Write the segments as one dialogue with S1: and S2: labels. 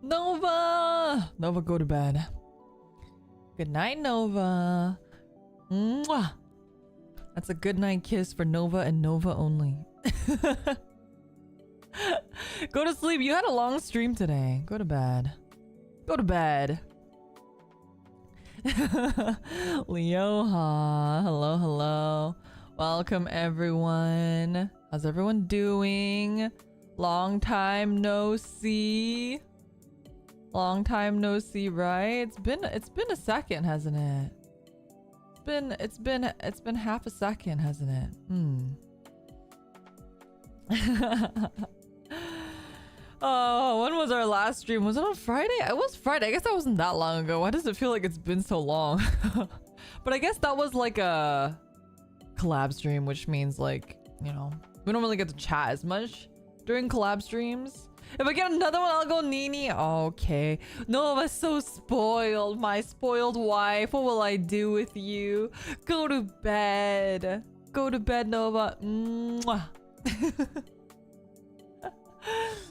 S1: Nova! Nova, go to bed. Good night, Nova. Mwah! That's a good night kiss for Nova and Nova only. Go to sleep. You had a long stream today. Go to bed. Go to bed. Leoha. Hello, hello. Welcome, everyone. How's everyone doing? Long time no see. Long time no see, right? It's been a second, hasn't it? It's been half a second, hasn't it? Oh, when was our last stream? Was it on Friday? It was Friday. I guess that wasn't that long ago. Why does it feel like it's been so long? But I guess that was like a collab stream, which means like, you know, we don't really get to chat as much during collab streams. If I get another one, I'll go Nini. Okay. Nova's so spoiled. My spoiled wife. What will I do with you? Go to bed. Go to bed, Nova. Mwah.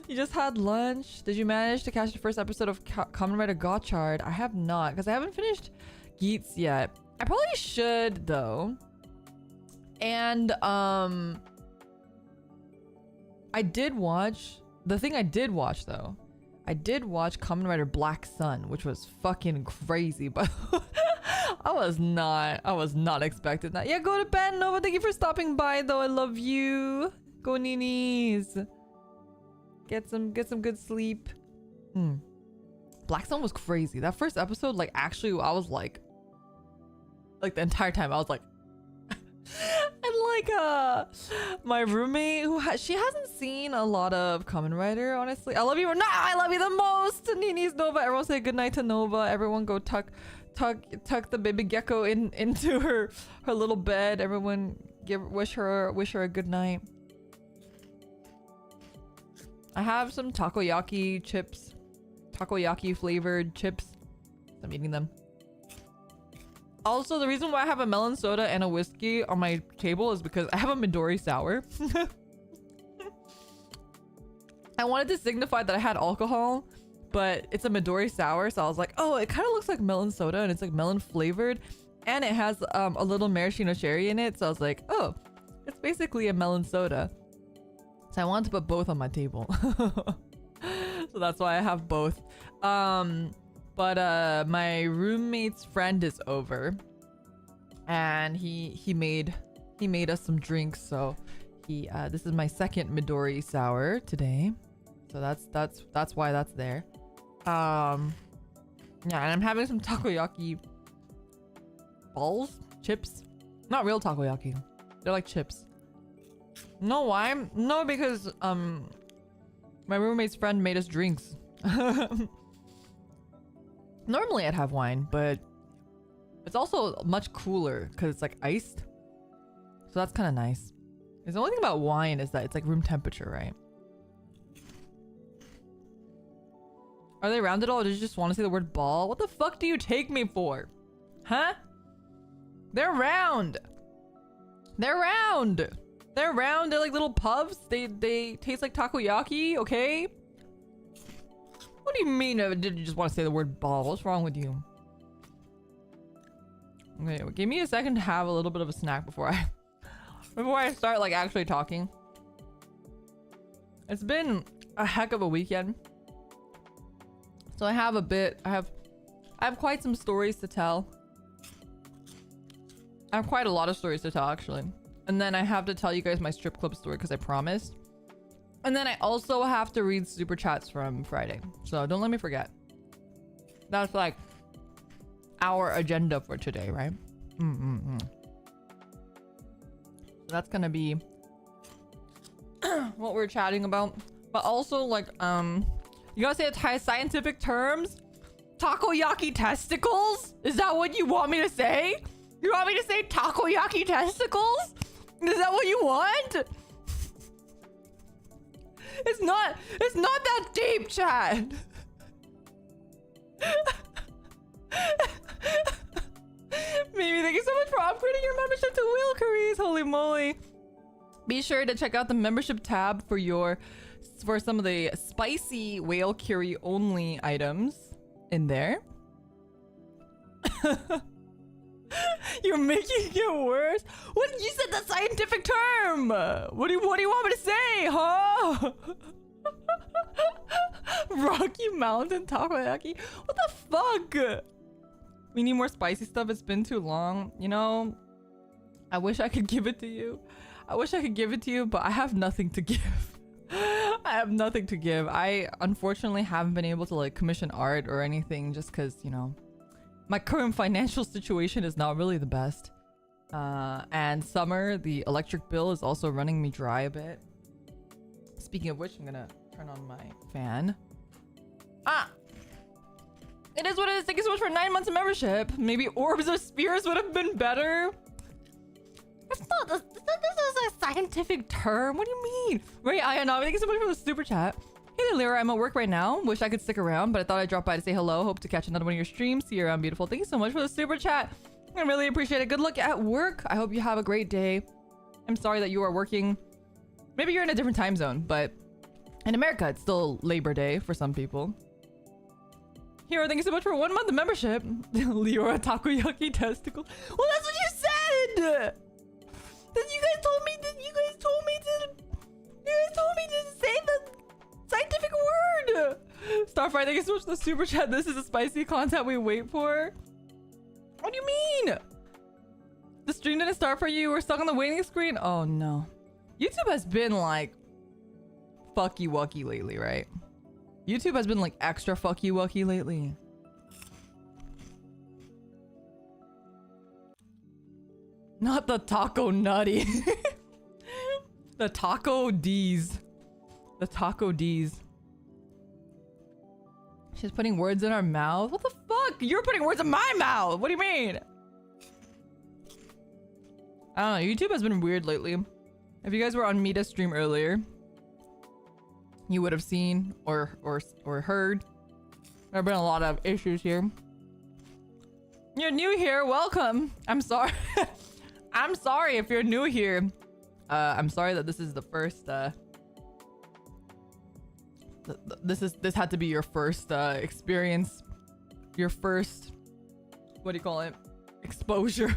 S1: You just had lunch. Did you manage to catch the first episode of Kamen Rider Gotchard? I have not, because I haven't finished Geats yet. I probably should, though. And, I did watch... The thing I did watch, though, I did watch Kamen Rider Black Sun, which was fucking crazy, but I was not expecting that. Yeah, go to bed, Nova. Thank you for stopping by, though. I love you. Go Ninis. Get some good sleep. Black Sun was crazy. That first episode, like, actually, I was like the entire time, I was like, and like my roommate she hasn't seen a lot of Kamen Rider, honestly. I love you. No, I love you the most. Nini's Nova. Everyone say goodnight to Nova. Everyone go tuck the baby gecko into her little bed. Everyone wish her a good night. I have some takoyaki chips. Takoyaki flavored chips. I'm eating them. Also, the reason why I have a melon soda and a whiskey on my table is because I have a Midori sour. I wanted to signify that I had alcohol, but it's a Midori sour, so I was like, oh, it kind of looks like melon soda, and it's like melon flavored, and it has a little maraschino cherry in it, so I was like, oh, it's basically a melon soda. So I wanted to put both on my table. So that's why I have both. But my roommate's friend is over, and he made us some drinks. So this is my second Midori sour today. So that's why that's there. Yeah, and I'm having some takoyaki balls, chips. Not real takoyaki. They're like chips. No, why? No, because my roommate's friend made us drinks. Normally I'd have wine, but it's also much cooler because it's like iced. So that's kind of nice. Because the only thing about wine is that it's like room temperature, right? Are they round at all, or did you just want to say the word ball? What the fuck do you take me for? Huh? They're round. They're round. They're round. They're like little puffs. They taste like takoyaki, okay? What do you mean? Did you just want to say the word ball? What's wrong with you? Okay, well, give me a second to have a little bit of a snack before I start like actually talking. It's been a heck of a weekend. So I have quite some stories to tell. I have quite a lot of stories to tell, actually. And then I have to tell you guys my strip club story because I promised. And then I also have to read super chats from Friday. So don't let me forget. That's like our agenda for today, right? So that's gonna be what we're chatting about. But also like, you gotta say it in scientific terms. Takoyaki testicles? Is that what you want me to say? You want me to say takoyaki testicles? Is that what you want? It's not that deep, chat. Mimi, thank you so much for upgrading your membership to Wilkeries. Holy moly. Be sure to check out the membership tab for some of the spicy whale curry only items in there. You're making it worse. What? You said the scientific term. What do you want me to say, huh? Rocky Mountain takoyaki. What the fuck? We need more spicy stuff. It's been too long. You know, I wish I could give it to you. But I have nothing to give. I have nothing to give. I unfortunately haven't been able to like commission art or anything just because, you know, my current financial situation is not really the best. And summer, the electric bill is also running me dry a bit. Speaking of which, I'm gonna turn on my fan. It is what it is. Thank you so much for 9 months of membership. Maybe orbs or spears would have been better. This is a scientific term. What do you mean? Ray Ionov, thank you so much for the super chat. Hey there, Lyra. I'm at work right now. Wish I could stick around, but I thought I'd drop by to say hello. Hope to catch another one of your streams. See you around, beautiful. Thank you so much for the super chat. I really appreciate it. Good luck at work. I hope you have a great day. I'm sorry that you are working. Maybe you're in a different time zone, but in America, it's still Labor Day for some people. Hero, thank you so much for 1 month of membership. Leora takoyaki testicle. Well, that's what you said. Then you guys told me to say the scientific word. Starfire, thank you so much for the super chat. This is the spicy content we wait for. What do you mean? The stream didn't start for you. We're stuck on the waiting screen. Oh no. YouTube has been like fucky wucky lately, right? YouTube has been like extra fucky wucky lately. Not the taco nutty. The taco D's. The taco D's. She's putting words in our mouth. What the fuck? You're putting words in my mouth. What do you mean? I don't know. YouTube has been weird lately. If you guys were on Mita's stream earlier, you would have seen or heard. There have been a lot of issues here. You're new here. Welcome. I'm sorry. I'm sorry if you're new here. I'm sorry that this is the first this had to be your first experience, your first, what do you call it, exposure.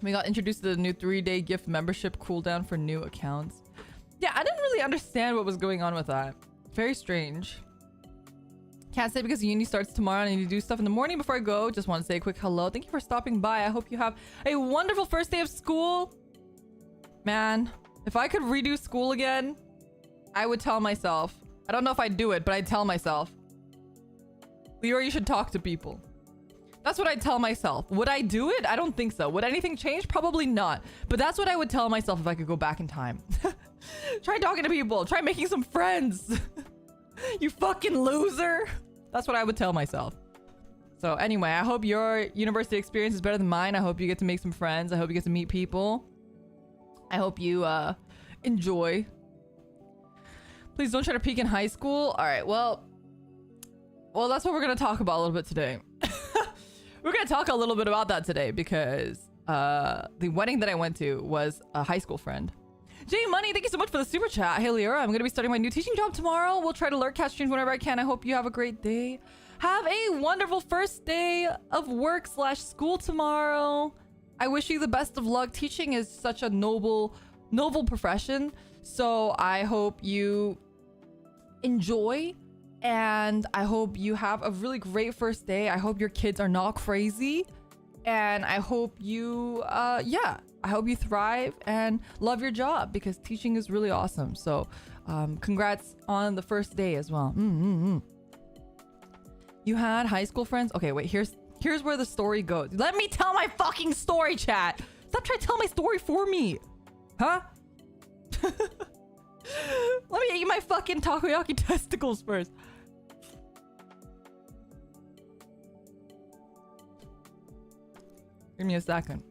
S1: We got introduced to the new 3-day gift membership cooldown for new accounts. Yeah, I didn't really understand what was going on with that. Very strange. Can't say because uni starts tomorrow and I need to do stuff in the morning before I go. Just want to say a quick hello. Thank you for stopping by. I hope you have a wonderful first day of school. Man, if I could redo school again, I would tell myself. I don't know if I'd do it, but I'd tell myself, Leora, you should talk to people. That's what I'd tell myself. Would I do it? I don't think so. Would anything change? Probably not. But that's what I would tell myself if I could go back in time. Try talking to people. Try making some friends. You fucking loser. That's what I would tell myself. So anyway, I hope your university experience is better than mine. I hope you get to make some friends. I hope you get to meet people. I hope you enjoy. Please don't try to peak in high school. All right, well, that's what we're going to talk about a little bit today. We're going to talk a little bit about that today because the wedding that I went to was a high school friend. Jay Money, thank you so much for the super chat. Hey, Leora, I'm going to be starting my new teaching job tomorrow. We'll try to lurk catch streams whenever I can. I hope you have a great day. Have a wonderful first day of work / school tomorrow. I wish you the best of luck. Teaching is such a noble profession. So I hope you enjoy and I hope you have a really great first day. I hope your kids are not crazy. And I hope you, I hope you thrive and love your job because teaching is really awesome. So congrats on the first day as well. You had high school friends? Okay, wait, here's where the story goes. Let me tell my fucking story, chat. Stop trying to tell my story for me. Huh? Let me eat my fucking takoyaki testicles first. Give me a second.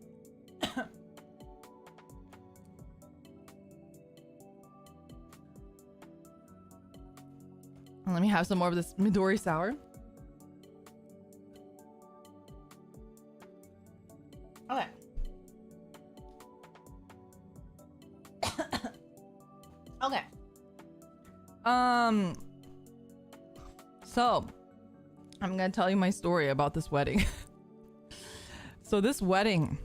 S1: Let me have some more of this Midori sour. Okay. Okay. So I'm gonna tell you my story about this wedding. So this wedding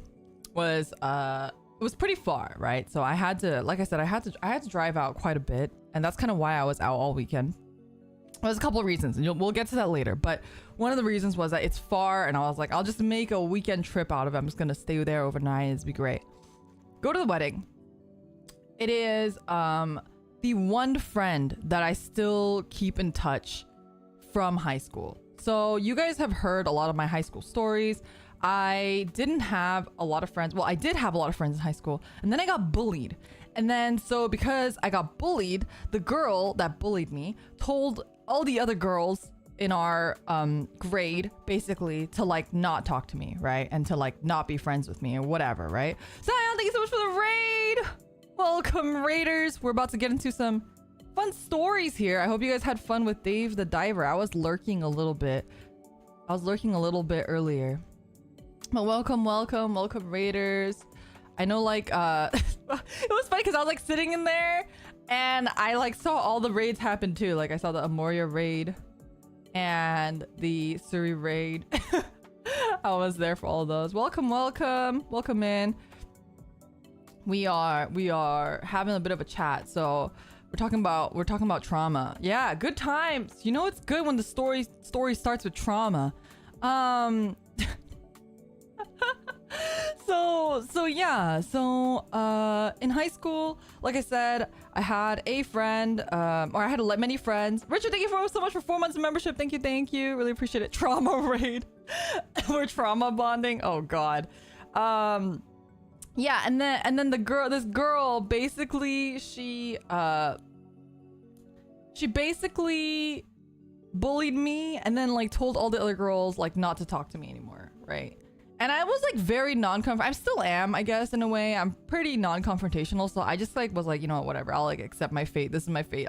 S1: was it was pretty far, right? So I had to, like I said, I had to drive out quite a bit, and that's kind of why I was out all weekend. There's a couple of reasons, and we'll get to that later. But one of the reasons was that it's far, and I was like, I'll just make a weekend trip out of it. I'm just gonna stay there overnight. It's be great. Go to the wedding. It is the one friend that I still keep in touch from high school. So you guys have heard a lot of my high school stories. I didn't have a lot of friends. Well, I did have a lot of friends in high school, and then I got bullied. And then so because I got bullied, the girl that bullied me told all the other girls in our grade basically to like not talk to me, right? And to like not be friends with me or whatever, right? So thank you so much for the raid. Welcome, raiders. We're about to get into some fun stories here. I hope you guys had fun with Dave the Diver. I was lurking a little bit. Earlier. But welcome, raiders. I know, like, it was funny because I was like sitting in there and I like saw all the raids happen too. Like I saw the Amoria raid and the Suri raid. I was there for all of those. Welcome in. We are having a bit of a chat. So we're talking about trauma. Yeah, good times. You know, it's good when the story starts with trauma. So in high school, like I said, I had a friend, or I had many friends. Richard, thank you so much for 4 months of membership. Thank you. Really appreciate it. Trauma raid. We're trauma bonding. Oh God. Yeah, and then this girl basically she basically bullied me and then like told all the other girls like not to talk to me anymore, right? And I was like very I still am, I guess, in a way. I'm pretty non-confrontational, so I just like was like, you know what, whatever. I'll like accept my fate. This is my fate.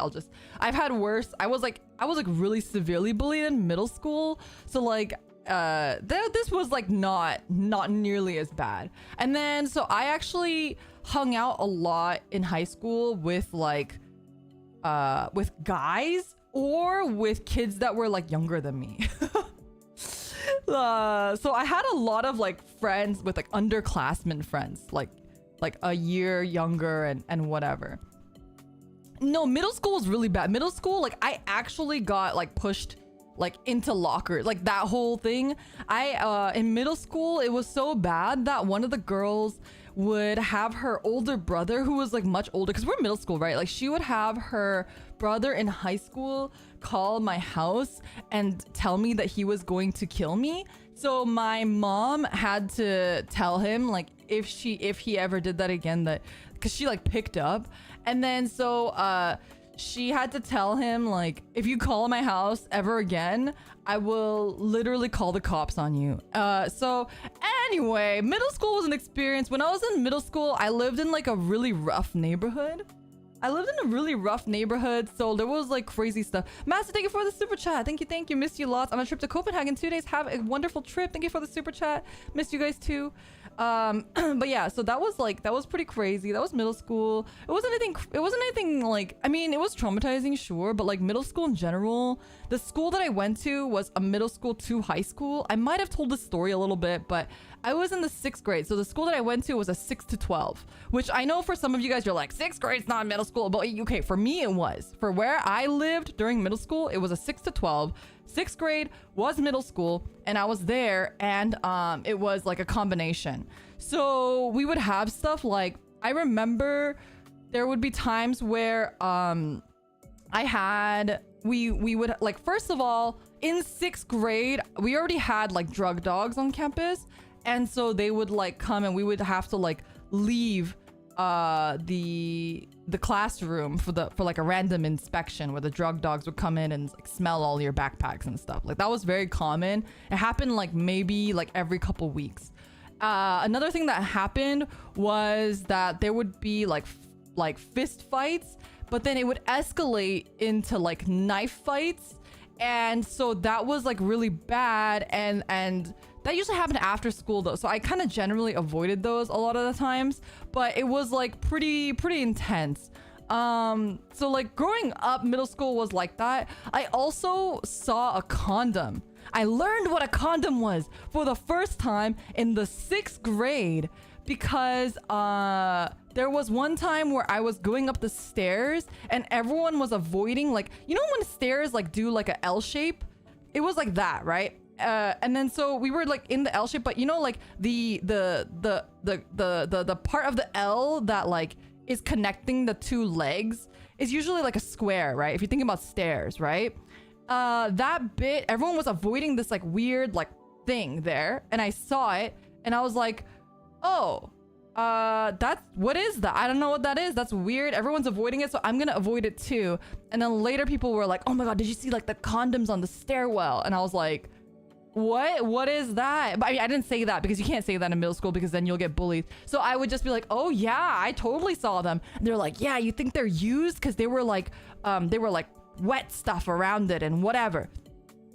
S1: I've had worse. I was like really severely bullied in middle school, so like this was like not nearly as bad. And then so I actually hung out a lot in high school with like with guys or with kids that were like younger than me. So I had a lot of like friends with like underclassmen friends, like a year younger and whatever. No, middle school was really bad. Middle school, like I actually got like pushed like into locker, like that whole thing. In middle school, it was so bad that one of the girls would have her older brother, who was like much older, because we're middle school, right? Like she would have her brother in high school call my house and tell me that he was going to kill me. So my mom had to tell him like if he ever did that again, that because she like picked up. And then so she had to tell him like, if you call my house ever again, I will literally call the cops on you. So anyway, middle school was an experience. When I was in middle school, I lived in like a really rough neighborhood. So there was like crazy stuff. Master, thank you for the super chat. Thank you. Missed you lots on a trip to Copenhagen 2 days. Have a wonderful trip. Thank you for the super chat. Missed you guys too. But yeah, so that was pretty crazy. That was middle school. It wasn't anything like, I mean, it was traumatizing, sure, but like middle school in general, the school that I went to was a middle school to high school. I might have told this story a little bit, but I was in the 6th grade. So the school that I went to was a 6 to 12, which I know for some of you guys, you're like, 6th grade's not middle school, but okay, for me it was. For where I lived during middle school, it was a 6 to 12. 6th grade was middle school, and I was there, and it was like a combination. So we would have stuff like, I remember there would be times where we would like, first of all, in 6th grade, we already had like drug dogs on campus, and so they would like come and we would have to like leave the classroom for like a random inspection where the drug dogs would come in and like smell all your backpacks and stuff. Like that was very common. It happened like maybe like every couple weeks. Another thing that happened was that there would be like fist fights, but then it would escalate into like knife fights, and so that was like really bad, and that usually happened after school though, so I kind of generally avoided those a lot of the times, but it was like pretty intense. So like growing up, middle school was like that. I also saw a condom. I learned what a condom was for the first time in the 6th grade because there was one time where I was going up the stairs and everyone was avoiding, like, you know when stairs like do like a L shape? It was like that, right? And then so we were like in the L shape, but you know, like the part of the L that like is connecting the two legs is usually like a square, right? If you're thinking about stairs, right? That bit, everyone was avoiding this like weird like thing there, and I saw it and I was like, oh, what is that? I don't know what that is. That's weird. Everyone's avoiding it, so I'm gonna avoid it too. And then later people were like, oh my god, did you see like the condoms on the stairwell? And I was like, what is that? But I mean, I didn't say that because you can't say that in middle school because then you'll get bullied. So I would just be like, oh yeah, I totally saw them. And they're like, yeah, you think they're used? Because they were like wet stuff around it and whatever.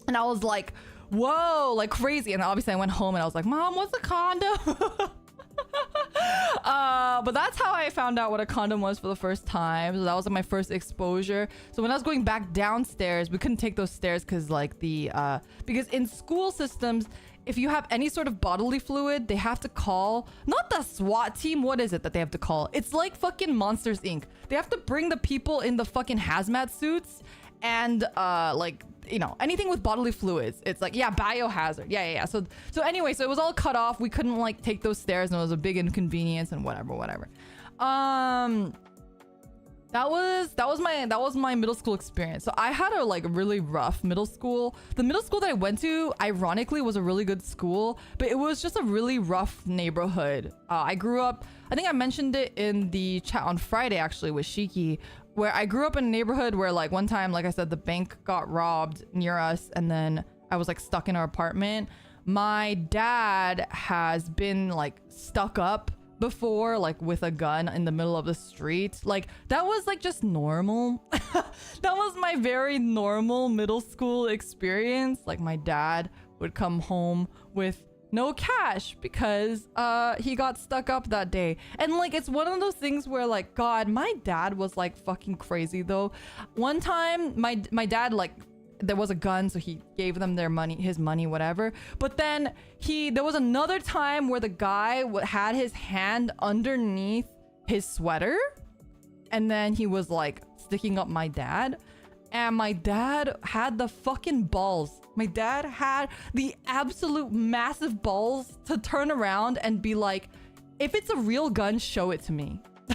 S1: And I was like, whoa, like crazy. And obviously I went home and I was like, Mom, what's a condom? But that's how I found out what a condom was for the first time. So that was like my first exposure. So when I was going back downstairs, we couldn't take those stairs because like because in school systems, if you have any sort of bodily fluid, they have to call, not the SWAT team. What is it that they have to call? It's like fucking Monsters Inc. They have to bring the people in the fucking hazmat suits and like, you know, anything with bodily fluids. It's like, yeah, biohazard. Yeah. So anyway, so it was all cut off. We couldn't like take those stairs and it was a big inconvenience and whatever. That was my middle school experience. So I had a like really rough middle school. The middle school that I went to, ironically, was a really good school, but it was just a really rough neighborhood. I grew up, I think I mentioned it in the chat on Friday actually with Shiki, where I grew up in a neighborhood where like one time, like I said, the bank got robbed near us and then I was like stuck in our apartment. My dad has been like stuck up before, like with a gun in the middle of the street. Like that was like just normal. That was my very normal middle school experience. Like my dad would come home with no cash because he got stuck up that day. And like it's one of those things where like, God, my dad was like fucking crazy though. One time my dad, like, there was a gun, so he gave them their money, his money, whatever. But then there was another time where the guy had his hand underneath his sweater and then he was like sticking up my dad. And my dad had the fucking balls. My dad had the absolute massive balls to turn around and be like, if it's a real gun, show it to me. He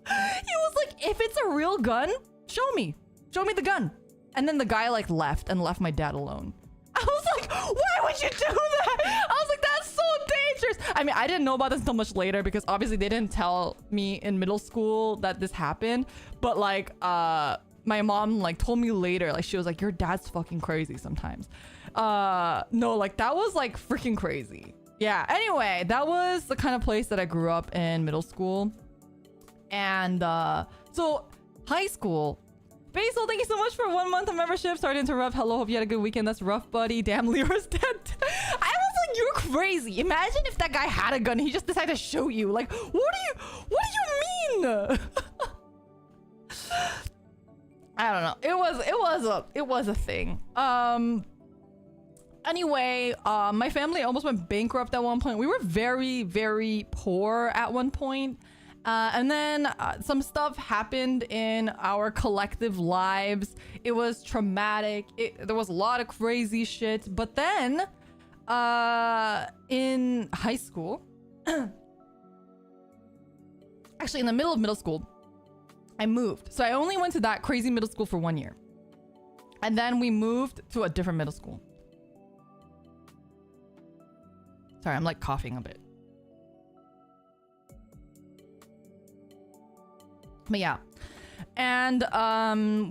S1: was like, if it's a real gun, show me the gun. And then the guy like left my dad alone. I was like, why would you do that? I was like, that's so dangerous. I mean, I didn't know about this until much later because obviously they didn't tell me in middle school that this happened. But like, my mom like told me later, like she was like, your dad's fucking crazy sometimes. No, like that was like freaking crazy. Yeah, anyway, that was the kind of place that I grew up in middle school. And so high school, Basil, thank you so much for 1 month of membership. Sorry to interrupt. Hello, hope you had a good weekend. That's rough, buddy. Damn, Leroy's dead. I was like, you're crazy. Imagine if that guy had a gun and he just decided to show you. Like, what do you mean? I don't know. It was a thing. Anyway, my family almost went bankrupt at one point. We were very, very poor at one point. And then some stuff happened in our collective lives. It was traumatic. There was a lot of crazy shit. But then in high school, actually in the middle of middle school, I moved. So I only went to that crazy middle school for 1 year. And then we moved to a different middle school. Sorry, I'm like coughing a bit. But yeah. And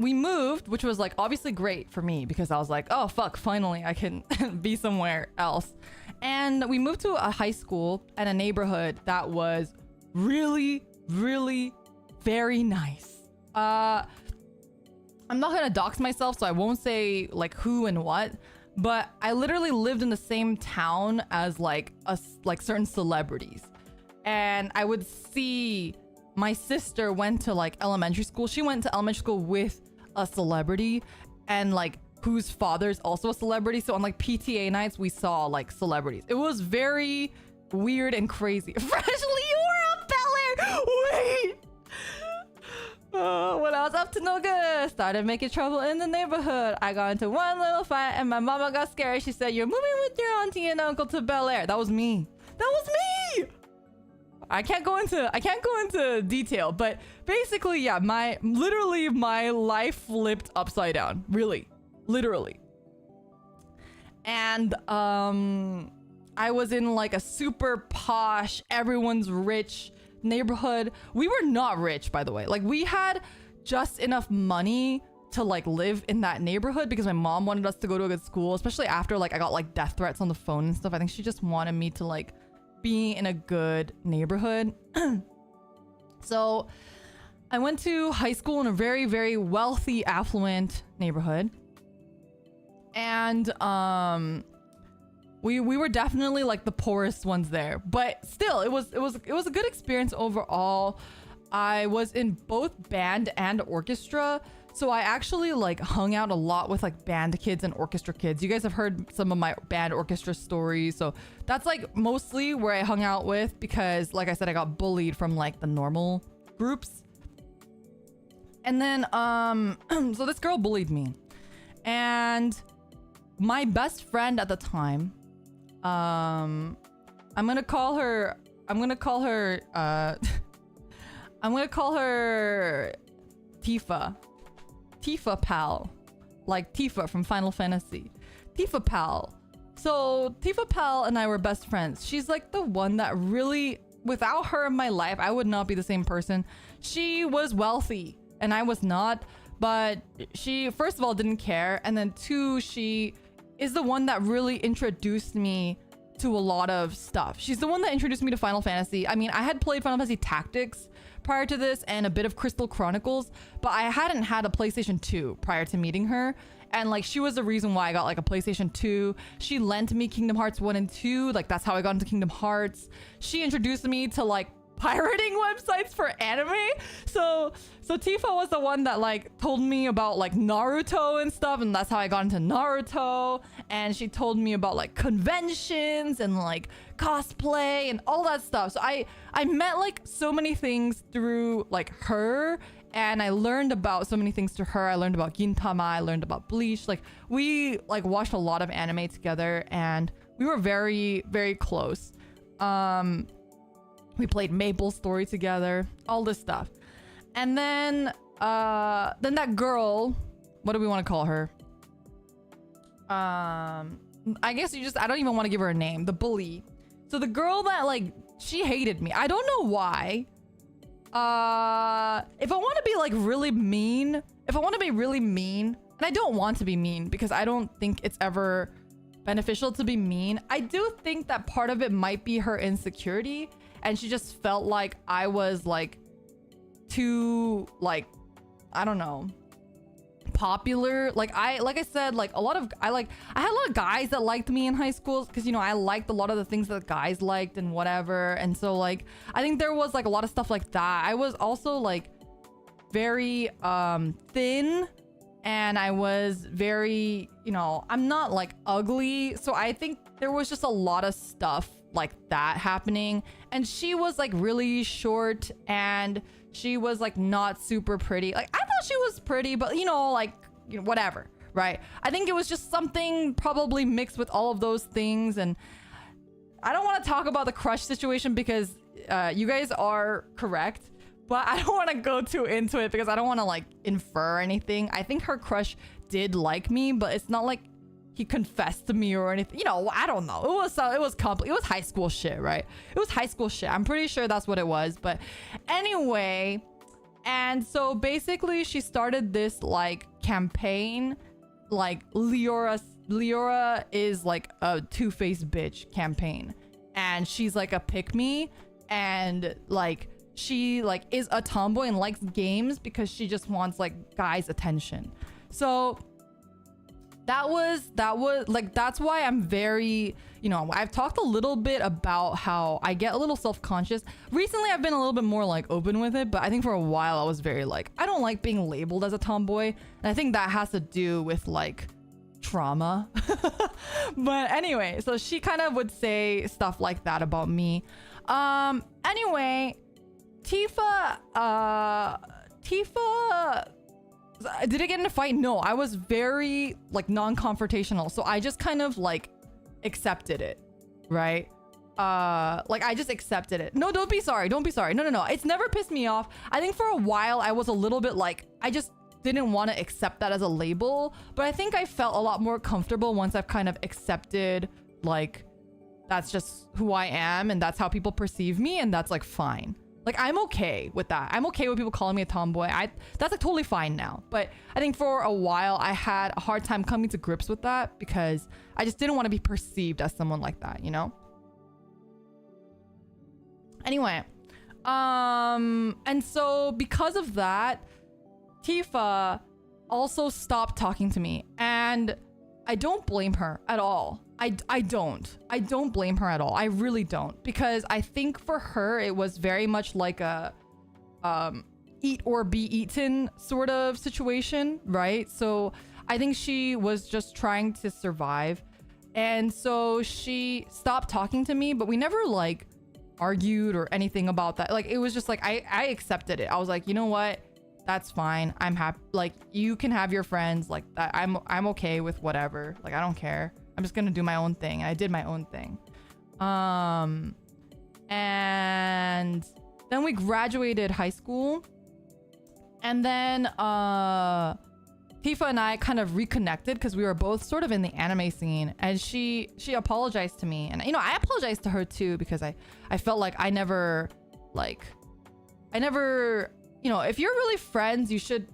S1: we moved, which was like obviously great for me because I was like, oh fuck, finally I can be somewhere else. And we moved to a high school and a neighborhood that was really, really very nice. I'm not gonna dox myself, so I won't say like who and what, but I literally lived in the same town as like certain celebrities, and I would see my sister went to like elementary school. She went to elementary school with a celebrity, and like whose father is also a celebrity. So on like PTA nights, we saw like celebrities. It was very weird and crazy. Freshly, you were a Bel Air. Wait. When I was up to no good, started making trouble in the neighborhood. I got into one little fight and my mama got scared. She said, "You're moving with your auntie and uncle to Bel Air." That was me. That was me. I can't go into detail, but basically, yeah, literally my life flipped upside down. Really, literally. And I was in like a super posh, everyone's rich neighborhood. We were not rich, by the way. Like, we had just enough money to like live in that neighborhood because my mom wanted us to go to a good school, especially after like I got like death threats on the phone and stuff. I think she just wanted me to like be in a good neighborhood. So I went to high school in a very, very wealthy, affluent neighborhood. And we were definitely like the poorest ones there, but still it was a good experience overall. I was in both band and orchestra, so I actually like hung out a lot with like band kids and orchestra kids. You guys have heard some of my band orchestra stories, so that's like mostly where I hung out with, because like I said, I got bullied from like the normal groups. And then so this girl bullied me, and my best friend at the time, I'm gonna call her Tifa. Tifa pal. Like Tifa from Final Fantasy. Tifa pal. So Tifa pal and I were best friends. She's like the one that really, without her in my life, I would not be the same person. She was wealthy and I was not, but she, first of all, didn't care. And then two, she is the one that really introduced me to a lot of stuff. She's the one that introduced me to Final Fantasy. I mean, I had played Final Fantasy Tactics prior to this and a bit of Crystal Chronicles, but I hadn't had a PlayStation 2 prior to meeting her. And like, she was the reason why I got like a PlayStation 2. She lent me Kingdom Hearts 1 and 2. Like, that's how I got into Kingdom Hearts. She introduced me to like pirating websites for anime. So Tifa was the one that like told me about like Naruto and stuff, and that's how I got into Naruto. And she told me about like conventions and like cosplay and all that stuff. So I met like so many things through like her, and I learned about so many things through her. I learned about Gintama, I learned about Bleach. Like, we like watched a lot of anime together and we were very, very close. We played Maple Story together, all this stuff. And then that girl, what do we want to call her? I guess I don't even want to give her a name. The bully. So the girl that like, she hated me. I don't know why. If I want to be like really mean, and I don't want to be mean because I don't think it's ever beneficial to be mean. I do think that part of it might be her insecurity. And she just felt like I was like too, like, I don't know, popular. Like I said, like I had a lot of guys that liked me in high school because, you know, I liked a lot of the things that guys liked and whatever. And so like, I think there was like a lot of stuff like that. I was also like very thin, and I was very, you know, I'm not like ugly. So I think there was just a lot of stuff like that happening. And she was like really short, and she was like not super pretty. Like, I thought she was pretty, but you know, like, you know, whatever, right? I think it was just something probably mixed with all of those things. And I don't want to talk about the crush situation because you guys are correct, but I don't want to go too into it because I don't want to like infer anything. I think her crush did like me, but it's not like he confessed to me or anything. You know, I don't know. It was high school shit, right? It was high school shit. I'm pretty sure that's what it was. But anyway, and so basically she started this like campaign, like Leora is like a two-faced bitch campaign, and she's like a pick-me, and like she like is a tomboy and likes games because she just wants like guys' attention. So that was like, that's why I'm very, you know, I've talked a little bit about how I get a little self-conscious. Recently I've been a little bit more like open with it, but I think for a while I was very like, I don't like being labeled as a tomboy, and I think that has to do with like trauma. But anyway, so she kind of would say stuff like that about me. Anyway, Tifa did I get in a fight? No, I was very like non-confrontational, so I just kind of like accepted it, right? Like I just accepted it. No, don't be sorry, no, it's never pissed me off. I think for a while I was a little bit like, I just didn't want to accept that as a label, but I think I felt a lot more comfortable once I've kind of accepted like that's just who I am and that's how people perceive me, and that's like fine. Like, I'm okay with that. I'm okay with people calling me a tomboy. That's like totally fine now. But I think for a while I had a hard time coming to grips with that because I just didn't want to be perceived as someone like that, you know? Anyway, and so because of that, Tifa also stopped talking to me, and I don't blame her at all. I don't blame her at all. I really don't, because I think for her it was very much like a eat or be eaten sort of situation, right? So I think she was just trying to survive, and so she stopped talking to me, but we never like argued or anything about that. Like, it was just like I accepted it. I was like, you know what, that's fine, I'm happy, like you can have your friends like that. I'm okay with whatever, like I don't care, I'm just gonna do my own thing. And I did my own thing. And then we graduated high school, and then Tifa and I kind of reconnected because we were both sort of in the anime scene, and she apologized to me, and you know, I apologized to her too, because I felt like I never, you know, if you're really friends, you should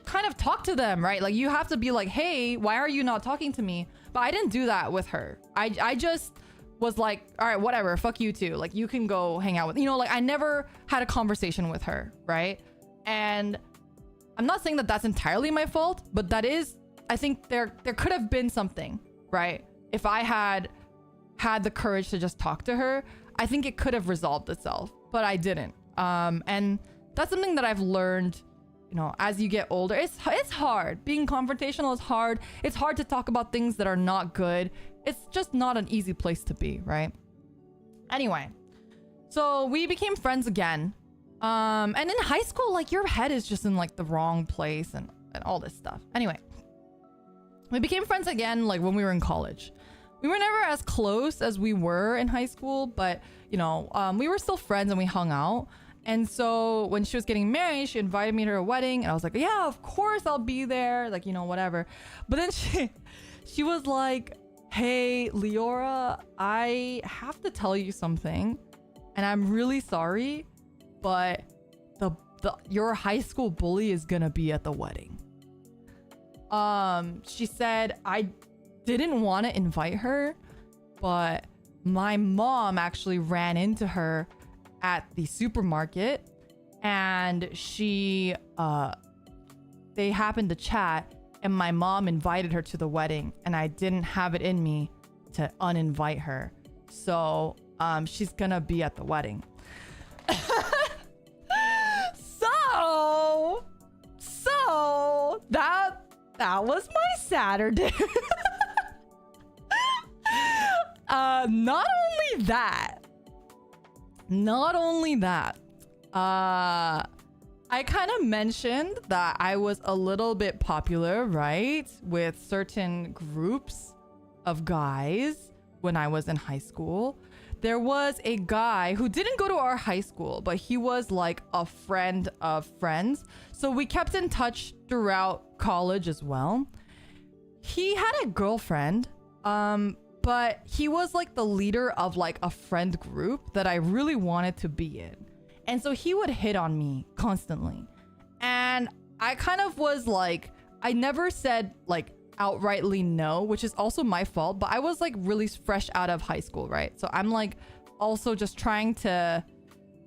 S1: kind of talk to them, right? Like, you have to be like, hey, why are you not talking to me? But I didn't do that with her. I just was like, all right, whatever, fuck you too. Like, you can go hang out with, you know, like I never had a conversation with her, right? And I'm not saying that that's entirely my fault, but that is, I think there could have been something, right? If I had the courage to just talk to her, I think it could have resolved itself, but I didn't. And that's something that I've learned, you know, as you get older. It's hard. Being confrontational is hard. It's hard to talk about things that are not good. It's just not an easy place to be, right? Anyway, so we became friends again. And in high school, like, your head is just in like the wrong place and all this stuff. Anyway, we became friends again, like when we were in college. We were never as close as we were in high school, but you know, we were still friends and we hung out. And so when she was getting married, she invited me to her wedding, and I was like, yeah, of course I'll be there, like, you know, whatever. But then she was like, hey, Leora, I have to tell you something, and I'm really sorry, but your high school bully is gonna be at the wedding. She said I didn't want to invite her, but my mom actually ran into her at the supermarket, and they happened to chat, and my mom invited her to the wedding, and I didn't have it in me to uninvite her, so she's gonna be at the wedding. so that was my Saturday. Not only that, I kind of mentioned that I was a little bit popular, right, with certain groups of guys when I was in high school. There was a guy who didn't go to our high school, but he was like a friend of friends, so we kept in touch throughout college as well. He had a girlfriend, but he was like the leader of like a friend group that I really wanted to be in. And so he would hit on me constantly. And I kind of was like, I never said like outrightly no, which is also my fault, but I was like really fresh out of high school, right? So I'm like also just trying to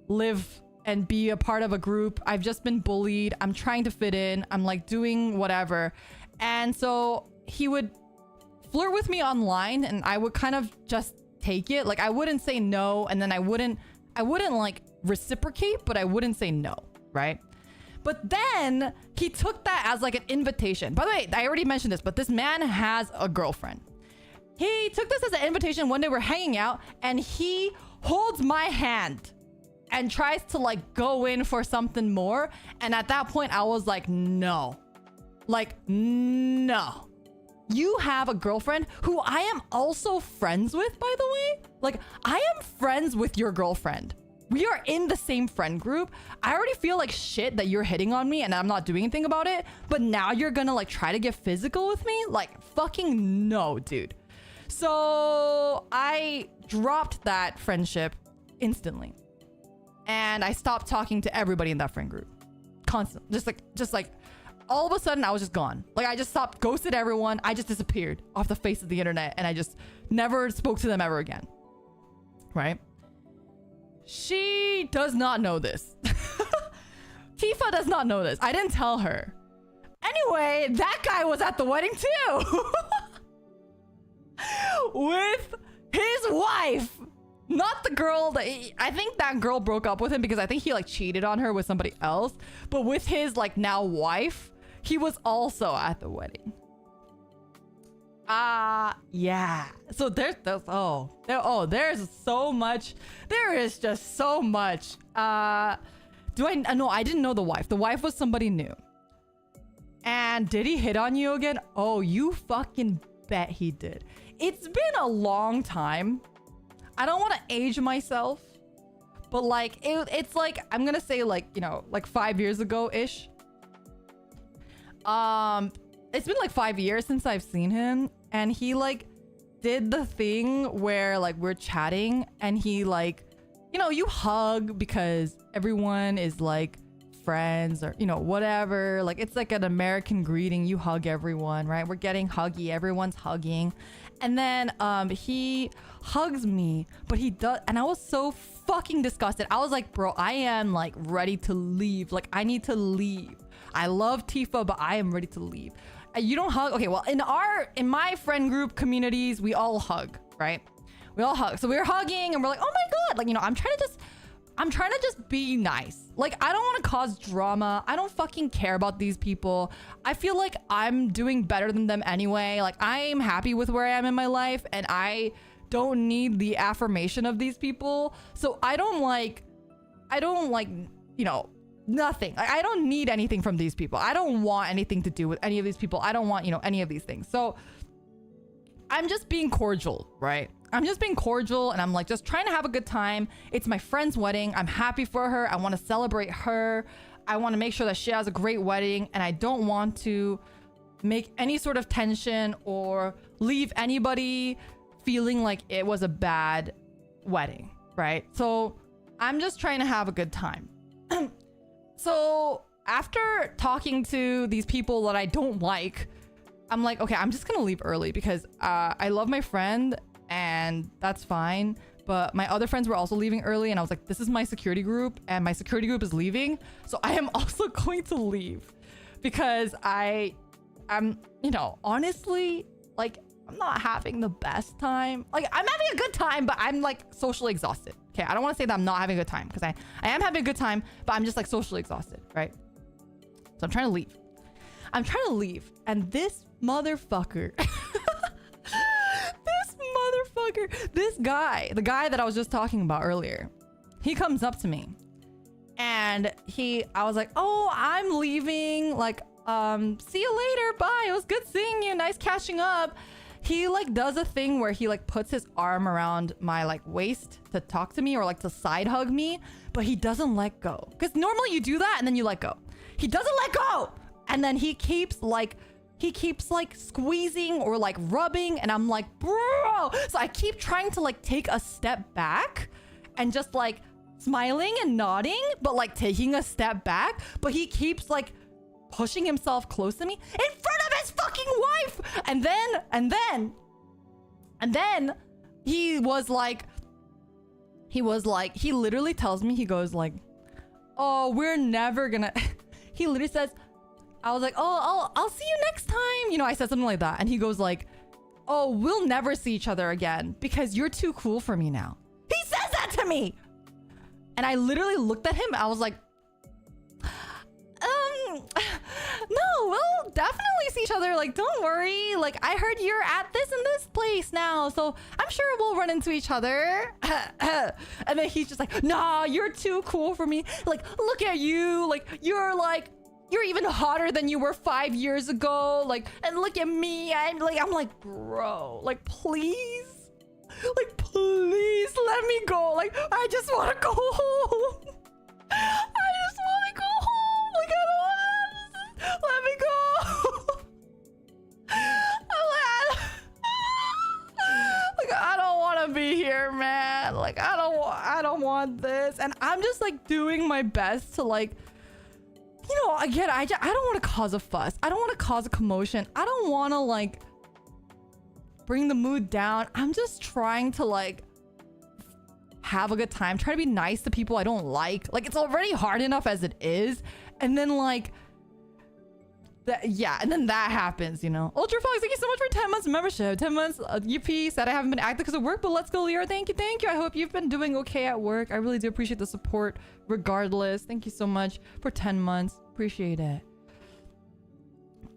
S1: live and be a part of a group. I've just been bullied. I'm trying to fit in. I'm like doing whatever. And so
S2: he would flirt with me online, and I would kind of just take it. Like, I wouldn't say no, and then I wouldn't like reciprocate, but I wouldn't say no, right? But then he took that as like an invitation. By the way, I already mentioned this, but this man has a girlfriend. He took this as an invitation. One day we're hanging out, and he holds my hand and tries to like go in for something more. And at that point, I was like, no. Like, no. You have a girlfriend who I am also friends with, by the way. Like, I am friends with your girlfriend. We are in the same friend group. I already feel like shit that you're hitting on me and I'm not doing anything about it. But now you're gonna like try to get physical with me? Like, fucking no, dude. So I dropped that friendship instantly. And I stopped talking to everybody in that friend group. Constant. Just like all of a sudden I was just gone. Like, I just stopped, ghosted everyone. I just disappeared off the face of the internet, and I just never spoke to them ever again. Right? She does not know this. Tifa does not know this. I didn't tell her. Anyway, that guy was at the wedding too. With his wife. Not the girl that I think that girl broke up with him because I think he like cheated on her with somebody else. But with his like now wife, he was also at the wedding. Yeah. So there's so much. There is just so much. No, I didn't know the wife. The wife was somebody new. And did he hit on you again? Oh, you fucking bet he did. It's been a long time. I don't want to age myself, but like it's like, I'm gonna say like, you know, like 5 years ago ish. It's been like 5 years since I've seen him, and he like did the thing where like we're chatting and he like, you know, you hug because everyone is like friends or, you know, whatever. Like, it's like an American greeting. You hug everyone, right? We're getting huggy. Everyone's hugging. And then he hugs me, but he does. And I was so fucking disgusted. I was like, bro, I am like ready to leave. Like, I need to leave. I love Tifa, but I am ready to leave. You don't hug. Okay, well, in my friend group communities, we all hug, right? We all hug. So we were hugging and we're like, oh my God. Like, you know, I'm trying to just be nice. Like, I don't want to cause drama. I don't fucking care about these people. I feel like I'm doing better than them anyway. Like, I'm happy with where I am in my life, and I don't need the affirmation of these people. So I don't like, you know, nothing. Like, I don't need anything from these people. I don't want anything to do with any of these people. I don't want, you know, any of these things. So I'm just being cordial, right? I'm just being cordial, and I'm like just trying to have a good time. It's my friend's wedding. I'm happy for her. I want to celebrate her. I want to make sure that she has a great wedding, and I don't want to make any sort of tension or leave anybody feeling like it was a bad wedding, right? So I'm just trying to have a good time. So after talking to these people that I don't like, I'm like, okay, I'm just gonna leave early because I love my friend, and that's fine. But my other friends were also leaving early, and I was like, this is my security group, and my security group is leaving. So I am also going to leave because I'm, you know, honestly, like, I'm not having the best time. Like, I'm having a good time, but I'm like socially exhausted. Okay, I don't want to say that I'm not having a good time because I am having a good time, but I'm just like socially exhausted, right? So I'm trying to leave. And this motherfucker, this guy, the guy that I was just talking about earlier, he comes up to me, and I was like, oh, I'm leaving. Like, see you later. Bye. It was good seeing you. Nice catching up. He like does a thing where he like puts his arm around my like waist to talk to me or like to side hug me, but he doesn't let go. Because normally you do that and then you let go. He doesn't let go. And then he keeps like squeezing or like rubbing, and I'm like, bro. So I keep trying to like take a step back and just like smiling and nodding, but like taking a step back. But he keeps like pushing himself close to me in front of his fucking wife. And then he literally tells me, he goes like, oh, we're never gonna he literally says, I was like, oh, I'll see you next time. You know, I said something like that. And he goes like, oh, we'll never see each other again because you're too cool for me now. He says that to me. And I literally looked at him. I was like, no, we'll definitely see each other. Like, don't worry. Like, I heard you're at this and this place now, so I'm sure we'll run into each other. And then he's just like, nah, you're too cool for me. Like, look at you. Like, you're even hotter than you were 5 years ago. Like, and look at me. I'm like, bro, like, please. Like, please let me go. Like, I just want to go home. I just want to go home. Like, I don't want to. Let me go. Like, I don't want to be here, man. Like, I don't want this. And I'm just like doing my best to like, you know, again, I don't want to cause a fuss. I don't want to cause a commotion. I don't want to like bring the mood down. I'm just trying to like have a good time, try to be nice to people I don't like. Like, it's already hard enough as it is. And then like and then that happens, you know. Ultra Fox, thank you so much for 10 months membership. 10 months UP said I haven't been active because of work, but let's go, Leo. Thank you. I hope you've been doing okay at work. I really do appreciate the support regardless. Thank you so much for 10 months. Appreciate it.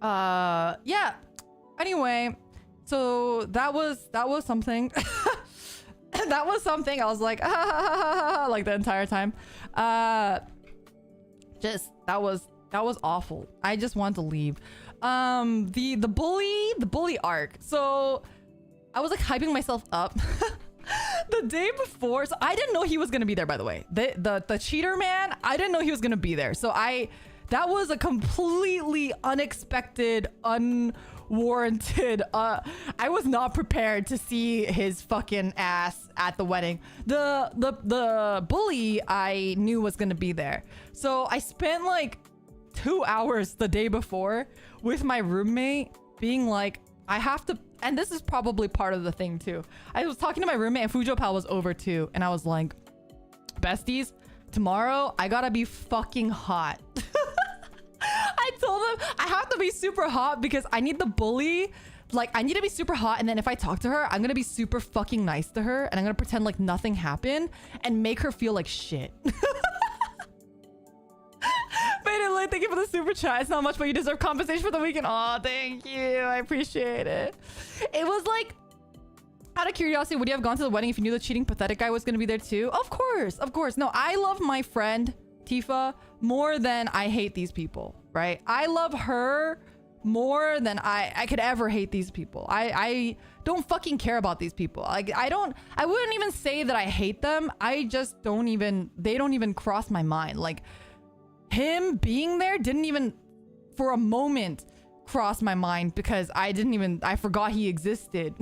S2: Yeah. Anyway, so that was something. That was something. I was like, like the entire time. Just that was awful. I just wanted to leave. The bully arc. So I was like hyping myself up the day before. So I didn't know he was gonna be there, by the way. The cheater man, I didn't know he was gonna be there. So that was a completely unexpected, unwarranted. I was not prepared to see his fucking ass at the wedding. The bully I knew was gonna be there. So I spent like 2 hours the day before with my roommate being like, I have to, and this is probably part of the thing too. I was talking to my roommate and Fujo Pal was over too. And I was like, besties, tomorrow I gotta be fucking hot. I told them I have to be super hot because I need the bully. Like, I need to be super hot. And then if I talk to her, I'm gonna be super fucking nice to her. And I'm gonna pretend like nothing happened and make her feel like shit. Thank you for the super chat. It's not much, but you deserve compensation for the weekend. Oh, thank you. I appreciate it. It was like, out of curiosity, would you have gone to the wedding if you knew the cheating pathetic guy was going to be there too? Of course. No, I love my friend Tifa more than I hate these people, right? I love her more than I could ever hate these people. I don't fucking care about these people. Like, I wouldn't even say that I hate them. I just they don't even cross my mind. Like, him being there didn't even for a moment cross my mind because I forgot he existed.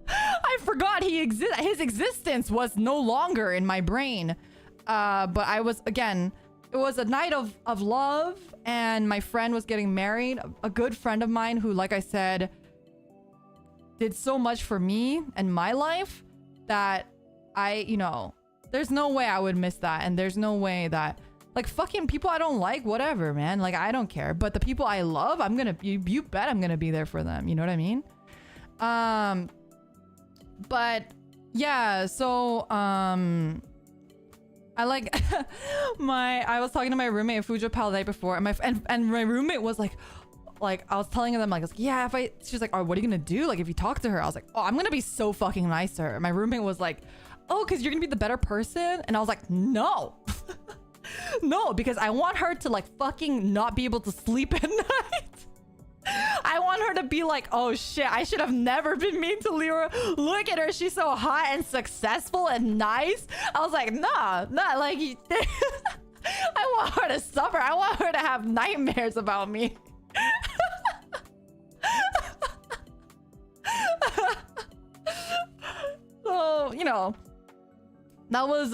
S2: I forgot his existence was no longer in my brain. But I was, again, it was a night of love and my friend was getting married. A good friend of mine who, like I said, did so much for me and my life that there's no way I would miss that. And there's no way that, like, fucking people I don't like, whatever, man. Like, I don't care. But the people I love, you bet I'm gonna be there for them. You know what I mean? But yeah, so I like I was talking to my roommate at Fujo Pal the night before, and my roommate was like I was telling them, like, yeah, she's like, oh, what are you gonna do? Like, if you talk to her? I was like, oh, I'm gonna be so fucking nice to her. My roommate was like, oh, because you're gonna be the better person? And I was like, no. No, because I want her to like fucking not be able to sleep at night. I want her to be like, oh shit, I should have never been mean to Lyra. Look at her, she's so hot and successful and nice. I was like, nah, like I want her to suffer. I want her to have nightmares about me. So, that was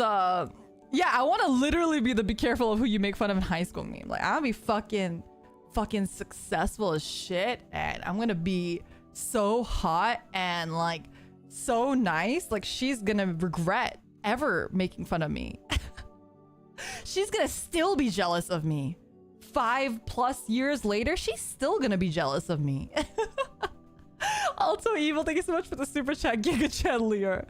S2: yeah, I want to literally be the be careful of who you make fun of in high school meme. Like, I'll be fucking successful as shit, and I'm gonna be so hot and like so nice. Like, she's gonna regret ever making fun of me. She's gonna still be jealous of me 5+ years later, she's still gonna be jealous of me. Also evil, thank you so much for the super chat, Giga Chandelier.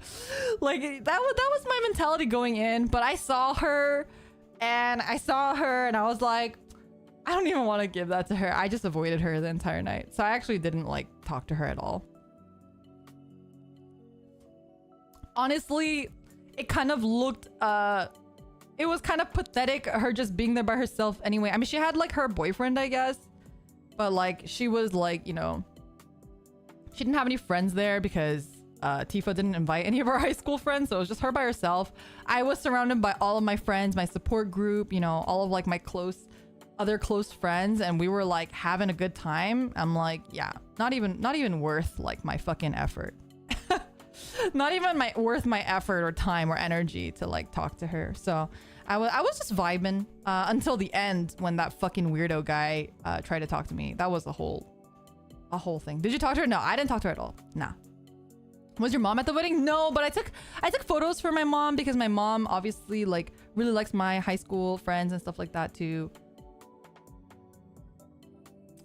S2: Like that was my mentality going in, but I saw her and I was like, I don't even want to give that to her. I just avoided her the entire night. So I actually didn't like talk to her at all. Honestly, it kind of looked it was kind of pathetic, her just being there by herself anyway. I mean, she had like her boyfriend, I guess, but like she was like, you know, she didn't have any friends there because Tifa didn't invite any of our high school friends, so it was just her by herself. I was surrounded by all of my friends, my support group, you know, all of like my other close friends, and we were like having a good time. I'm like, yeah, not even worth like my fucking effort. Not even worth my effort or time or energy to like talk to her. So I was just vibing until the end when that fucking weirdo guy tried to talk to me. That was a whole thing. Did you talk to her? No, I didn't talk to her at all. Nah. Was your mom at the wedding? No, but I took photos for my mom because my mom obviously like really likes my high school friends and stuff like that too.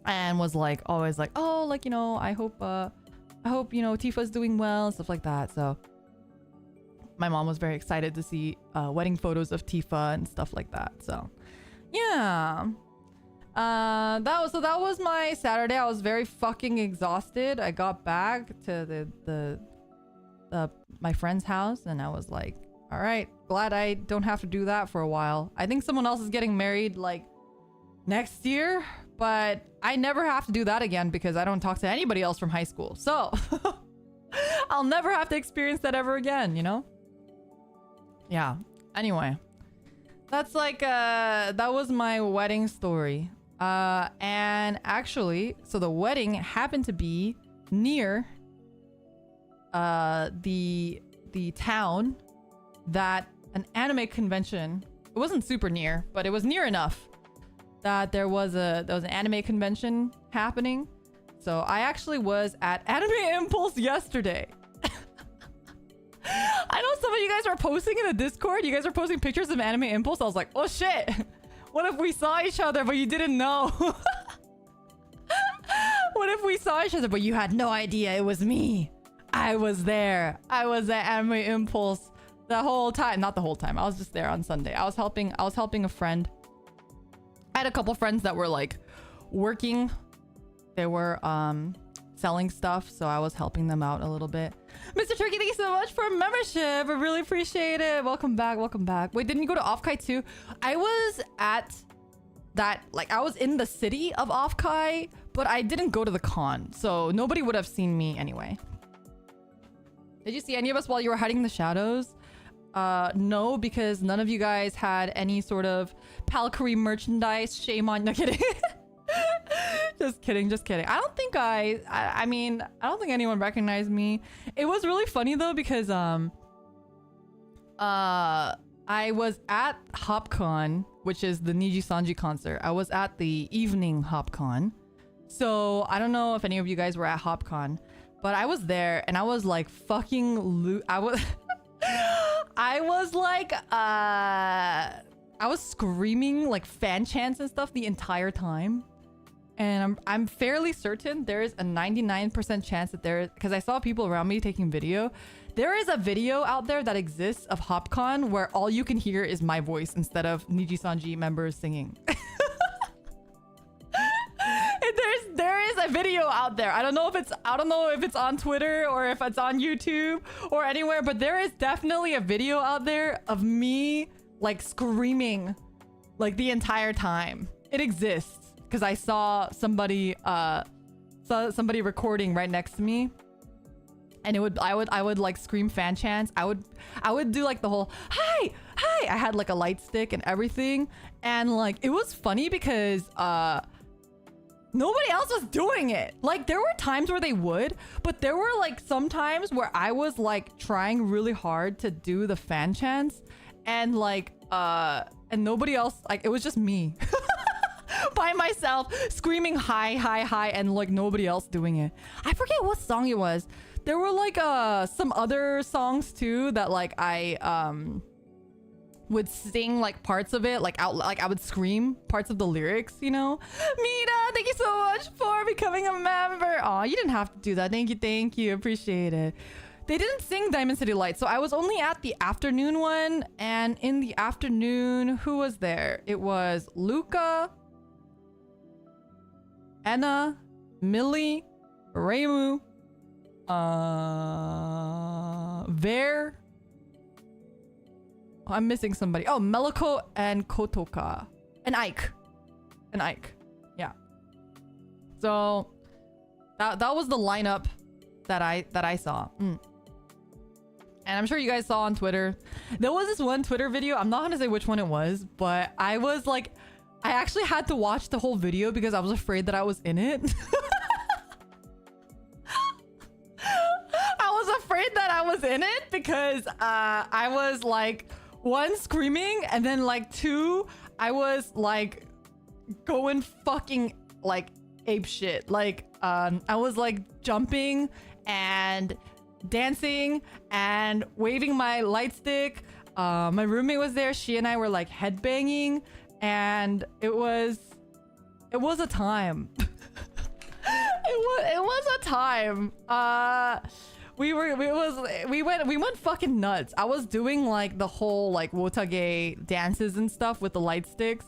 S2: And was like always like, oh, like, you know, I hope you know Tifa's doing well and stuff like that. So my mom was very excited to see wedding photos of Tifa and stuff like that. So yeah. That was my Saturday. I was very fucking exhausted. I got back to my friend's house and I was like, all right, glad I don't have to do that for a while. I think someone else is getting married like next year, but I never have to do that again because I don't talk to anybody else from high school. So I'll never have to experience that ever again, you know? Yeah. Anyway, that's like that was my wedding story. And actually, so the wedding happened to be near the town that an anime convention, it wasn't super near, but it was near enough that there was an anime convention happening. So I actually was at Anime Impulse yesterday. I know some of you guys were posting in the Discord. You guys were posting pictures of Anime Impulse. I was like, oh shit. What if we saw each other, but you didn't know? What if we saw each other, but you had no idea it was me? I was there. I was at Anime Impulse the whole time. Not the whole time. I was just there on Sunday. I was helping a friend. I had a couple friends that were like working. They were selling stuff, so I was helping them out a little bit. Mr. Turkey, thank you so much for membership. I really appreciate it. Welcome back. Welcome back. Wait, didn't you go to Offkai too? I was at that, like, I was in the city of Offkai, but I didn't go to the con, so nobody would have seen me anyway. Did you see any of us while you were hiding in the shadows? No, because none of you guys had any sort of Palcary merchandise. Shame on you. Kidding. Just kidding. I don't think I mean, I don't think anyone recognized me. It was really funny though, because I was at HopCon, which is the Niji Sanji concert. I was at the evening HopCon. So I don't know if any of you guys were at HopCon, but I was there and I was like fucking I was screaming like fan chants and stuff the entire time. And I'm fairly certain there is a 99% chance that there is, because I saw people around me taking video. There is a video out there that exists of HopCon where all you can hear is my voice instead of Niji Sanji members singing. There is a video out there. I don't know if it's on Twitter or if it's on YouTube or anywhere, but there is definitely a video out there of me like screaming like the entire time. It exists because I saw somebody recording right next to me, and I would like scream fan chants. I would do like the whole hi. I had like a light stick and everything, and like it was funny because nobody else was doing it. Like there were times where they would, but there were like some times where I was like trying really hard to do the fan chants, and like and nobody else, like it was just me by myself screaming hi, and like nobody else doing it. I forget what song it was. There were like some other songs too that like I would sing like parts of it, like out, like I would scream parts of the lyrics, you know. Mita, thank you so much for becoming a member. Oh, you didn't have to do that. Thank you, appreciate it. They didn't sing Diamond City Lights, so I was only at the afternoon one, and in the afternoon, who was there? It was Luca, Anna, Millie, Reimu, Ver. Oh, I'm missing somebody. Oh, Meliko and Kotoka. And Ike. Yeah. So that was the lineup that I saw. And I'm sure you guys saw on Twitter. There was this one Twitter video. I'm not gonna say which one it was, but I was like, I actually had to watch the whole video because I was afraid that I was in it. I was afraid that I was in it because I was like, one, screaming, and then like two, I was like going fucking like ape shit. Like I was like jumping and dancing and waving my light stick. My roommate was there. She and I were like headbanging, and it was a time. it was a time. We went fucking nuts. I was doing like the whole like wotage dances and stuff with the light sticks,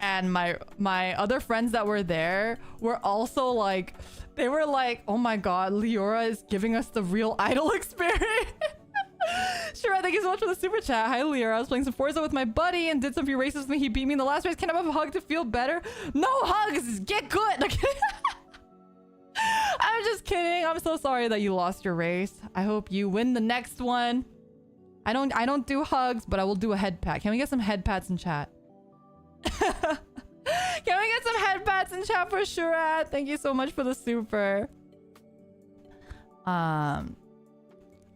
S2: and my other friends that were there were also like, they were like, oh my god, Leora is giving us the real idol experience. Sure, thank you so much for the super chat. Hi Leora, I was playing some Forza with my buddy and did some few races with me. He beat me in the last race. Can I have a hug to feel better? No hugs, get good. I'm just kidding. I'm so sorry that you lost your race. I hope you win the next one. I don't do hugs, but I will do a head pat. Can we get some head pats in chat? Can we get some head pats in chat for sure? Thank you so much for the super.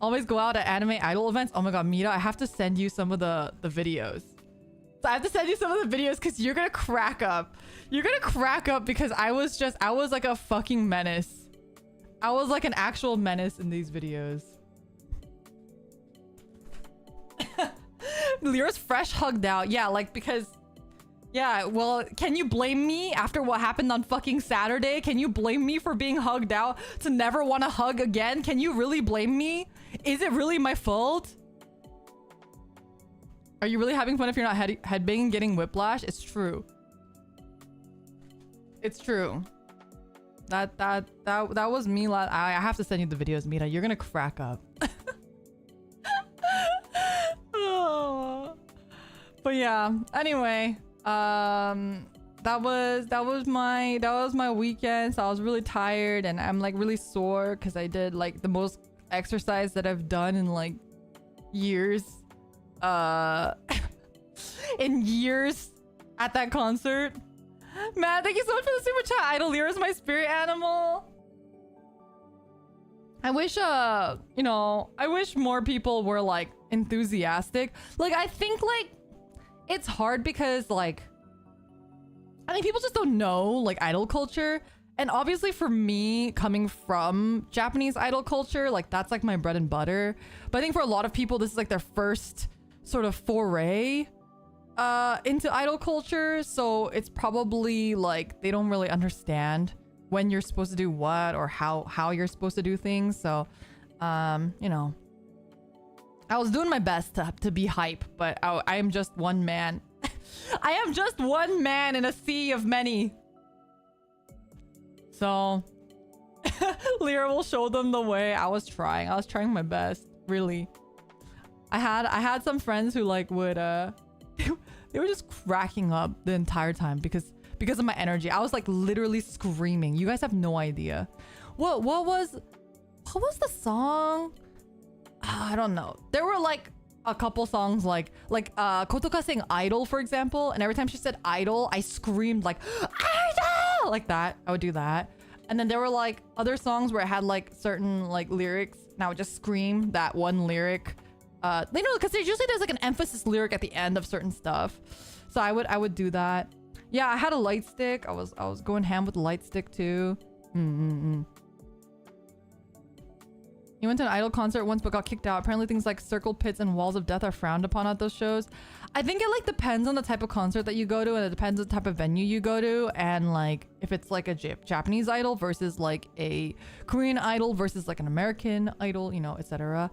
S2: Always go out at anime idol events. Oh my god, Mita, I have to send you some of the videos. So I have to send you some of the videos because you're gonna crack up. You're gonna crack up because I was like a fucking menace. I was like an actual menace in these videos. Lyra's fresh hugged out. Yeah, like because... Yeah, well, can you blame me after what happened on fucking Saturday? Can you blame me for being hugged out to never want to hug again? Can you really blame me? Is it really my fault? Are you really having fun if you're not headbanging getting whiplash? It's true. It's true. That was me. I have to send you the videos, Mita. You're gonna crack up. Oh. But yeah. Anyway, that was my weekend. So I was really tired and I'm like really sore because I did like the most exercise that I've done in like years. In years at that concert. Man, thank you so much for the super chat. Idol Lyra is my spirit animal. I wish you know, I wish more people were like enthusiastic. Like I think like it's hard because like I think people just don't know like idol culture. And obviously for me, coming from Japanese idol culture, like that's like my bread and butter. But I think for a lot of people, this is like their first sort of foray into idol culture. So it's probably like they don't really understand when you're supposed to do what or how you're supposed to do things. So, you know, I was doing my best to be hype, but I am just one man. I am just one man in a sea of many. So Lyra will show them the way. I was trying my best, really. I had some friends who like would they were just cracking up the entire time because of my energy. I was like literally screaming. You guys have no idea. What was the song? I don't know. There were like a couple songs like Kotoka sang Idol, for example, and every time she said idol, I screamed like idol like that. I would do that. And then there were like other songs where it had like certain like lyrics and I would just scream that one lyric. They know because usually there's like an emphasis lyric at the end of certain stuff. So I would do that. Yeah, I had a light stick. I was going ham with the light stick too. He went to an idol concert once but got kicked out. Apparently things like circle pits and walls of death are frowned upon at those shows. I think it like depends on the type of concert that you go to, and it depends on the type of venue you go to, and like if it's like a Japanese idol versus like a Korean idol versus like an American idol, you know, etc.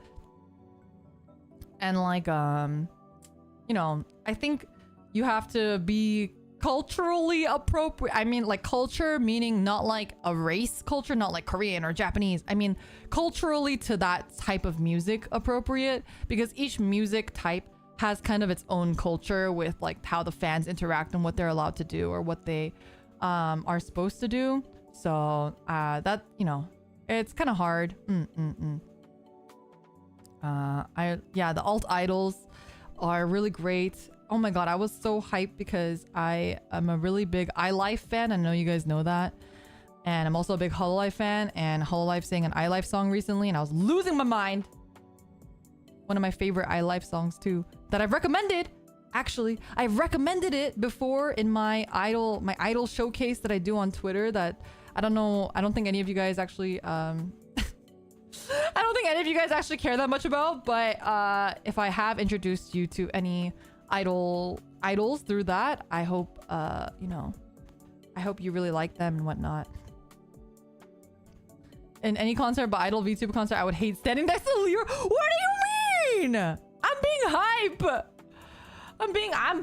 S2: And like you know, I think you have to be culturally appropriate. I mean, like culture meaning not like a race culture, not like Korean or Japanese. I mean culturally to that type of music appropriate, because each music type has kind of its own culture with like how the fans interact and what they're allowed to do or what they are supposed to do. So that, you know, it's kind of hard. The alt idols are really great. Oh my god, I was so hyped because I am a really big iLife fan. I know you guys know that. And I'm also a big Hololive fan, and Hololive sang an iLife song recently and I was losing my mind. One of my favorite iLife songs too that I've recommended. Actually, I've recommended it before in my idol showcase that I do on Twitter that I don't think any of you guys actually I don't think any of you guys actually care that much about, but if I have introduced you to any idols through that, I hope you know, I hope you really like them and whatnot. In any concert but idol VTuber concert, I would hate standing next to Lear. What do you mean? I'm being hype. I'm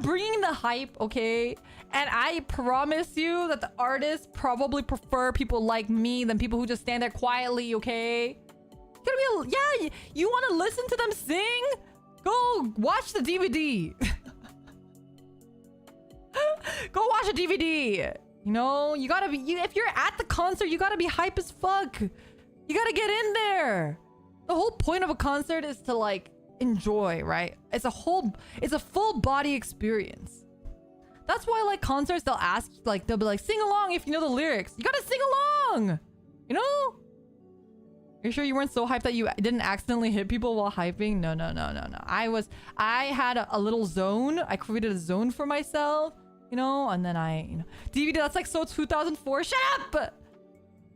S2: bringing the hype, okay? And I promise you that the artists probably prefer people like me than people who just stand there quietly, okay? Yeah, you want to listen to them sing? Go watch the DVD. Go watch a DVD. You know, you gotta be, if you're at the concert, you gotta be hype as fuck. You gotta get in there. The whole point of a concert is to like enjoy, right? It's a full body experience. That's why like concerts, they'll be like, sing along if you know the lyrics. You gotta sing along, you know? Are you sure you weren't so hyped that you didn't accidentally hit people while hyping? No. I had a little zone. I created a zone for myself, you know, and then DVD, that's like so 2004. Shut up!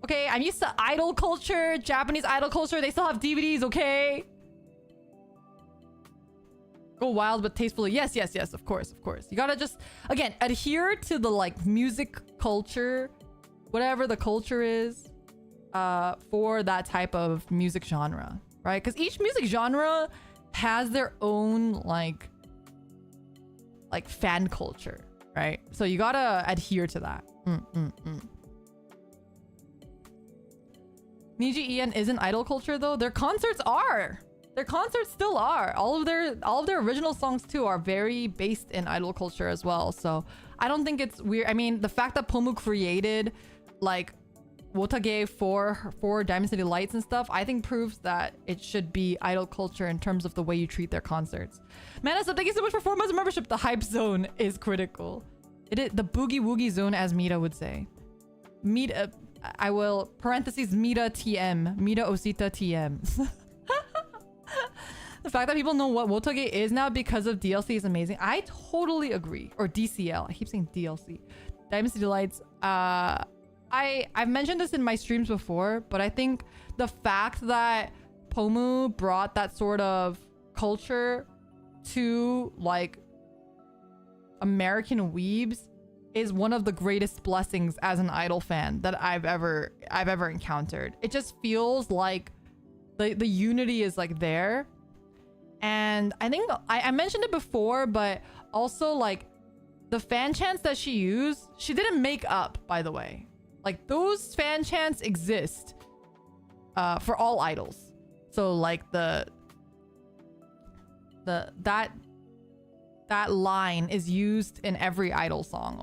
S2: Okay, I'm used to idol culture, Japanese idol culture. They still have DVDs, okay? Go wild but tastefully. Yes, of course. You gotta just, again, adhere to the like music culture, whatever the culture is. For that type of music genre, right? Because each music genre has their own like fan culture, right? So you gotta adhere to that. Niji En isn't idol culture though. Their concerts are. Their concerts still are. All of their original songs too are very based in idol culture as well. So I don't think it's weird. I mean, the fact that Pomu created like Wotage for Diamond City Lights and stuff, I think proves that it should be idol culture in terms of the way you treat their concerts. Manasa, thank you so much for 4 months of membership. The hype zone is critical. It is the boogie woogie zone, as Mita would say. Mita, I will parentheses Mita TM, Mita Osita TM. The fact that people know what Wotage is now because of DLC is amazing. I totally agree. Or DCL. I keep saying DLC. Diamond City Lights. I've mentioned this in my streams before, but I think the fact that Pomu brought that sort of culture to like American weebs is one of the greatest blessings as an idol fan that I've ever encountered. It just feels like the unity is like there. And I think I mentioned it before, but also like the fan chants that she used, she didn't make up, by the way. Like those fan chants exist for all idols. So like that line is used in every idol song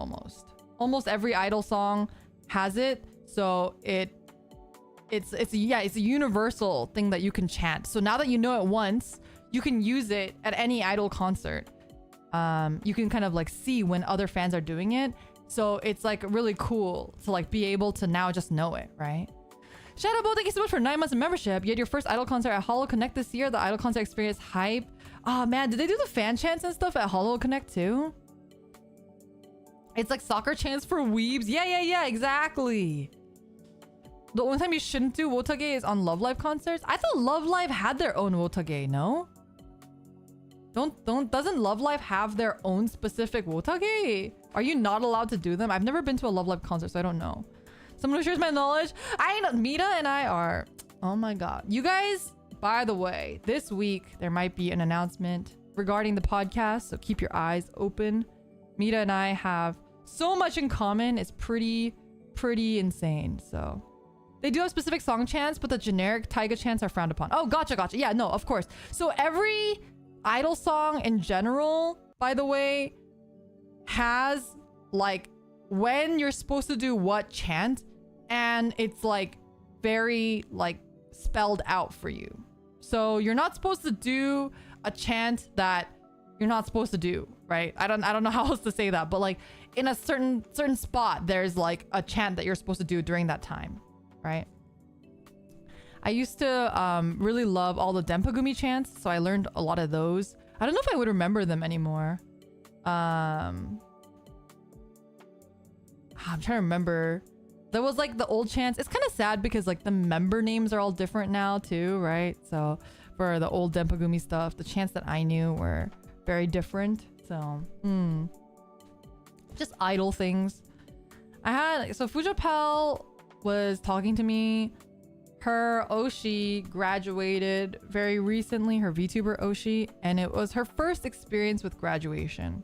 S2: almost every idol song has it. So it's a universal thing that you can chant. So now that you know it once, you can use it at any idol concert. You can kind of like see when other fans are doing it. So it's like really cool to like be able to now just know it, right? Shadowbow, thank you so much for 9 months of membership. You had your first idol concert at Hollow Connect this year. The idol concert experience hype. Oh man, did they do the fan chants and stuff at Hollow Connect too? It's like soccer chants for weebs. Yeah, exactly. the only time you shouldn't do wotage is on Love Live concerts. I thought Love Live had their own wotage, no? Doesn't Love Live have their own specific wotage? Are you not allowed to do them? I've never been to a Love Live concert, so I don't know. Someone who shares my knowledge. Mita and I are, oh my god. You guys, by the way, this week there might be an announcement regarding the podcast, so keep your eyes open. Mita and I have so much in common. It's pretty insane. So they do have specific song chants, but the generic taiga chants are frowned upon. Oh, gotcha. Yeah, no, of course. So every idol song in general, by the way, has like when you're supposed to do what chant, and it's like very like spelled out for you. So you're not supposed to do a chant that you're not supposed to do, right? I don't know how else to say that, but like in a certain spot, there's like a chant that you're supposed to do during that time, right? I used to really love all the Denpagumi chants, so I learned a lot of those. I don't know if I would remember them anymore. I'm trying to remember. There was like the old chants. It's kind of sad because like the member names are all different now too, right? So for the old Denpagumi stuff, the chants that I knew were very different. So, just idol things. So Fujapal was talking to me. Her Oshi graduated very recently, her VTuber Oshi, and it was her first experience with graduation.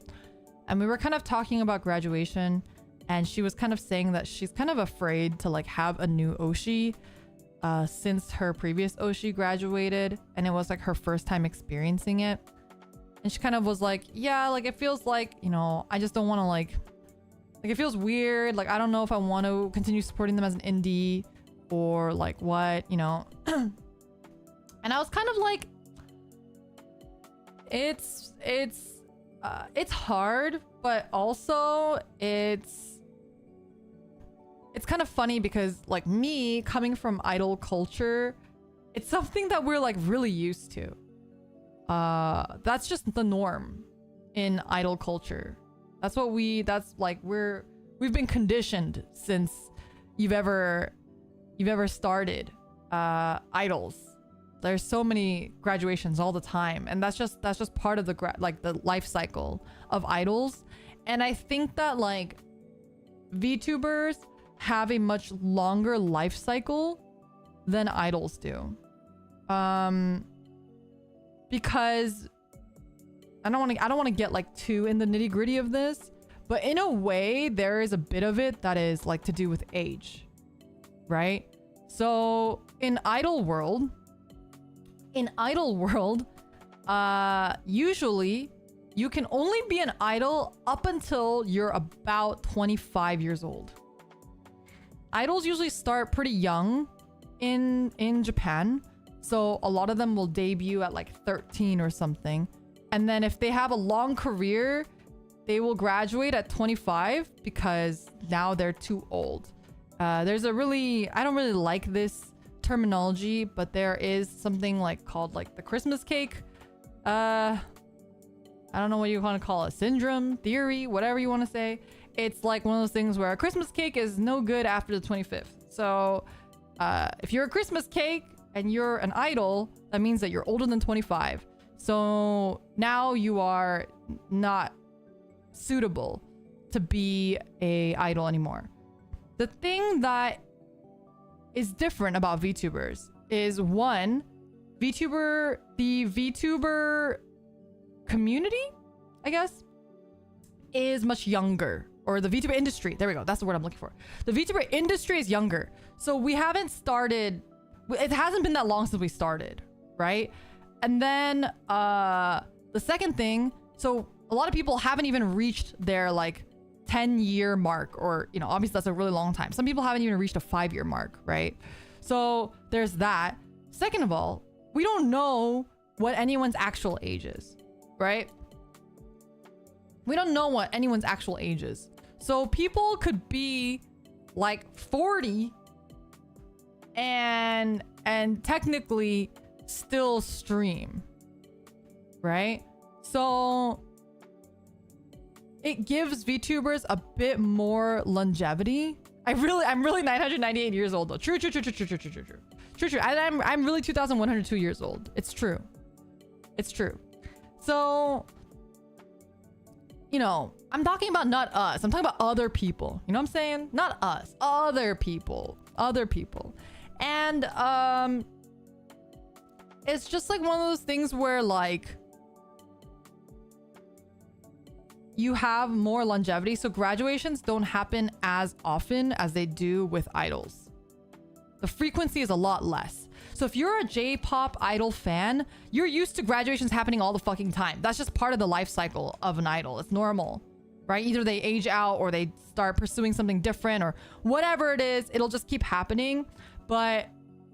S2: And we were kind of talking about graduation, and she was kind of saying that she's kind of afraid to like have a new Oshi since her previous Oshi graduated, and it was like her first time experiencing it. And she kind of was like, yeah, like it feels like, you know, I just don't want to like it feels weird. Like, I don't know if I want to continue supporting them as an indie or like what, you know. And I was kind of like, it's hard, but also it's kind of funny because like me coming from idol culture, it's something that we're like really used to. That's just the norm in idol culture. We've been conditioned since you've ever started idols. There's so many graduations all the time, and that's just part of the life cycle of idols. And I think that like VTubers have a much longer life cycle than idols do. Because I don't want to get like too in the nitty-gritty of this, but in a way there is a bit of it that is like to do with age, right? So in idol world, usually you can only be an idol up until you're about 25 years old. Idols usually start pretty young in Japan. So a lot of them will debut at like 13 or something. And then if they have a long career, they will graduate at 25 because now they're too old. I don't really like this terminology, but there is something like called like the Christmas cake. I don't know what you want to call it, syndrome, theory, whatever you want to say. It's like one of those things where a Christmas cake is no good after the 25th. So if you're a Christmas cake and you're an idol, that means that you're older than 25. So now you are not suitable to be a idol anymore. The thing that is different about VTubers is one, the VTuber community, I guess, is much younger. Or the VTuber industry. There we go. That's the word I'm looking for. The VTuber industry is younger. So we haven't started. It hasn't been that long since we started, right? And then the second thing, so a lot of people haven't even reached their like 10-year mark, or, you know, obviously that's a really long time. Some people haven't even reached a 5-year mark, right? So there's that. Second of all, we don't know what anyone's actual age is, right? We don't know what anyone's actual age is. So people could be like 40 and technically still stream, right? So it gives VTubers a bit more longevity I'm really 998 years old though. True. And I'm really 2,102 years old. It's true. So, you know, I'm talking about not us. I'm talking about other people. You know what I'm saying? Not us. Other people. And it's just like one of those things where like you have more longevity. So graduations don't happen as often as they do with idols. The frequency is a lot less. So if you're a J-pop idol fan, you're used to graduations happening all the fucking time. That's just part of the life cycle of an idol. It's normal, right? Either they age out or they start pursuing something different or whatever it is, it'll just keep happening. But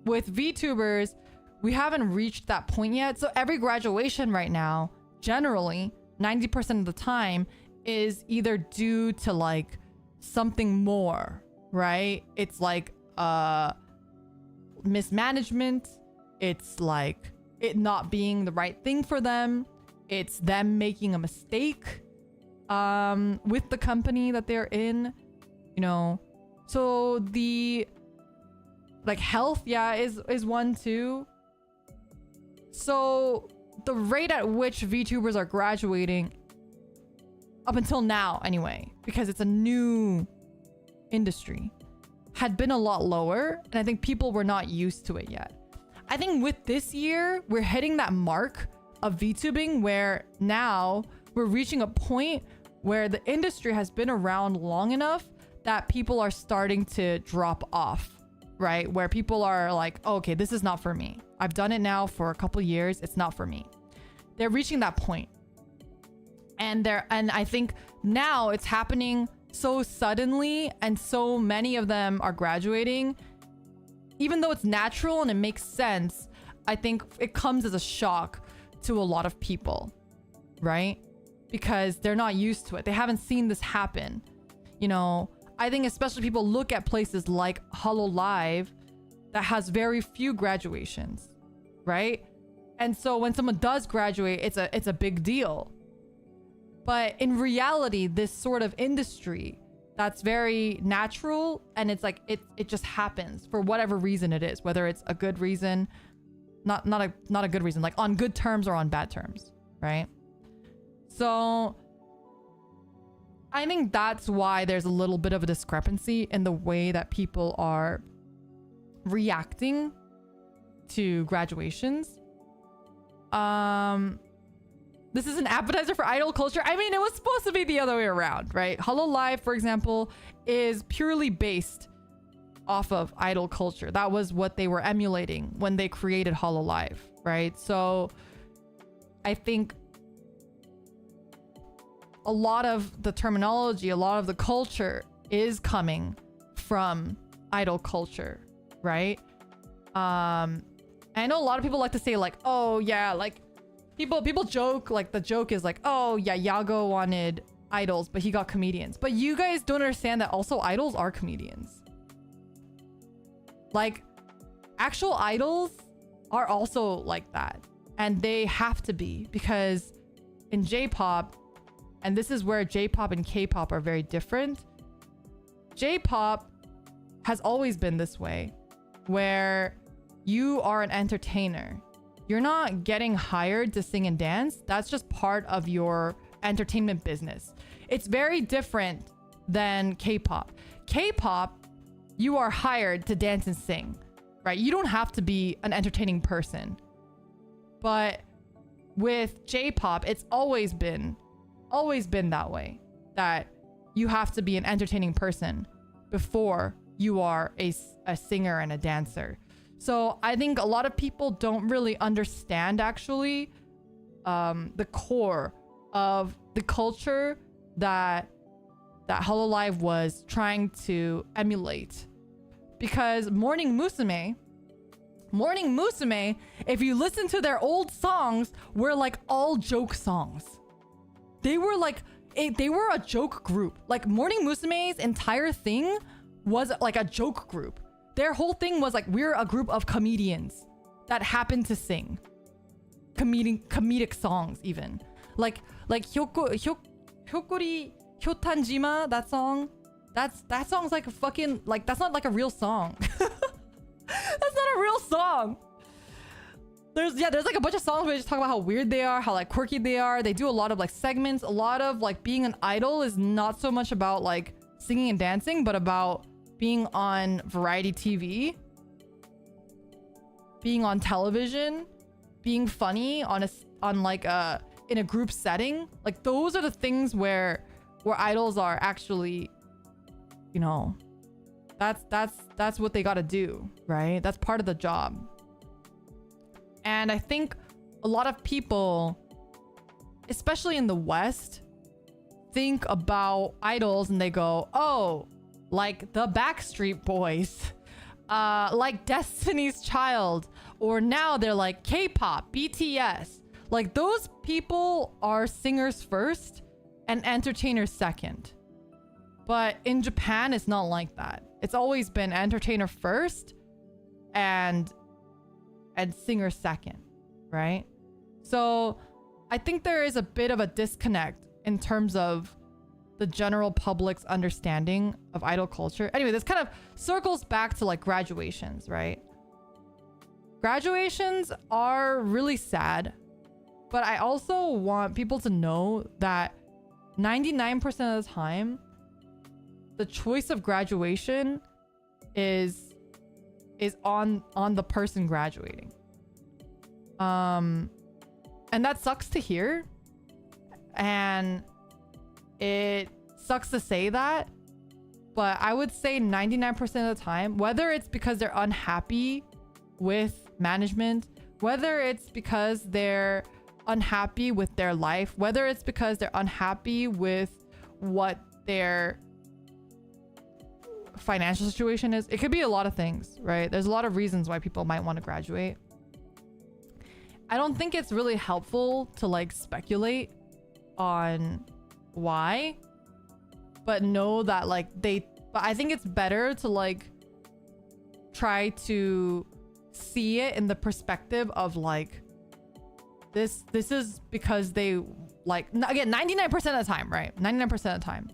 S2: with VTubers, we haven't reached that point yet. So every graduation right now, generally, 90% of the time is either due to like something more, right? It's like mismanagement. It's like it not being the right thing for them. It's them making a mistake with the company that they're in, you know. So the like health, yeah, is one too. So the rate at which VTubers are graduating up until now anyway, because it's a new industry, had been a lot lower, and I think people were not used to it yet. I think with this year, we're hitting that mark of VTubing where now we're reaching a point where the industry has been around long enough that people are starting to drop off, right? Where people are like, oh, okay, this is not for me. I've done it now for a couple years. It's not for me. They're reaching that point. And I think now it's happening so suddenly and so many of them are graduating. Even though it's natural and it makes sense, I think it comes as a shock to a lot of people, right? Because they're not used to it. They haven't seen this happen. You know, I think especially people look at places like Hololive that has very few graduations, right? And so when someone does graduate, it's a big deal. But in reality, this sort of industry that's very natural and it's like it just happens for whatever reason it is, whether it's a good reason, not a good reason, like on good terms or on bad terms, right? So I think that's why there's a little bit of a discrepancy in the way that people are reacting to graduations. This is an appetizer for idol culture. I mean, it was supposed to be the other way around, right? Hololive, for example, is purely based off of idol culture. That was what they were emulating when they created Hololive, right? So I think a lot of the terminology, a lot of the culture is coming from idol culture, right? I know a lot of people like to say like, oh yeah, like people joke, like the joke is like, oh yeah, Yago wanted idols, but he got comedians. But you guys don't understand that also idols are comedians. Like actual idols are also like that. And they have to be, because in J-pop, and this is where J-pop and K-pop are very different. J-pop has always been this way, where you are an entertainer. You're not getting hired to sing and dance. That's just part of your entertainment business. It's very different than K-pop. K-pop, you are hired to dance and sing, right? You don't have to be an entertaining person. But with J-pop, it's always been that way, that you have to be an entertaining person before you are a singer and a dancer. So I think a lot of people don't really understand actually the core of the culture that Hololive was trying to emulate. Because Morning Musume, if you listen to their old songs, were like all joke songs. They were like, they were a joke group. Like Morning Musume's entire thing was like a joke group. Their whole thing was like, we're a group of comedians that happen to sing comedic songs even. Like Hyokori Hyotanjima, that song that song's like a fucking, like, that's not like a real song. That's not a real song. There's like a bunch of songs where they just talk about how weird they are, how like quirky they are. They do a lot of like segments. A lot of like being an idol is not so much about like singing and dancing, but about being on variety TV, being on television, being funny on like in a group setting. Like those are the things where idols are actually, you know, that's what they got to do, right? That's part of the job. And I think a lot of people, especially in the West, think about idols and they go, oh, like the Backstreet Boys, like Destiny's Child, or now they're like K-pop, BTS. Like those people are singers first and entertainers second. But in Japan, it's not like that. It's always been entertainer first and singer second, right? So I think there is a bit of a disconnect in terms of the general public's understanding of idol culture. Anyway, this kind of circles back to like graduations, right? Graduations are really sad, but I also want people to know that 99% of the time, the choice of graduation is on the person graduating. And that sucks to hear. And it sucks to say that. But I would say 99% of the time, whether it's because they're unhappy with management, whether it's because they're unhappy with their life, whether it's because they're unhappy with what their financial situation is, it could be a lot of things, right? There's a lot of reasons why people might want to graduate. I don't think it's really helpful to like speculate on why, but know that like but I think it's better to like try to see it in the perspective of like this is because they like, again, 99% of the time, right? 99% of the time.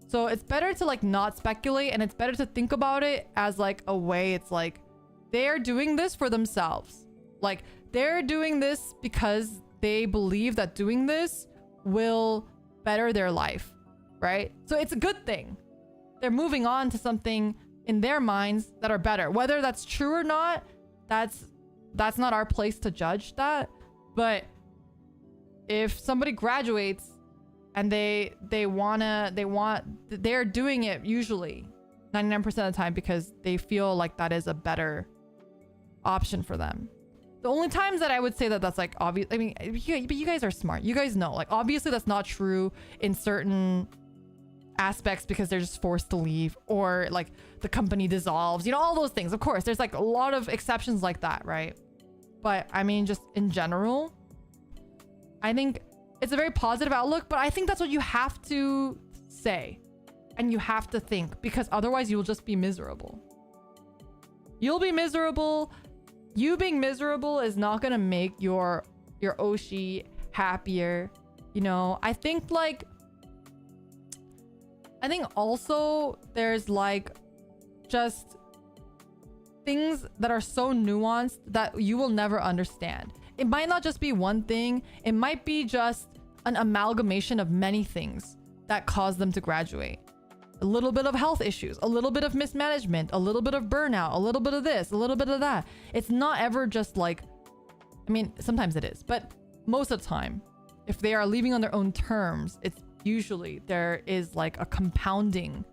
S2: So it's better to like not speculate, and it's better to think about it as like a way. It's like they're doing this for themselves. Like they're doing this because they believe that doing this will better their life, right? So it's a good thing. They're moving on to something in their minds that are better. Whether that's true or not, that's not our place to judge that. But if somebody graduates and they're doing it usually 99% of the time because they feel like that is a better option for them. The only times that I would say that that's like obvious, I mean, but you guys are smart. You guys know, like obviously that's not true in certain aspects because they're just forced to leave, or like the company dissolves, you know, all those things. Of course, there's like a lot of exceptions like that, right? But I mean, just in general, I think it's a very positive outlook, but I think that's what you have to say and you have to think, because otherwise you'll just be miserable. You'll be miserable. You being miserable is not going to make your Oshi happier. You know, I think also there's like just things that are so nuanced that you will never understand. It might not just be one thing. It might be just an amalgamation of many things that cause them to graduate. A little bit of health issues, a little bit of mismanagement, a little bit of burnout, a little bit of this, a little bit of that. It's not ever just like, I mean, sometimes it is, but most of the time, if they are leaving on their own terms, it's usually there is like a compounding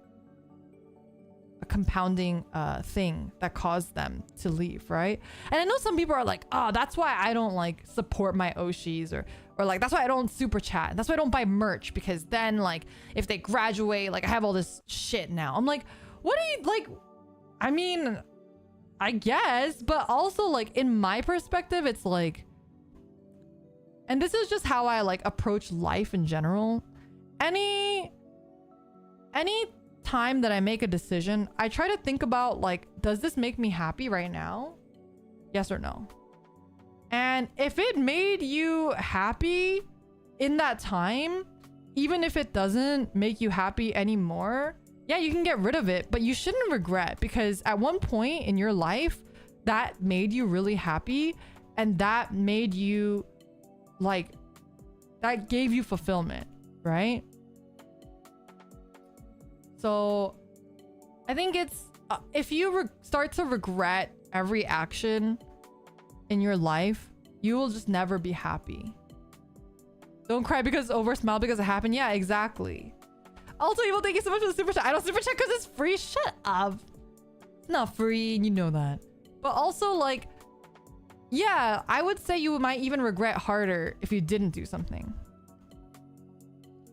S2: thing that caused them to leave, right? And I know some people are like, oh, that's why I don't like support my Oshis, or like that's why I don't super chat, that's why I don't buy merch, because then like if they graduate, like I have all this shit now. I'm like, what do you like? I mean, I guess, but also like in my perspective, it's like, and this is just how I like approach life in general. Any time that I make a decision, I try to think about like, does this make me happy right now? Yes or no? And if it made you happy in that time, even if it doesn't make you happy anymore, yeah, you can get rid of it, but you shouldn't regret, because at one point in your life that made you really happy, and that made you like, that gave you fulfillment, right? So I think it's if you start to regret every action in your life, you will just never be happy. Don't cry because it's over, smile because it happened. Yeah, exactly. Also, Evil, thank you so much for the super chat. I don't super chat because it's free. Shut up. It's not free, and you know that. But also, like, yeah, I would say you might even regret harder if you didn't do something.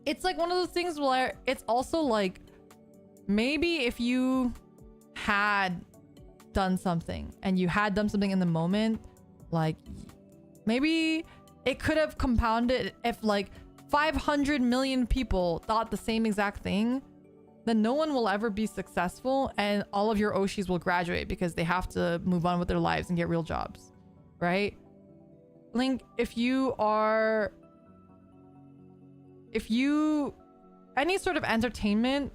S2: It's like one of those things where it's also like, maybe if you had done something and you had done something in the moment, like maybe it could have compounded if like 500 million people thought the same exact thing, then no one will ever be successful and all of your Oshis will graduate because they have to move on with their lives and get real jobs, right? Link, any sort of entertainment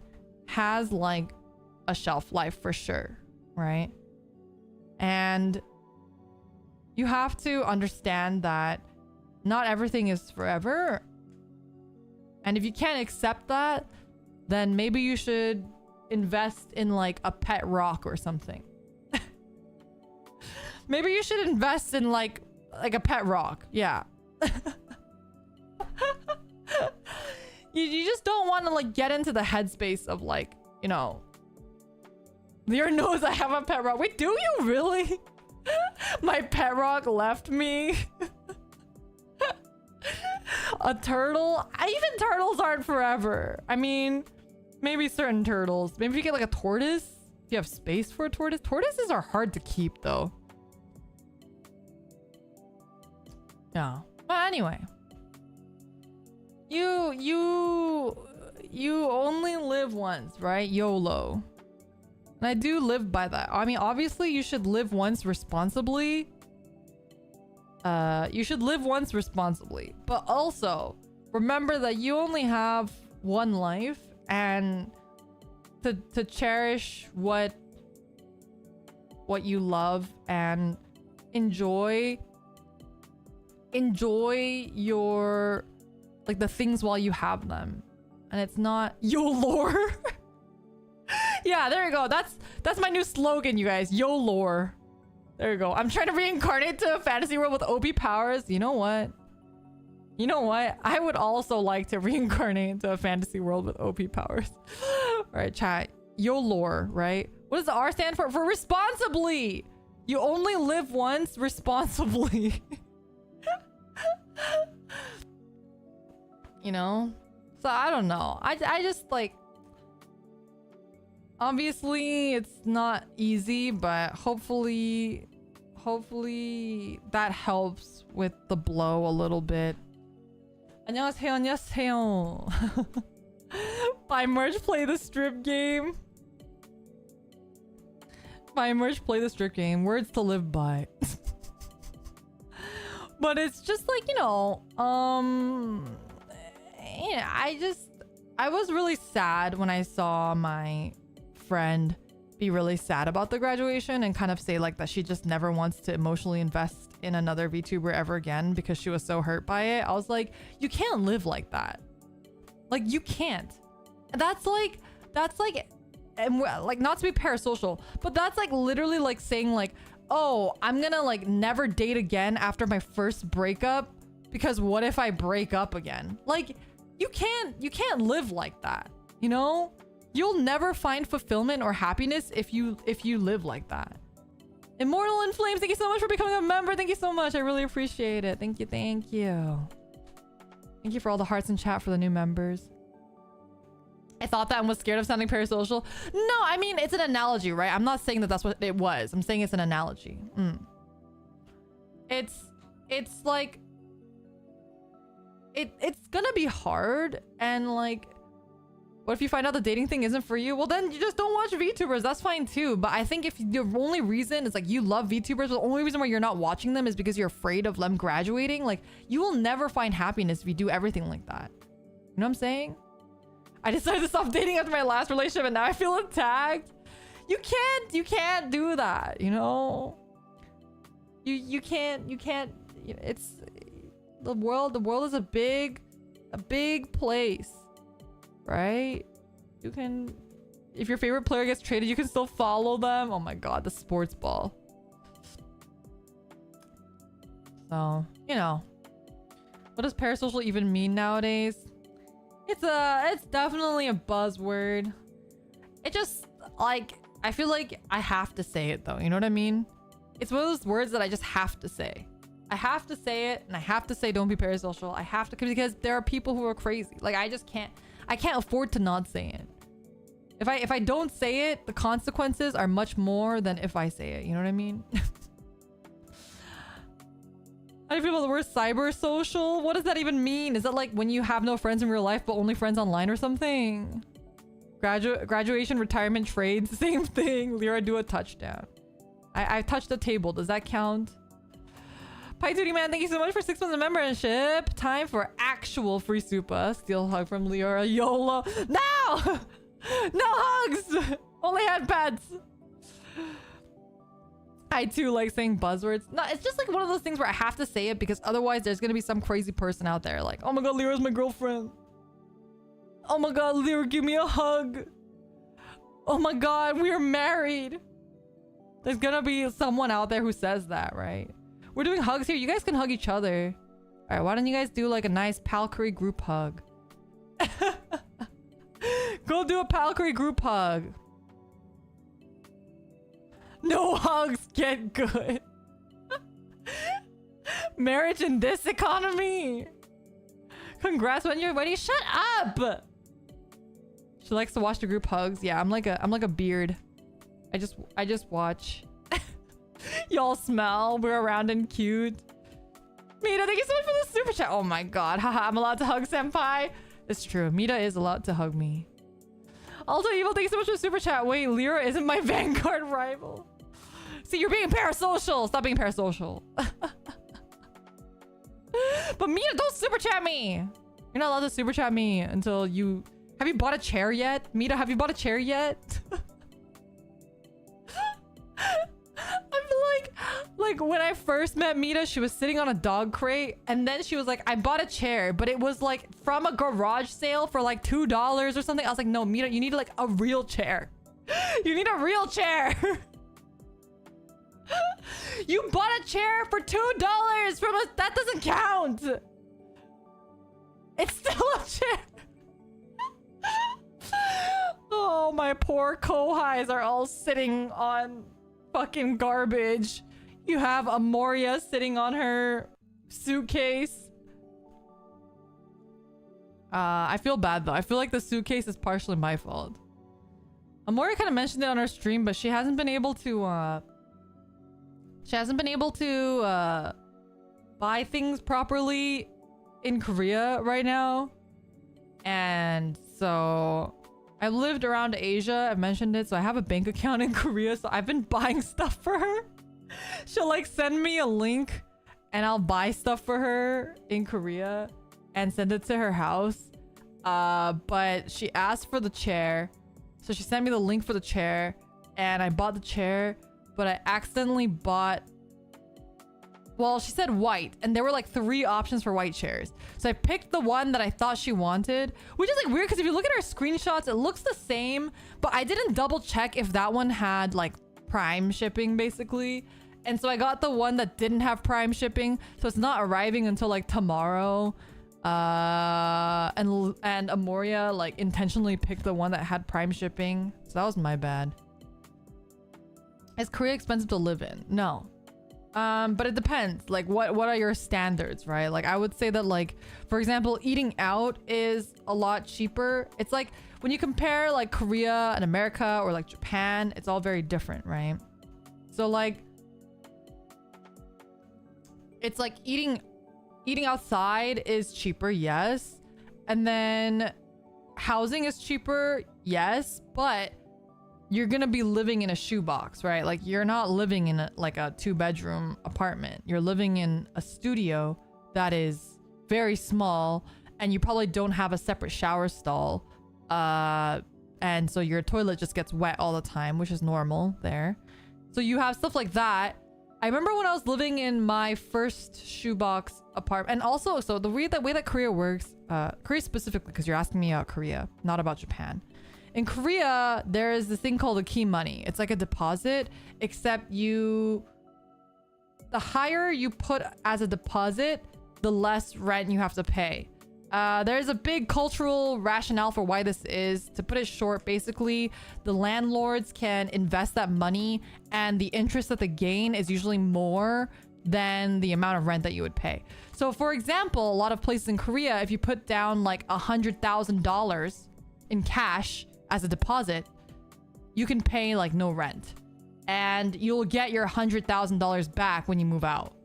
S2: has like a shelf life for sure, right? And you have to understand that not everything is forever. And if you can't accept that, then maybe you should invest in like a pet rock or something. Maybe you should invest in like a pet rock. Yeah. You just don't want to like get into the headspace of like, you know, your nose, I have a pet rock. Wait, do you really? My pet rock left me. A turtle? Even turtles aren't forever. I mean, maybe certain turtles. Maybe if you get like a tortoise, if you have space for a tortoise. Tortoises are hard to keep though. Yeah. But anyway. You only live once, right? YOLO. And I do live by that. I mean, obviously you should live once responsibly. You should live once responsibly. But also, remember that you only have one life, and to cherish what you love and enjoy your like the things while you have them. And it's not YOLOR. Yeah, there you go. That's my new slogan, you guys. YOLOR. There you go. I'm trying to reincarnate to a fantasy world with OP powers. You know what? I would also like to reincarnate into a fantasy world with OP powers. All right, chat. YOLOR, right? What does the R stand for? For responsibly. You only live once responsibly. You know? So I don't know. I just like, obviously it's not easy, but hopefully that helps with the blow a little bit. 안녕하세요, 안녕하세요. Buy merch, play the strip game. Buy merch, play the strip game. Words to live by. But it's just like, you know, yeah, I was really sad when I saw my friend be really sad about the graduation and kind of say like that she just never wants to emotionally invest in another VTuber ever again because she was so hurt by it. I was like, you can't live like that. Like, you can't. That's like, and like, not to be parasocial, but that's like literally like saying like, oh, I'm gonna like never date again after my first breakup because what if I break up again? Like, you can't live like that, you know? You'll never find fulfillment or happiness if you live like that. Immortal in Flames, thank you so much for becoming a member. Thank you so much. I really appreciate it. Thank you. Thank you. Thank you for all the hearts in chat for the new members. I thought that and was scared of sounding parasocial. No, I mean, it's an analogy, right? I'm not saying that that's what it was. I'm saying it's an analogy. It's like, it's gonna be hard, and like, what if you find out the dating thing isn't for you? Well, then you just don't watch VTubers. That's fine too. But I think if the only reason is like you love VTubers, the only reason why you're not watching them is because you're afraid of them graduating, like, you will never find happiness if you do everything like that. You know what I'm saying? I decided to stop dating after my last relationship and now I feel attacked. You can't do that, you know? You can't, it's the world is a big place, right? You can, if your favorite player gets traded, you can still follow them. Oh my god, the sports ball. So, you know, what does parasocial even mean nowadays? It's definitely a buzzword. It just, like, I feel like I have to say it though, you know what I mean? It's one of those words that I just have to say. I have to say it, and I have to say don't be parasocial. I have to, because there are people who are crazy. Like, I can't afford to not say it. If I don't say it, the consequences are much more than if I say it, you know what I mean? How do you feel about the word cyber social? What does that even mean? Is that like when you have no friends in real life but only friends online or something? Graduation, retirement, trades, same thing. Lyra, do a touchdown. I touched the table. Does that count? Pie Duty Man, thank you so much for 6 months of membership. Time for actual free super. Steel hug from Lyra. YOLO. No! No hugs! Only had pets. I too like saying buzzwords. No, it's just like one of those things where I have to say it because otherwise there's gonna be some crazy person out there like, oh my god, Lyra's my girlfriend. Oh my god, Lyra, give me a hug. Oh my god, we are married. There's gonna be someone out there who says that, right? We're doing hugs here. You guys can hug each other. All right, why don't you guys do like a nice Palcary group hug? Go do a Palcary group hug. No hugs get good. Marriage in this economy. Congrats on your wedding. Shut up. She likes to watch the group hugs. Yeah, I'm like a beard. I just watch. Y'all smell. We're around and cute. Mita, thank you so much for the super chat. Oh my god. Haha, I'm allowed to hug senpai. It's true. Mita is allowed to hug me. Also, Evil, thank you so much for the super chat. Wait, Lyra isn't my Vanguard rival. See, you're being parasocial. Stop being parasocial. But Mita, don't super chat me. You're not allowed to super chat me until you... Have you bought a chair yet? Mita, have you bought a chair yet? I feel like when I first met Mita, she was sitting on a dog crate, and then she was like, I bought a chair, but it was like from a garage sale for like $2 or something. I was like, no, Mita, you need like a real chair. You need a real chair. You bought a chair for $2 from a... That doesn't count. It's still a chair. Oh, my poor kohais are all sitting on fucking garbage. You have Amoria sitting on her suitcase. I feel bad though. I feel like the suitcase is partially my fault. Amoria kind of mentioned it on her stream, but she hasn't been able to buy things properly in Korea right now. And so I've lived around Asia. I've mentioned it. So I have a bank account in Korea. So I've been buying stuff for her. She'll like send me a link and I'll buy stuff for her in Korea and send it to her house. But she asked for the chair. So she sent me the link for the chair and I bought the chair, but I accidentally bought... Well, she said white, and there were like 3 options for white chairs. So I picked the one that I thought she wanted, which is like weird because if you look at her screenshots, it looks the same, but I didn't double check if that one had like Prime shipping basically. And so I got the one that didn't have Prime shipping, so it's not arriving until like tomorrow. And Amoria like intentionally picked the one that had Prime shipping, so that was my bad. Is Korea expensive to live in? No. But it depends. Like, what are your standards, right? Like, I would say that, like, for example, eating out is a lot cheaper. It's like when you compare like Korea and America or like Japan, it's all very different, right? So like, it's like eating outside is cheaper, yes, and then housing is cheaper, yes, but you're gonna be living in a shoebox, right? Like, you're not living in a 2-bedroom apartment. You're living in a studio that is very small, and you probably don't have a separate shower stall. And so your toilet just gets wet all the time, which is normal there. So you have stuff like that. I remember when I was living in my first shoebox apartment, and also, so the way that Korea works, Korea specifically, because you're asking me about Korea, not about Japan. In Korea, there is this thing called a key money. It's like a deposit, except the higher you put as a deposit, the less rent you have to pay. There's a big cultural rationale for why this is. To put it short, basically, the landlords can invest that money and the interest that they gain is usually more than the amount of rent that you would pay. So for example, a lot of places in Korea, if you put down like $100,000 in cash as a deposit, you can pay like no rent. And you'll get your $100,000 back when you move out.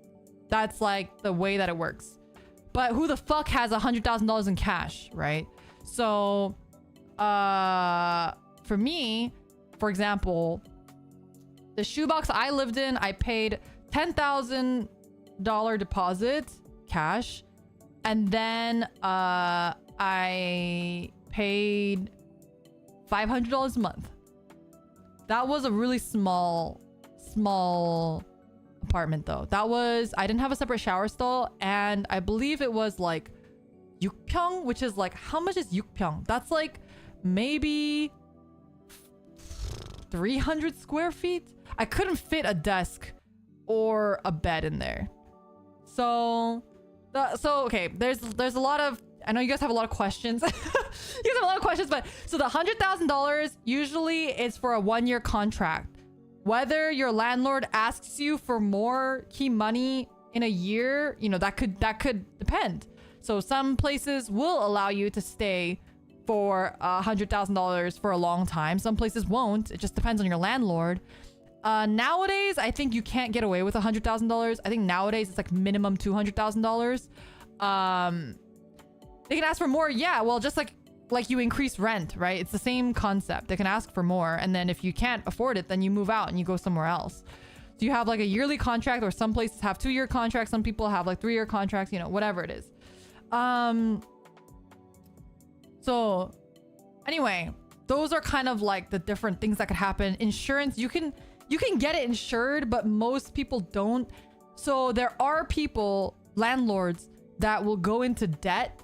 S2: That's like the way that it works. But who the fuck has $100,000 in cash, right? So, for me, for example, the shoebox I lived in, I paid $10,000 deposit cash, and then I paid $500 a month. That was a really small apartment though. I didn't have a separate shower stall, and I believe it was like 6평, which is like, how much is 6평? That's like maybe 300 square feet. I couldn't fit a desk or a bed in there. So okay, there's a lot of, I know you guys have a lot of questions. You guys have a lot of questions, but so the $100,000 usually is for a 1-year contract. Whether your landlord asks you for more key money in a year, you know, that could depend. So some places will allow you to stay for $100,000 for a long time. Some places won't. It just depends on your landlord. Nowadays, I think you can't get away with $100,000. I think nowadays it's like minimum $200,000. They can ask for more. Yeah, well, just like you increase rent, right? It's the same concept. They can ask for more, and then if you can't afford it, then you move out and you go somewhere else. So you have like a yearly contract, or some places have 2-year contracts. Some people have like 3-year contracts, you know, whatever it is. So anyway, those are kind of like the different things that could happen. Insurance, you can get it insured, but most people don't. So there are people, landlords, that will go into debt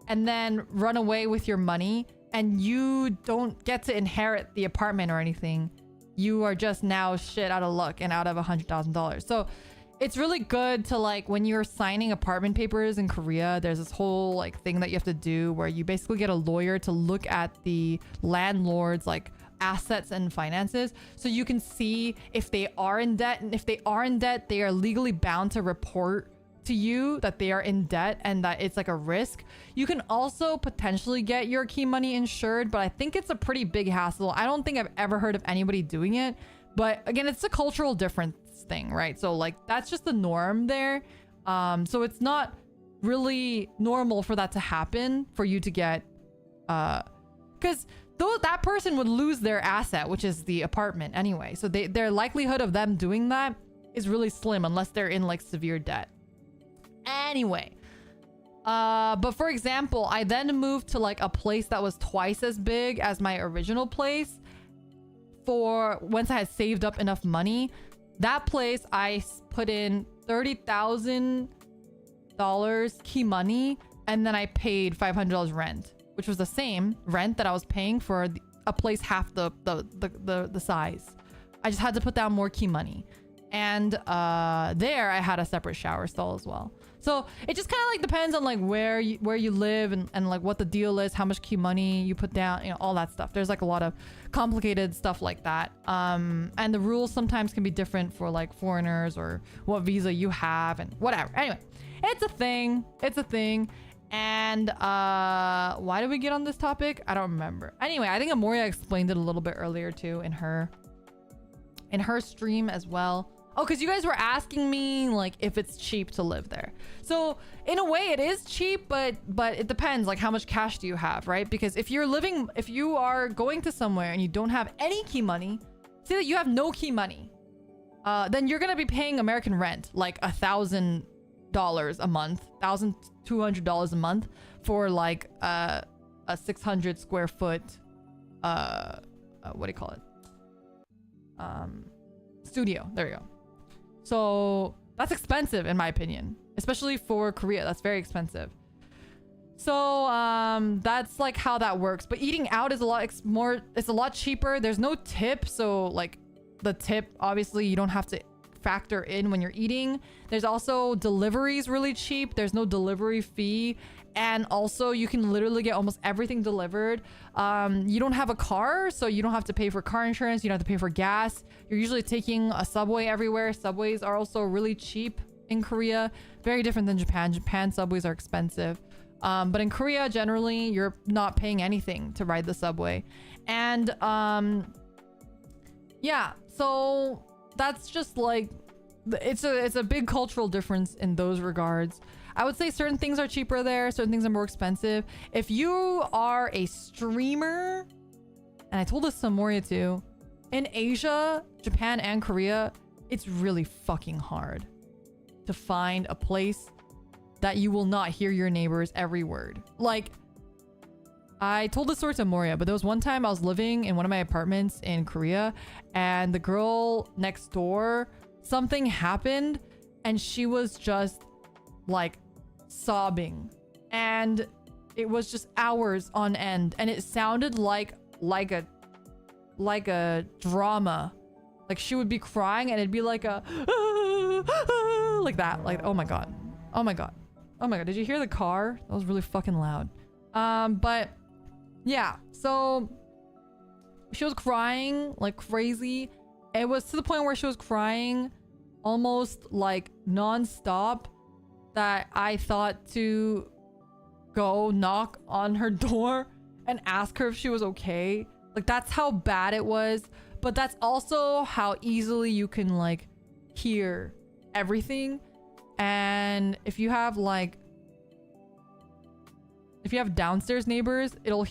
S2: and then run away with your money, and you don't get to inherit the apartment or anything. You are just now shit out of luck and out of $100,000. So it's really good to, like, when you're signing apartment papers in Korea, there's this whole like thing that you have to do where you basically get a lawyer to look at the landlord's like assets and finances, so you can see if they are in debt, and if they are in debt, they are legally bound to report to you that they are in debt and that it's like a risk. You can also potentially get your key money insured, but I think it's a pretty big hassle. I don't think I've ever heard of anybody doing it, but again, it's a cultural difference thing, right? So like that's just the norm there. So it's not really normal for that to happen, for you to get because though that person would lose their asset, which is the apartment anyway, so their likelihood of them doing that is really slim unless they're in like severe debt. Anyway, but for example, I then moved to like a place that was twice as big as my original place for once I had saved up enough money. That place, I put in $30,000 key money, and then I paid $500 rent, which was the same rent that I was paying for a place half the size. I just had to put down more key money. And there I had a separate shower stall as well. So it just kind of like depends on like where you live and like what the deal is, how much key money you put down, you know, all that stuff. There's like a lot of complicated stuff like that. And the rules sometimes can be different for like foreigners or what visa you have and whatever. Anyway, it's a thing. It's a thing. And why did we get on this topic? I don't remember. Anyway, I think Amoria explained it a little bit earlier too in her stream as well. Oh, because you guys were asking me like if it's cheap to live there. So in a way it is cheap, but it depends, like how much cash do you have, right? Because if you are going to somewhere and you don't have any key money, say that you have no key money, then you're gonna be paying American rent like $1,000 a month, $1,200 a month for like a 600 square foot what do you call it, studio. There you go. So that's expensive in my opinion, especially for Korea. That's very expensive. So that's like how that works. But eating out is a lot more, it's a lot cheaper. There's no tip, so like the tip obviously you don't have to factor in when you're eating. There's also deliveries really cheap. There's no delivery fee. And also you can literally get almost everything delivered. You don't have a car, so you don't have to pay for car insurance. You don't have to pay for gas. You're usually taking a subway everywhere. Subways are also really cheap in Korea. Very different than Japan. Japan subways are expensive. But in Korea, generally, you're not paying anything to ride the subway. And yeah, so that's just like, it's a big cultural difference in those regards. I would say certain things are cheaper there, certain things are more expensive. If you are a streamer, and I told this to Moria too, in Asia, Japan and Korea, it's really fucking hard to find a place that you will not hear your neighbors' every word. Like, I told this story to Moria, but there was one time I was living in one of my apartments in Korea, and the girl next door, something happened, and she was just like sobbing, and it was just hours on end, and it sounded like a drama. Like she would be crying, and it'd be like a like that. Like, oh my god, oh my god. Oh my god, did you hear the car? That was really fucking loud. But yeah, so she was crying like crazy. It was to the point where she was crying almost like non-stop that I thought to go knock on her door and ask her if she was okay. Like, that's how bad it was. But that's also how easily you can like hear everything. And if you have downstairs neighbors, you'll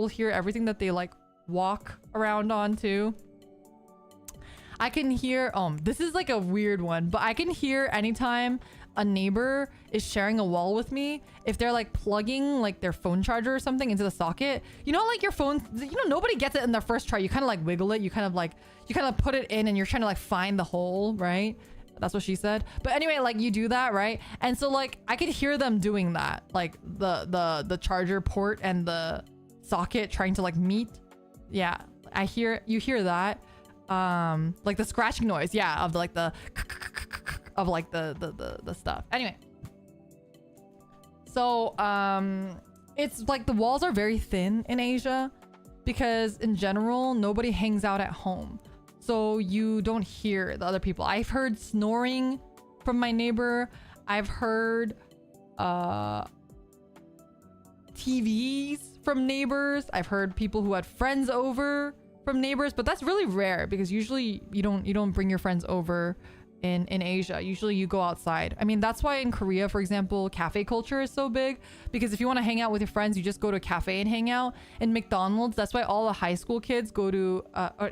S2: hear everything that they like walk around on too. I can hear, this is like a weird one, but I can hear anytime a neighbor is sharing a wall with me, if they're like plugging like their phone charger or something into the socket. You know, like your phone, nobody gets it in their first try. You kind of like wiggle it. You kind of put it in and you're trying to like find the hole, right? That's what she said. But anyway, like you do that, right? And so like I could hear them doing that, like the charger port and the socket trying to like meet. Yeah, you hear that. Like the scratching noise, yeah, of like the of like the stuff. Anyway. So it's like the walls are very thin in Asia because in general nobody hangs out at home. So you don't hear the other people. I've heard snoring from my neighbor. I've heard TVs from neighbors. I've heard people who had friends over from neighbors, but that's really rare because usually you don't bring your friends over in Asia. Usually you go outside. I mean, that's why in Korea, for example, cafe culture is so big, because if you want to hang out with your friends, you just go to a cafe and hang out. In McDonald's, that's why all the high school kids go to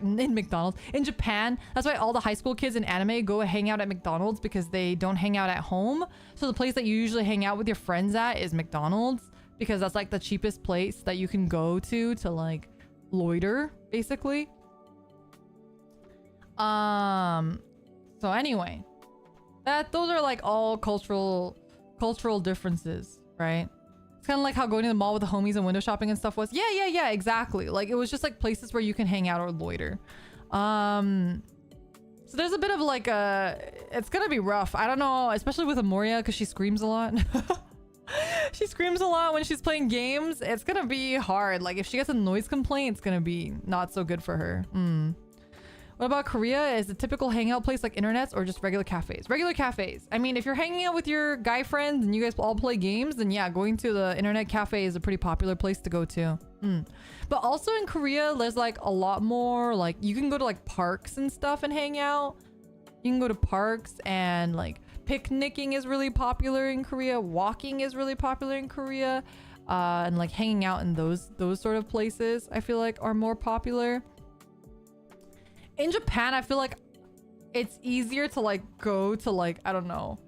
S2: in McDonald's. In Japan, that's why all the high school kids in anime go hang out at McDonald's, because they don't hang out at home. So the place that you usually hang out with your friends at is McDonald's, because that's like the cheapest place that you can go to like loiter, basically. So anyway, those are like all cultural differences, right? It's kind of like how going to the mall with the homies and window shopping and stuff was. Yeah, exactly. Like it was just like places where you can hang out or loiter. So there's a bit of like it's gonna be rough. I don't know, especially with Amoria, because she screams a lot. She screams a lot when she's playing games. It's gonna be hard. Like if she gets a noise complaint, it's gonna be not so good for her. What about Korea? Is the typical hangout place like internets or just regular cafes? Regular cafes. I mean, if you're hanging out with your guy friends and you guys all play games, then yeah, going to the internet cafe is a pretty popular place to go to. But also in Korea, there's like a lot more, like you can go to like parks and stuff and hang out. You can go to parks, and like picnicking is really popular in Korea. Walking is really popular in Korea. And like hanging out in those sort of places, I feel like are more popular. In Japan, I feel like it's easier to like go to like, I don't know,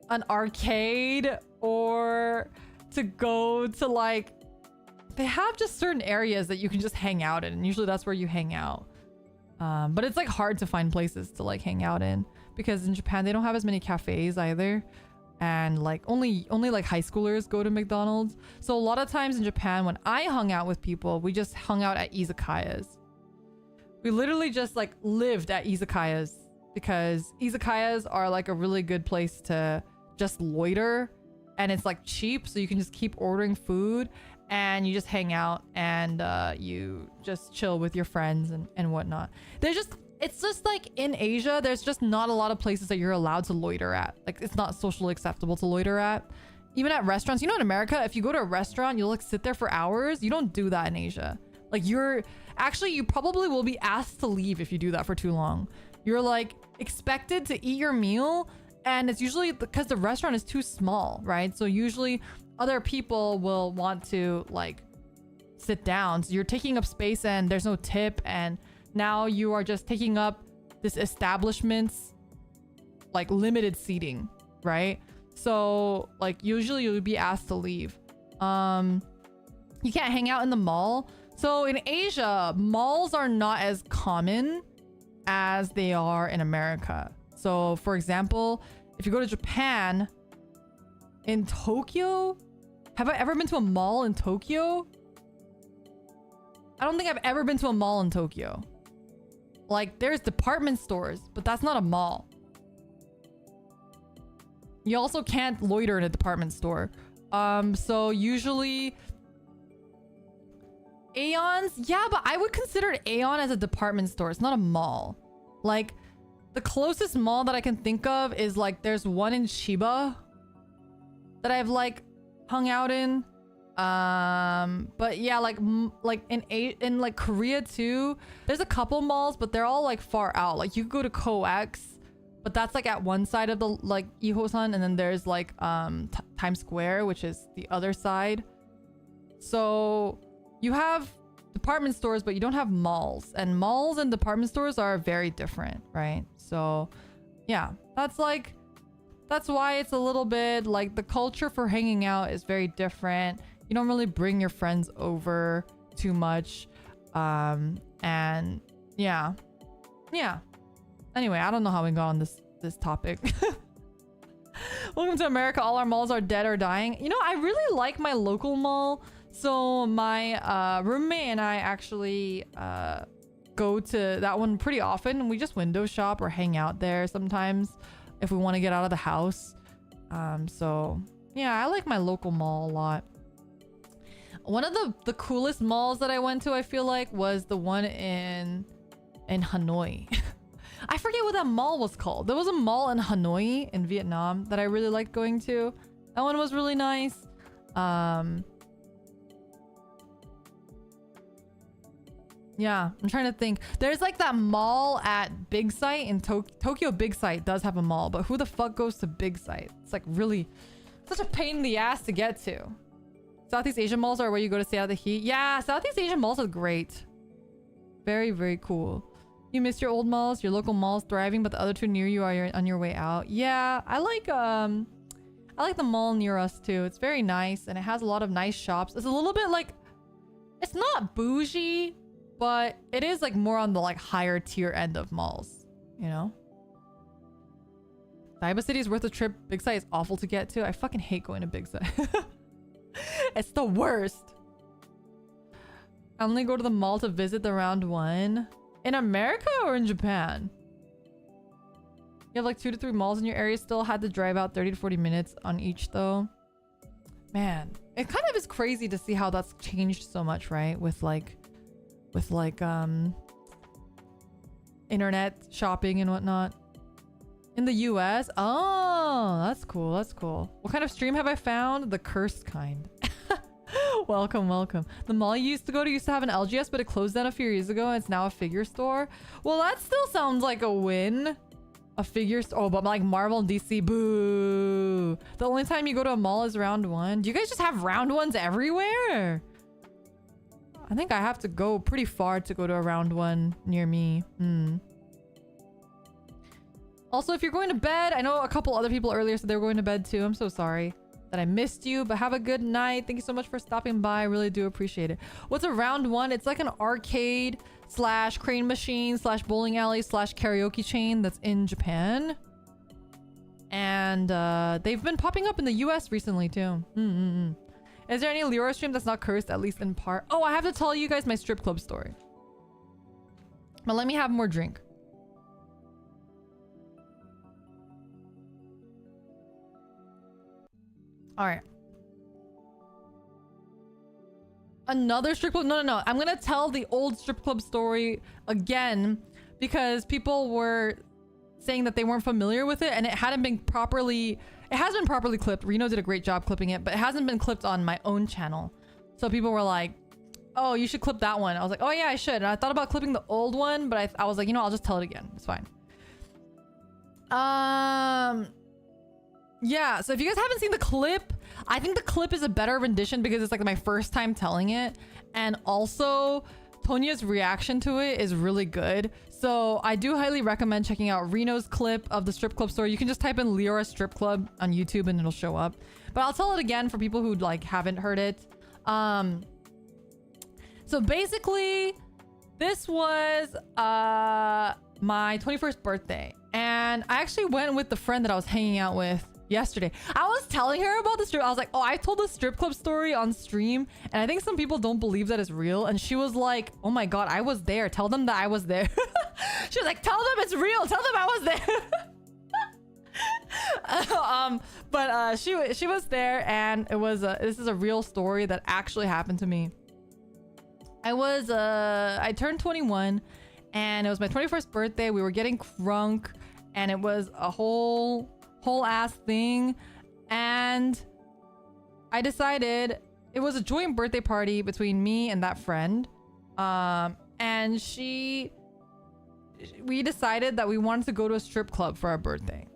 S2: an arcade, or to go to like they have just certain areas that you can just hang out in, and usually that's where you hang out. But it's like hard to find places to like hang out in, because in Japan they don't have as many cafes either, and like only like high schoolers go to McDonald's. So a lot of times in Japan when I hung out with people, we just hung out at izakayas. We literally just like lived at izakayas, because izakayas are like a really good place to just loiter, and it's like cheap, so you can just keep ordering food and you just hang out, and you just chill with your friends and whatnot. It's just like in Asia, there's just not a lot of places that you're allowed to loiter at. Like, it's not socially acceptable to loiter at. Even at restaurants, you know, in America, if you go to a restaurant, you'll like sit there for hours. You don't do that in Asia. Like, you probably will be asked to leave if you do that for too long. You're like expected to eat your meal, and it's usually because the restaurant is too small, right? So usually other people will want to like sit down. So you're taking up space and there's no tip, and now you are just taking up this establishment's like limited seating, right? So like usually you'll be asked to leave. You can't hang out in the mall. So in Asia, malls are not as common as they are in America. So for example, if you go to Japan, in Tokyo, have I ever been to a mall in Tokyo? I don't think I've ever been to a mall in Tokyo. Like, there's department stores, but that's not a mall. You also can't loiter in a department store. So usually Aeon's, yeah, but I would consider Aeon as a department store. It's not a mall. Like, the closest mall that I can think of is like, there's one in Chiba that I've like hung out in. But yeah, like in like Korea too, there's a couple malls, but they're all like far out. Like, you could go to COEX, but that's like at one side of the like Ihosan, and then there's like Times Square, which is the other side. So you have department stores, but you don't have malls, and malls and department stores are very different, right? So yeah, that's why it's a little bit like the culture for hanging out is very different. You don't really bring your friends over too much. And yeah. Anyway, I don't know how we got on this topic. Welcome to America. All our malls are dead or dying. You know, I really like my local mall. So my roommate and I actually go to that one pretty often. We just window shop or hang out there sometimes if we want to get out of the house. So yeah, I like my local mall a lot. One of the coolest malls that I went to, I feel like, was the one in Hanoi. I forget what that mall was called. There was a mall in Hanoi in Vietnam that I really liked going to. That one was really nice. Yeah, I'm trying to think. There's like that mall at Big Sight in Tokyo. Big Sight does have a mall, but who the fuck goes to Big Sight? It's like really such a pain in the ass to get to. Southeast Asian malls are where you go to stay out of the heat. Yeah, Southeast Asian malls are great. Very, very cool. You miss your old malls. Your local mall's thriving, but the other two near you are on your way out. Yeah, I like the mall near us too. It's very nice, and it has a lot of nice shops. It's a little bit like, it's not bougie, but it is like more on the like higher tier end of malls, you know? Daiba City is worth a trip. Big Sight is awful to get to. I fucking hate going to Big Sight. It's the worst. I only go to the mall to visit the round one. In America or in Japan? You have like 2 to 3 malls in your area. Still had to drive out 30 to 40 minutes on each though. Man, it kind of is crazy to see how that's changed so much, right? With internet shopping and whatnot. In the US? Oh, that's cool. That's cool. What kind of stream have I found? The cursed kind. Welcome, welcome. The mall you used to go to used to have an LGS, but it closed down a few years ago and it's now a figure store. Well, that still sounds like a win. A figure store. Oh, but like Marvel and DC. Boo. The only time you go to a mall is round one. Do you guys just have round ones everywhere? I think I have to go pretty far to go to a round one near me. Also, if you're going to bed, I know a couple other people earlier said they were going to bed too. I'm so sorry
S1: that I missed you, but have a good night. Thank you so much for stopping by. I really do appreciate it. What's a round one? It's like an arcade slash crane machine slash bowling alley slash karaoke chain that's in Japan. And they've been popping up in the US recently too. Is there any Leora stream that's not cursed, at least in part? Oh, I have to tell you guys my strip club story. But let me have more drink. All right. Another strip club? No. I'm going to tell the old strip club story again because people were saying that they weren't familiar with it and it hasn't been properly clipped. Reno did a great job clipping it, but it hasn't been clipped on my own channel. So people were like, oh, you should clip that one. I was like, oh yeah, I should. And I thought about clipping the old one, but I was like, you know, I'll just tell it again. It's fine. Yeah, so if you guys haven't seen the clip, I think the clip is a better rendition because it's like my first time telling it. And also, Tonya's reaction to it is really good. So I do highly recommend checking out Reno's clip of the strip club story. You can just type in Leora strip club on YouTube and it'll show up. But I'll tell it again for people who like haven't heard it. So basically, this was my 21st birthday. And I actually went with the friend that I was hanging out with yesterday. I was telling her about the strip. I was like, oh, I told the strip club story on stream. And I think some people don't believe that it's real. And she was like, oh my God, I was there. Tell them that I was there. She was like, tell them it's real. Tell them I was there. She was there and it was, this is a real story that actually happened to me. I turned 21 and it was my 21st birthday. We were getting crunk and it was a whole ass thing. And I decided it was a joint birthday party between me and that friend. And we decided that we wanted to go to a strip club for our birthday.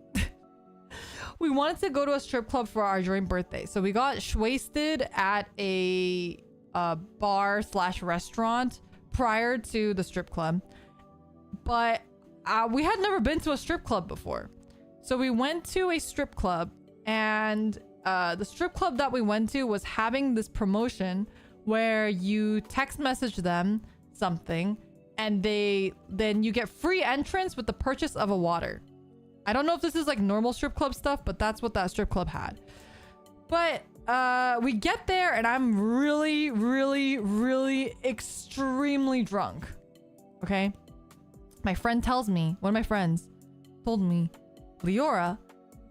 S1: We wanted to go to a strip club for our joint birthday. So we got wasted at a bar slash restaurant prior to the strip club. But we had never been to a strip club before. So we went to a strip club and the strip club that we went to was having this promotion where you text message them something and then you get free entrance with the purchase of a water. I don't know if this is like normal strip club stuff, but that's what that strip club had. But we get there and I'm really, really, really extremely drunk. Okay. My friend tells me, one of my friends told me, Leora,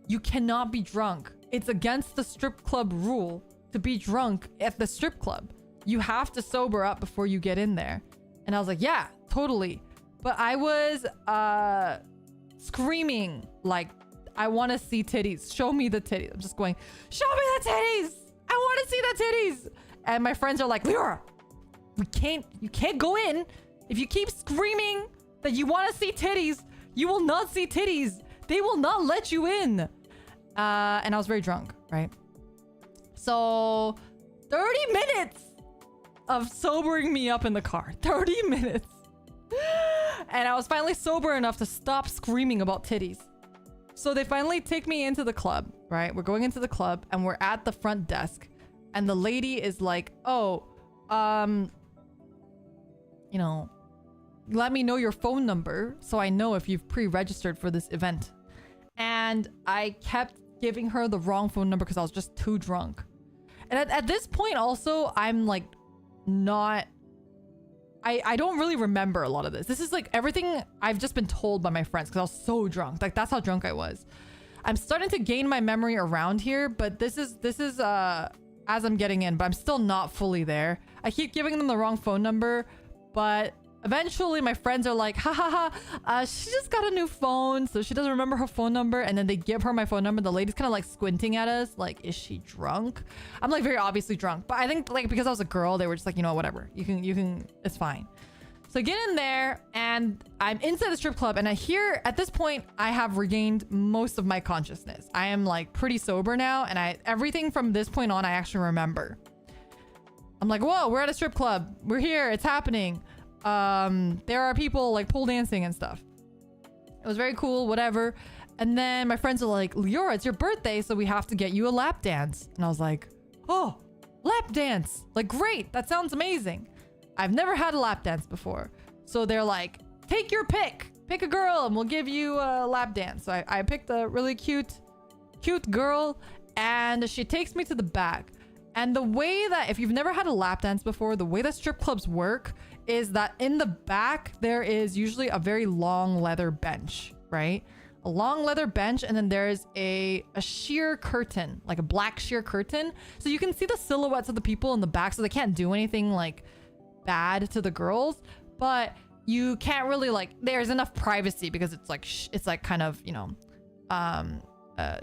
S1: you cannot be drunk. It's against the strip club rule to be drunk at the strip club. You have to sober up before you get in there. And I was like, yeah, totally. But I was screaming like, I want to see titties. Show me the titties. I'm just going, show me the titties. I want to see the titties. And my friends are like, Leora, you can't go in. If you keep screaming that you want to see titties, you will not see titties. They will not let you in. And I was very drunk, right? So 30 minutes of sobering me up in the car. 30 minutes. And I was finally sober enough to stop screaming about titties. So they finally take me into the club, right? We're going into the club and we're at the front desk. And the lady is like, oh, you know, let me know your phone number so I know if you've pre-registered for this event. And I kept giving her the wrong phone number because I was just too drunk. And at this point also, I'm like not... I don't really remember a lot of this. This is like everything I've just been told by my friends because I was so drunk. Like that's how drunk I was. I'm starting to gain my memory around here, but this is as I'm getting in, but I'm still not fully there. I keep giving them the wrong phone number, but eventually my friends are like, she just got a new phone, so she doesn't remember her phone number. And then they give her my phone number. The lady's kind of like squinting at us like, is she drunk? I'm like very obviously drunk, but I think like because I was a girl, they were just like, you know, whatever, you can, it's fine. So I get in there and I'm inside the strip club and I hear at this point, I have regained most of my consciousness. I am like pretty sober now. And everything from this point on, I actually remember. I'm like, whoa, we're at a strip club. We're here. It's happening. There are people like pole dancing and stuff.
S2: It was very cool, whatever. And then my friends are like, Leora, it's your birthday, so we have to get you a lap dance. And I was like, oh, lap dance. Like, great. That sounds amazing. I've never had a lap dance before. So they're like, take your pick. Pick a girl and we'll give you a lap dance. So I picked a really cute girl, and she takes me to the back. And the way that, if you've never had a lap dance before, the way that strip clubs work is that in the back, there is usually a very long leather bench, right? A long leather bench, and then there's a sheer curtain, like a black sheer curtain. So you can see the silhouettes of the people in the back, so they can't do anything like bad to the girls, but you can't really like, there's enough privacy because it's like kind of, you know,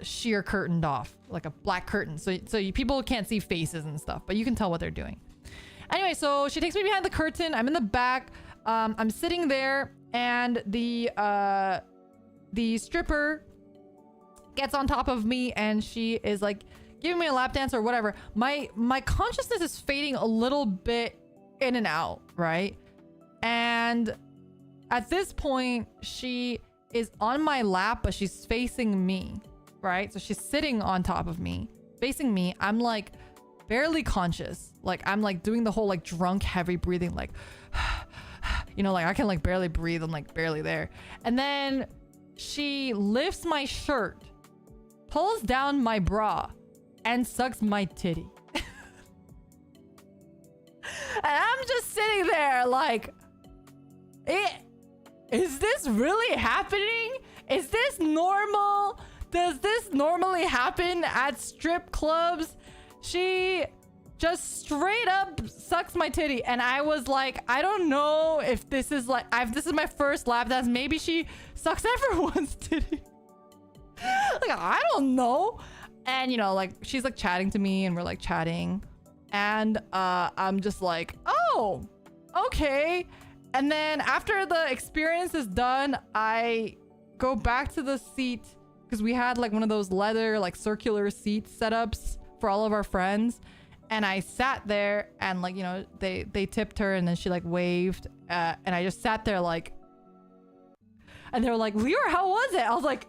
S2: sheer curtained off, like a black curtain. So people can't see faces and stuff, but you can tell what they're doing. Anyway, so she takes me behind the curtain. I'm in the back. I'm sitting there, and the stripper gets on top of me, and she is like giving me a lap dance or whatever. My consciousness is fading a little bit in and out, right? And at this point, she is on my lap, but she's facing me, right? So she's sitting on top of me, facing me. I'm like barely conscious. Like I'm like doing the whole like drunk heavy breathing, like you know, like I can like barely breathe. I'm like barely there. And then she lifts my shirt, pulls down my bra, and sucks my titty. And I'm just sitting there like, is this really happening? Is this normal? Does this normally happen at strip clubs? She just straight up sucks my titty, and I was like, I don't know if this is like, this is my first lap dance. Maybe she sucks everyone's titty. Like, I don't know. And you know, like she's like chatting to me, and we're like chatting, and I'm just like, oh, okay. And then after the experience is done, I go back to the seat, because we had like one of those leather like circular seat setups for all of our friends. And I sat there, and like, you know, they tipped her, and then she like waved, and I just sat there like, and they were like, Leora, how was it? I was like,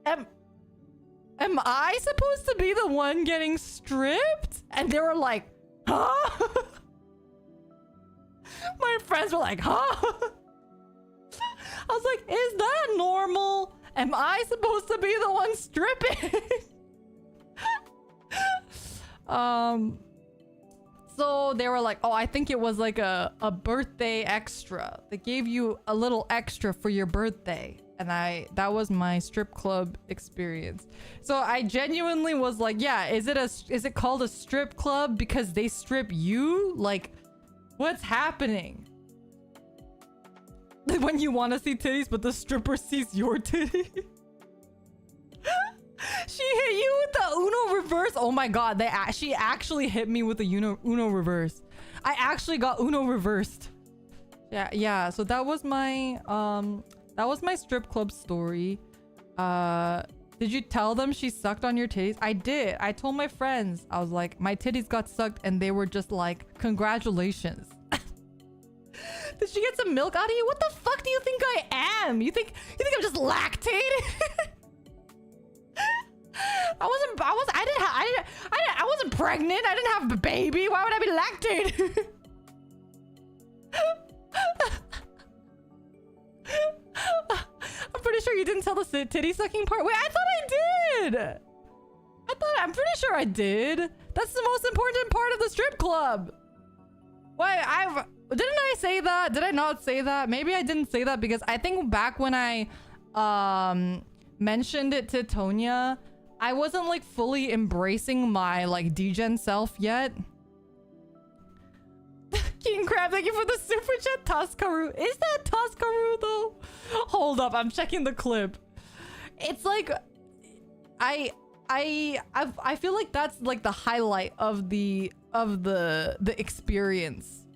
S2: am I supposed to be the one getting stripped? And they were like, huh? My friends were like, huh? I was like, is that normal? Am I supposed to be the one stripping? So they were like, oh, I think it was like a birthday extra. They gave you a little extra for your birthday. And that was my strip club experience. So I genuinely was like, yeah, is it called a strip club because they strip you? Like, what's happening? When you want to see titties, but the stripper sees your titty. She hit you with the Uno reverse. Oh my god, she actually hit me with the Uno reverse. I actually got Uno reversed. Yeah. So that was my strip club story. Did you tell them she sucked on your titties? I did. I told my friends. I was like, my titties got sucked, and they were just like, congratulations. Did she get some milk out of you? What the fuck do you think I am? You think I'm just lactated? I wasn't pregnant. I didn't have a baby. Why would I be lactated? I'm pretty sure you didn't tell the titty sucking part. Wait, I thought I did. I'm pretty sure I did. That's the most important part of the strip club. Why, didn't I say that? Did I not say that? Maybe I didn't say that, because I think back when I mentioned it to Tonya, I wasn't like fully embracing my like degen self yet. King Crab, thank you for the super chat. Toskaru. Is that Toskaru though? Hold up, I'm checking the clip. It's like I feel like that's like the highlight of the experience.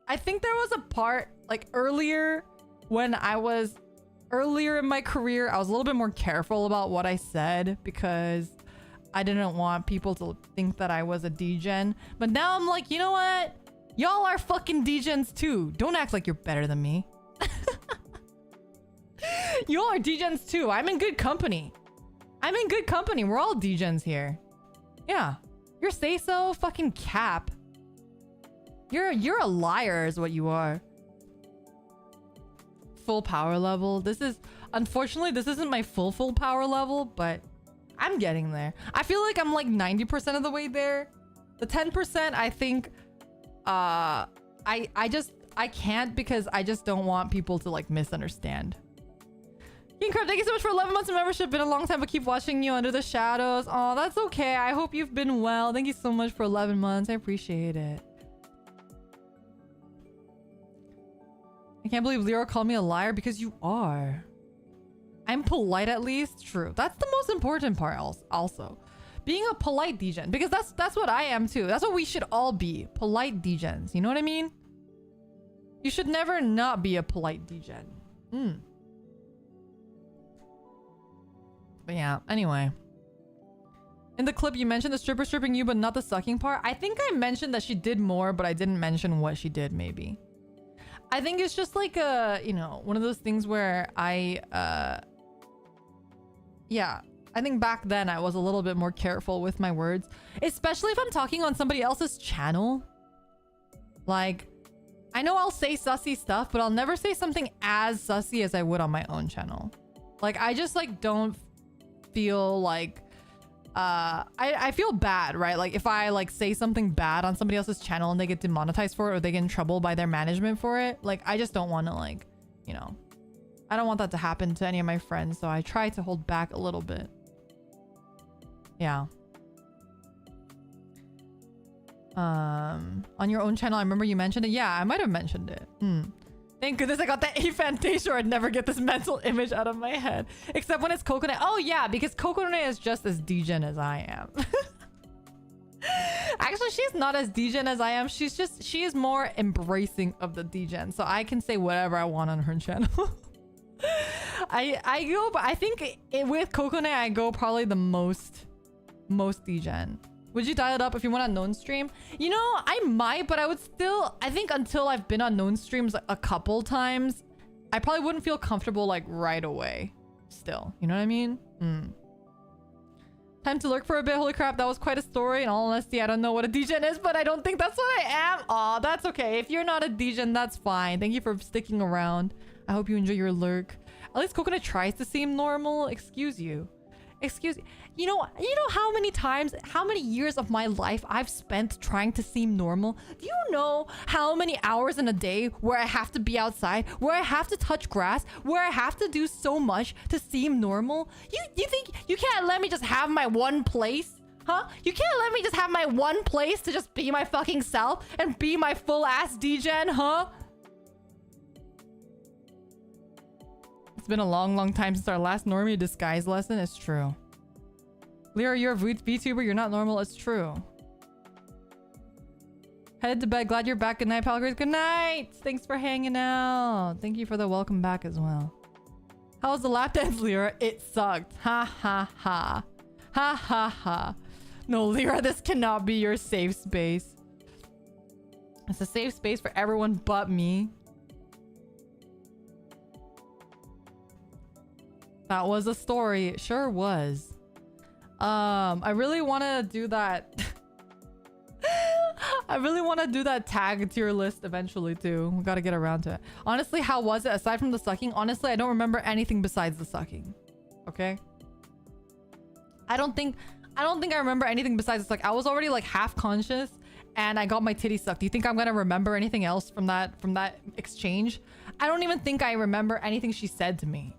S2: I think there was a part like earlier in my career, I was a little bit more careful about what I said, because I didn't want people to think that I was a degen. But now I'm like, you know what? Y'all are fucking degens too. Don't act like you're better than me. You all are degens too. I'm in good company. I'm in good company. We're all degens here. Yeah. Your say-so fucking cap. You're a liar is what you are. Full power level. This is... Unfortunately, this isn't my full power level, but I'm getting there. I feel like I'm like 90% of the way there. The 10%, I think... I can't because I just don't want people to like misunderstand. King Crab, thank you so much for 11 months of membership. Been a long time, but keep watching you under the shadows. Oh, that's okay. I hope you've been well. Thank you so much for 11 months. I appreciate it. I can't believe Lero called me a liar because you are. I'm polite at least. True. That's the most important part also. Being a polite degen. Because that's what I am too. That's what we should all be. Polite degens. You know what I mean? You should never not be a polite degen. But yeah, anyway. In the clip, you mentioned the stripper stripping you, but not the sucking part. I think I mentioned that she did more, but I didn't mention what she did, maybe. I think it's just like a, you know, one of those things where yeah, I think back then I was a little bit more careful with my words, especially if I'm talking on somebody else's channel. Like, I know I'll say sussy stuff, but I'll never say something as sussy as I would on my own channel. Like, I just like don't feel like I feel bad, right? Like if I like say something bad on somebody else's channel and they get demonetized for it or they get in trouble by their management for it, like I just don't want to, like, you know, I don't want that to happen to any of my friends, so I try to hold back a little bit. Yeah. On your own channel, I remember you mentioned it. Yeah, I might have mentioned it. Thank goodness I got that Aphantasia, or I'd never get this mental image out of my head. Except when it's Coconut. Oh yeah, because Coconut is just as degen as I am. Actually, she's not as degen as I am. She is more embracing of the degen. So I can say whatever I want on her channel. I think with Coconut, I go probably the most degen. Would you dial it up if you went on known stream? You know, I might, but I would still... I think until I've been on known streams a couple times, I probably wouldn't feel comfortable, like, right away. Still. You know what I mean? Time to lurk for a bit. Holy crap, that was quite a story. In all honesty, I don't know what a degen is, but I don't think that's what I am. Aw, that's okay. If you're not a degen, that's fine. Thank you for sticking around. I hope you enjoy your lurk. At least Coconut tries to seem normal. Excuse you. Excuse me. You know how many times, how many years of my life I've spent trying to seem normal? Do you know how many hours in a day where I have to be outside, where I have to touch grass, where I have to do so much to seem normal? You think you can't let me just have my one place? Huh? You can't let me just have my one place to just be my fucking self and be my full ass degen, huh? It's been a long time since our last normie disguise lesson. It's true. Lyra, you're a Vtuber. You're not normal. It's true. Headed to bed. Glad you're back. Good night, Palgrids. Good night. Thanks for hanging out. Thank you for the welcome back as well. How was the lap dance, Lyra? It sucked. Ha ha ha. Ha ha ha. No, Lyra, this cannot be your safe space. It's a safe space for everyone but me. That was a story. It sure was. I really want to do that. I really want to do that tag tier list eventually too. We got to get around to it. Honestly, how was it? Aside from the sucking, honestly, I don't remember anything besides the sucking. Okay? I don't think I remember anything besides the suck. I was already like half conscious and I got my titty sucked. Do you think I'm going to remember anything else from that exchange? I don't even think I remember anything she said to me.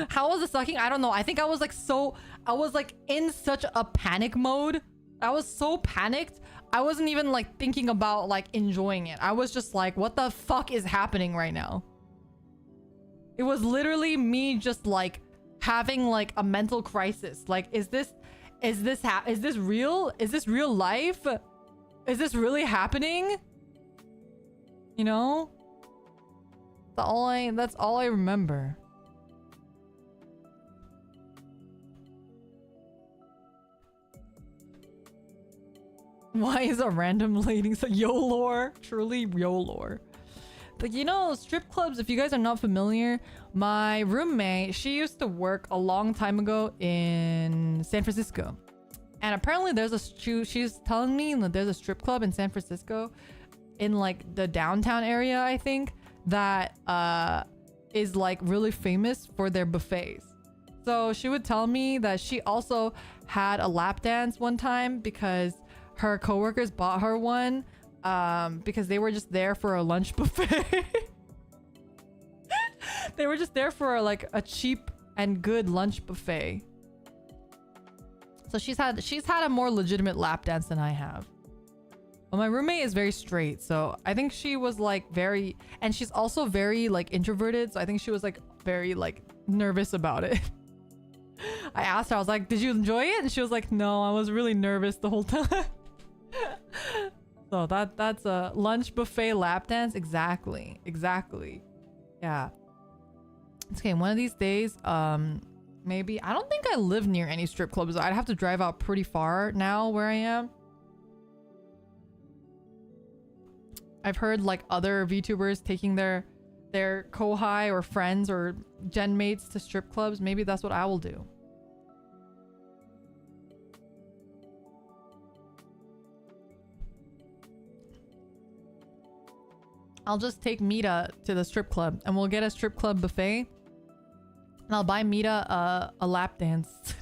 S2: How was the sucking? I don't know. I think I was like in such a panic mode. I was so panicked. I wasn't even like thinking about like enjoying it. I was just like, what the fuck is happening right now? It was literally me just like having like a mental crisis. Like, is this real? Is this real life? Is this really happening? You know? That's all I remember. Why is a random lady so YOLOR? Truly YOLOR. Like, you know, strip clubs, if you guys are not familiar, my roommate, she used to work a long time ago in San Francisco. And apparently there's she's telling me that there's a strip club in San Francisco in like the downtown area, I think, that is like really famous for their buffets. So she would tell me that she also had a lap dance one time because her coworkers bought her one because they were just there for a lunch buffet. They were just there for like a cheap and good lunch buffet. So she's had a more legitimate lap dance than I have. But my roommate is very straight, so I think she was like very, and she's also very like introverted, so I think she was like very like nervous about it. I asked her, I was like, did you enjoy it? And she was like, no, I was really nervous the whole time. So that's a lunch buffet lap dance. Exactly. Yeah. Okay, one of these days, maybe, I don't think I live near any strip clubs. I'd have to drive out pretty far now where I am. I've heard like other VTubers taking their kohai or friends or gen mates to strip clubs. Maybe that's what I will do. I'll just take Mita to the strip club and we'll get a strip club buffet. And I'll buy Mita a lap dance.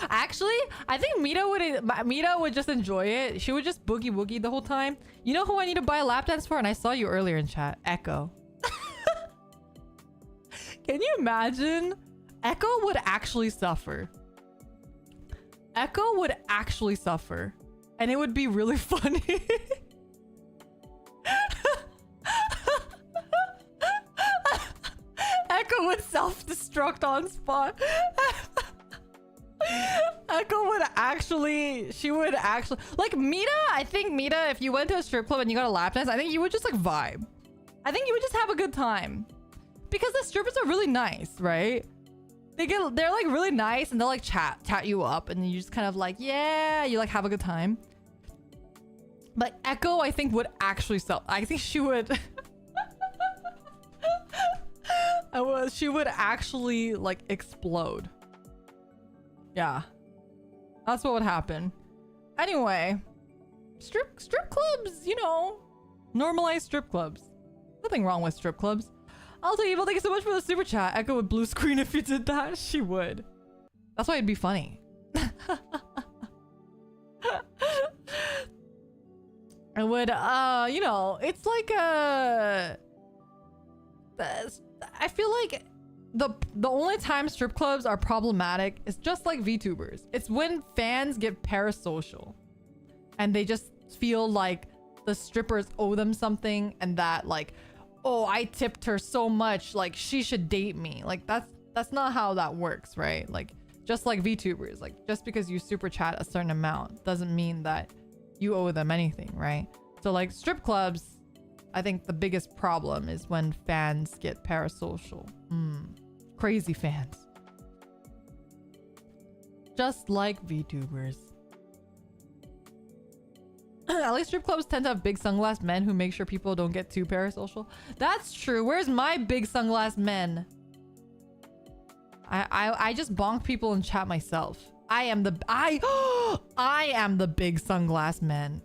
S2: Actually, I think Mita would just enjoy it. She would just boogie woogie the whole time. You know who I need to buy a lap dance for? And I saw you earlier in chat. Echo. Can you imagine? Echo would actually suffer. Echo would actually suffer. And it would be really funny. Echo would self-destruct on spot. Echo would actually, she would actually, like Mita, I think Mita, if you went to a strip club and you got a lap dance, I think you would just like vibe. I think you would just have a good time. Because the strippers are really nice, right? They're like really nice and they'll like chat you up and you just kind of like, yeah, you like have a good time. But Echo, I think would actually I think she would she would actually like explode. Yeah. That's what would happen. Anyway, strip clubs, you know, normalized strip clubs. Nothing wrong with strip clubs. Also, Evil, thank you so much for the super chat. Echo would blue screen if you did that. She would. That's why it'd be funny. I would, you know, it's like I feel like the only time strip clubs are problematic is just like VTubers. It's when fans get parasocial and they just feel like the strippers owe them something and that like, oh, I tipped her so much, like she should date me. Like that's not how that works, right? Like just like VTubers, like just because you super chat a certain amount doesn't mean that you owe them anything, right? So like strip clubs, I think the biggest problem is when fans get parasocial. Crazy fans. Just like VTubers. At least strip clubs tend to have big sunglass men who make sure people don't get too parasocial. That's true. Where's my big sunglass men? I just bonk people and chat myself. I am the big sunglass man.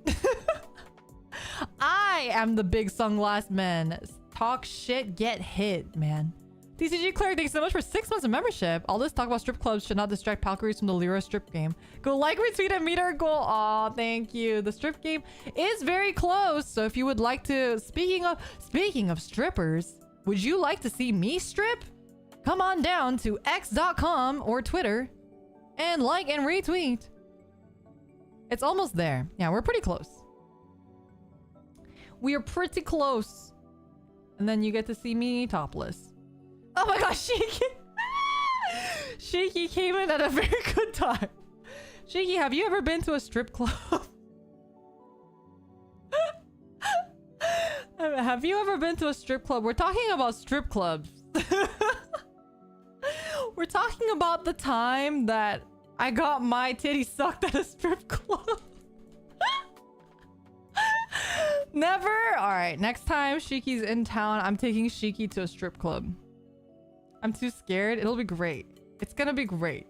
S2: I am the big sunglass man. Talk shit, get hit, man. TCG Claire, thanks so much for 6 months of membership. All this talk about strip clubs should not distract Palcaries from the Lyra strip game. Go like, retweet, and meet our goal. Aw, thank you. The strip game is very close. So if you would like to, speaking of strippers, would you like to see me strip? Come on down to x.com or Twitter and like and retweet. It's almost there. Yeah, we're pretty close. We are pretty close. And then you get to see me topless. Oh my gosh, Shiki! Shiki came in at a very good time. Shiki, have you ever been to a strip club? Have you ever been to a strip club? We're talking about strip clubs. We're talking about the time that I got my titty sucked at a strip club. Never. All right. Next time Shiki's in town, I'm taking Shiki to a strip club. I'm too scared. It'll be great. It's gonna be great.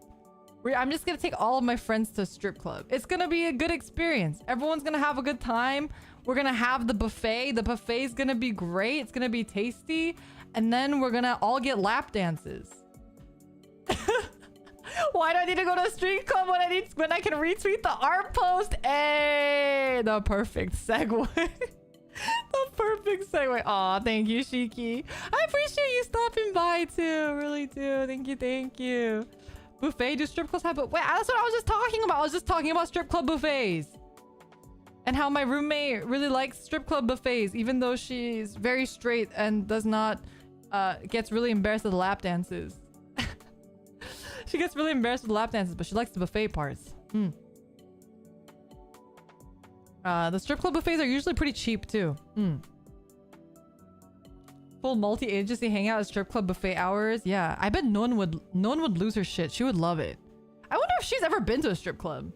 S2: I'm just gonna take all of my friends to a strip club. It's gonna be a good experience. Everyone's gonna have a good time. We're gonna have the buffet. The buffet's gonna be great. It's gonna be tasty. And then we're gonna all get lap dances. Why do I need to go to a street club when I can retweet the art post? Hey, the perfect segue. The perfect segue. Aw, thank you, Shiki. I appreciate you stopping by too. Really do. Thank you, thank you. Buffet, do strip clubs have? Wait, that's what I was just talking about. I was just talking about strip club buffets. And how my roommate really likes strip club buffets, even though she's very straight and does not, gets really embarrassed at the lap dances. She gets really embarrassed with the lap dances, but she likes the buffet parts. The strip club buffets are usually pretty cheap too. Full multi-agency hangout at strip club buffet hours. Yeah, I bet no one would lose her shit. She would love it. I wonder if she's ever been to a strip club.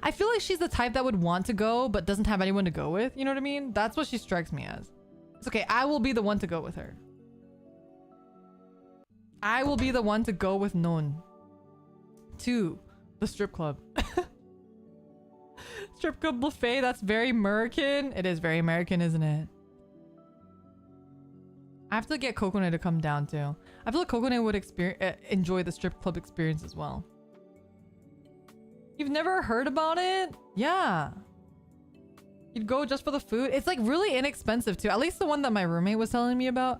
S2: I feel like she's the type that would want to go, but doesn't have anyone to go with. You know what I mean? That's what she strikes me as. It's okay. I will be the one to go with her. I will be the one to go with Non to the strip club. Strip club buffet, that's very American. It is very American, isn't it? I have to get Coconut to come down too. I feel like Coconut would enjoy the strip club experience as well. You've never heard about it? Yeah. You'd go just for the food. It's like really inexpensive too. At least the one that my roommate was telling me about.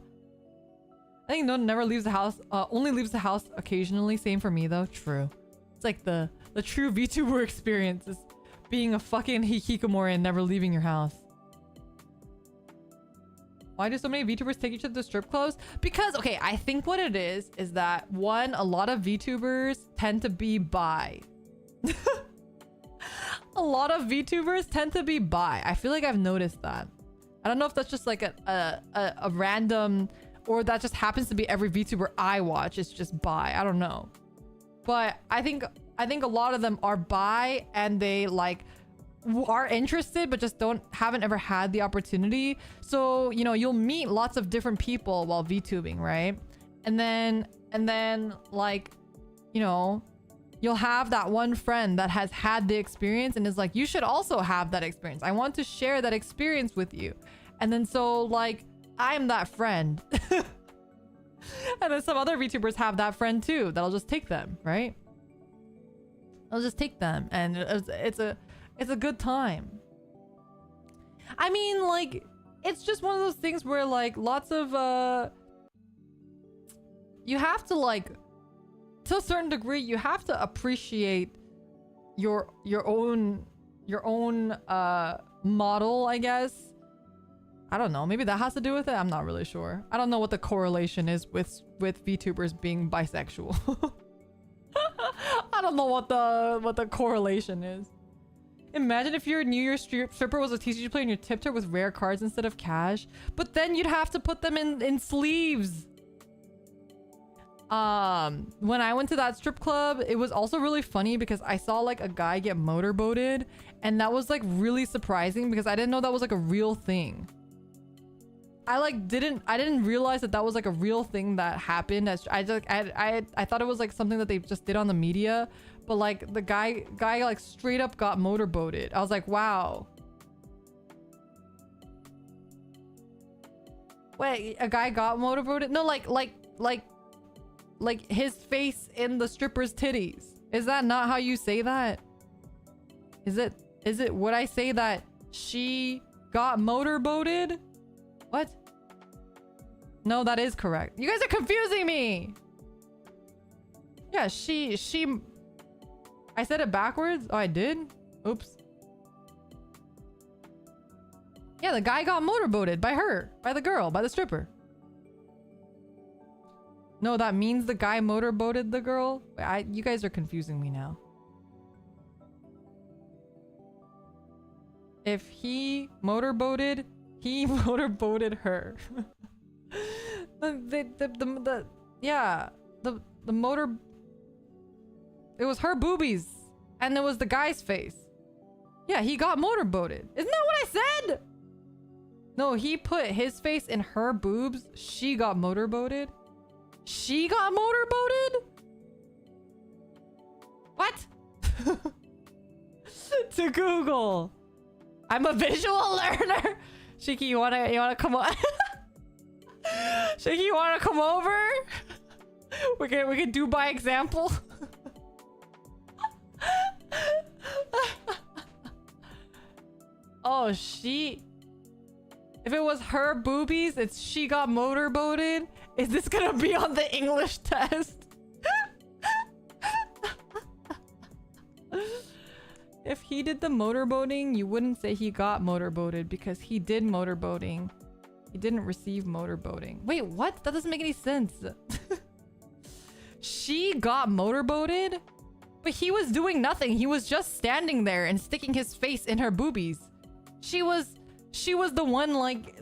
S2: I think no one never leaves the house. Only leaves the house occasionally. Same for me though. True. It's like the true VTuber experience is being a fucking hikikomori and never leaving your house. Why do so many VTubers take each other to strip clubs? Because, okay, I think what it is that one, a lot of VTubers tend to be bi. A lot of VTubers tend to be bi. I feel like I've noticed that. I don't know if that's just like a random, or that just happens to be every VTuber I watch is just bi. I don't know. But I think a lot of them are bi and they like are interested but just haven't ever had the opportunity. So, you know, you'll meet lots of different people while VTubing, right? And then like, you know, you'll have that one friend that has had the experience and is like, you should also have that experience. I want to share that experience with you. And then so like, I'm that friend. And then some other VTubers have that friend too that'll just take them, right? I'll just take them and it's a good time. I mean, like, it's just one of those things where like lots of you have to like, to a certain degree, you have to appreciate your own model, I guess. I don't know. Maybe that has to do with it. I'm not really sure. I don't know what the correlation is with VTubers being bisexual. I don't know what the correlation is. Imagine if your New Year's stripper was a TCG player and you tipped her with rare cards instead of cash, but then you'd have to put them in sleeves. When I went to that strip club, it was also really funny because I saw like a guy get motorboated, and that was like really surprising because I didn't know that was like a real thing. I didn't realize that was like a real thing that happened. I thought it was like something that they just did on the media, but like the guy like straight up got motorboated. I was like, wow. Wait, a guy got motorboated? No, like his face in the stripper's titties. Is that not how you say that? Is it would I say that she got motorboated? What? No, that is correct. You guys are confusing me. Yeah, she I said it backwards. Oh, I did? Oops. Yeah, the guy got motorboated by her, by the girl, by the stripper. No, that means the guy motorboated the girl. You guys are confusing me now. If he motorboated her. The motor. It was her boobies, and it was the guy's face. Yeah, he got motorboated. Isn't that what I said? No, he put his face in her boobs. She got motorboated. She got motorboated? What? To Google. I'm a visual learner. Shiki, you wanna come on? Shiki, you wanna come over? We can do by example. Oh, she. If it was her boobies, it's she got motorboated. Is this gonna be on the English test? If he did the motorboating, you wouldn't say he got motorboated because he did motorboating. He didn't receive motorboating. Wait, what? That doesn't make any sense. She got motorboated? But he was doing nothing. He was just standing there and sticking his face in her boobies. She was the one like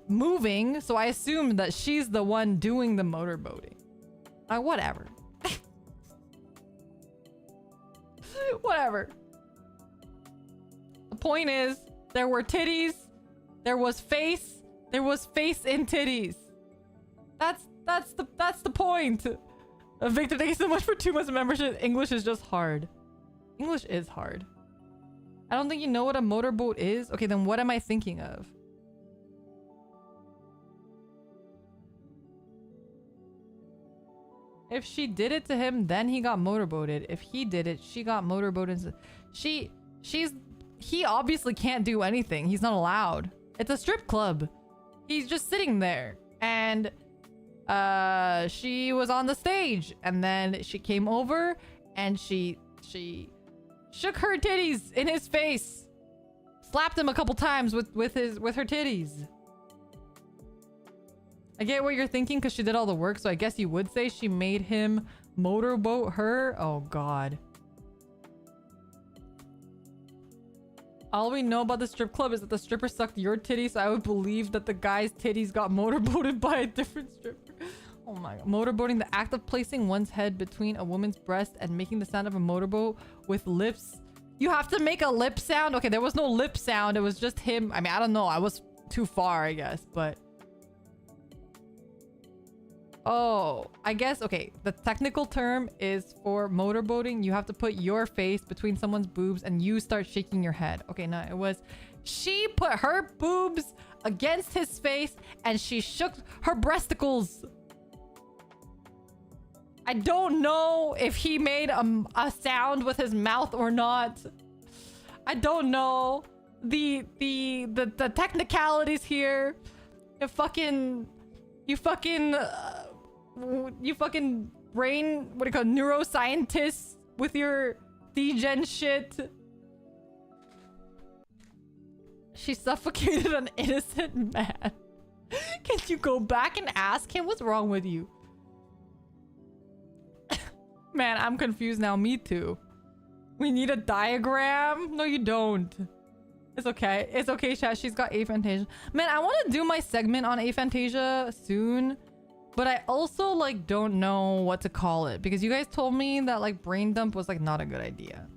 S2: moving, so I assumed that she's the one doing the motorboating. Whatever. Whatever. The point is, there were titties, there was face in titties. That's the point. Victor, thank you so much for 2 months of membership. English is just hard. English is hard. I don't think you know what a motorboat is. Okay, then what am I thinking of? If she did it to him, then he got motorboated. If he did it, she got motorboated. He obviously can't do anything. He's not allowed. It's a strip club. He's just sitting there. And she was on the stage. And then she came over and she shook her titties in his face. Slapped him a couple times with her titties. I get what you're thinking because she did all the work, so I guess you would say she made him motorboat her. Oh god. All we know about the strip club is that the stripper sucked your titties, so I would believe that the guy's titties got motorboated by a different stripper. Oh my god. Motorboating, the act of placing one's head between a woman's breast and making the sound of a motorboat with lips. You have to make a lip sound? Okay, there was no lip sound. It was just him. I mean, I don't know. I was too far, I guess, but... Oh, I guess, okay. The technical term is for motorboating. You have to put your face between someone's boobs and you start shaking your head. Okay, no, it was... She put her boobs against his face and she shook her breasticles. I don't know if he made a sound with his mouth or not. I don't know the technicalities here. You fucking brain, what do you call it, neuroscientists with your degen shit. She suffocated an innocent man. Can you go back and ask him what's wrong with you? Man, I'm confused now. Me too. We need a diagram? No, you don't. It's okay. It's okay, chat. She's got aphantasia. Man, I want to do my segment on aphantasia soon. But I also, like, don't know what to call it. Because you guys told me that, like, brain dump was, like, not a good idea.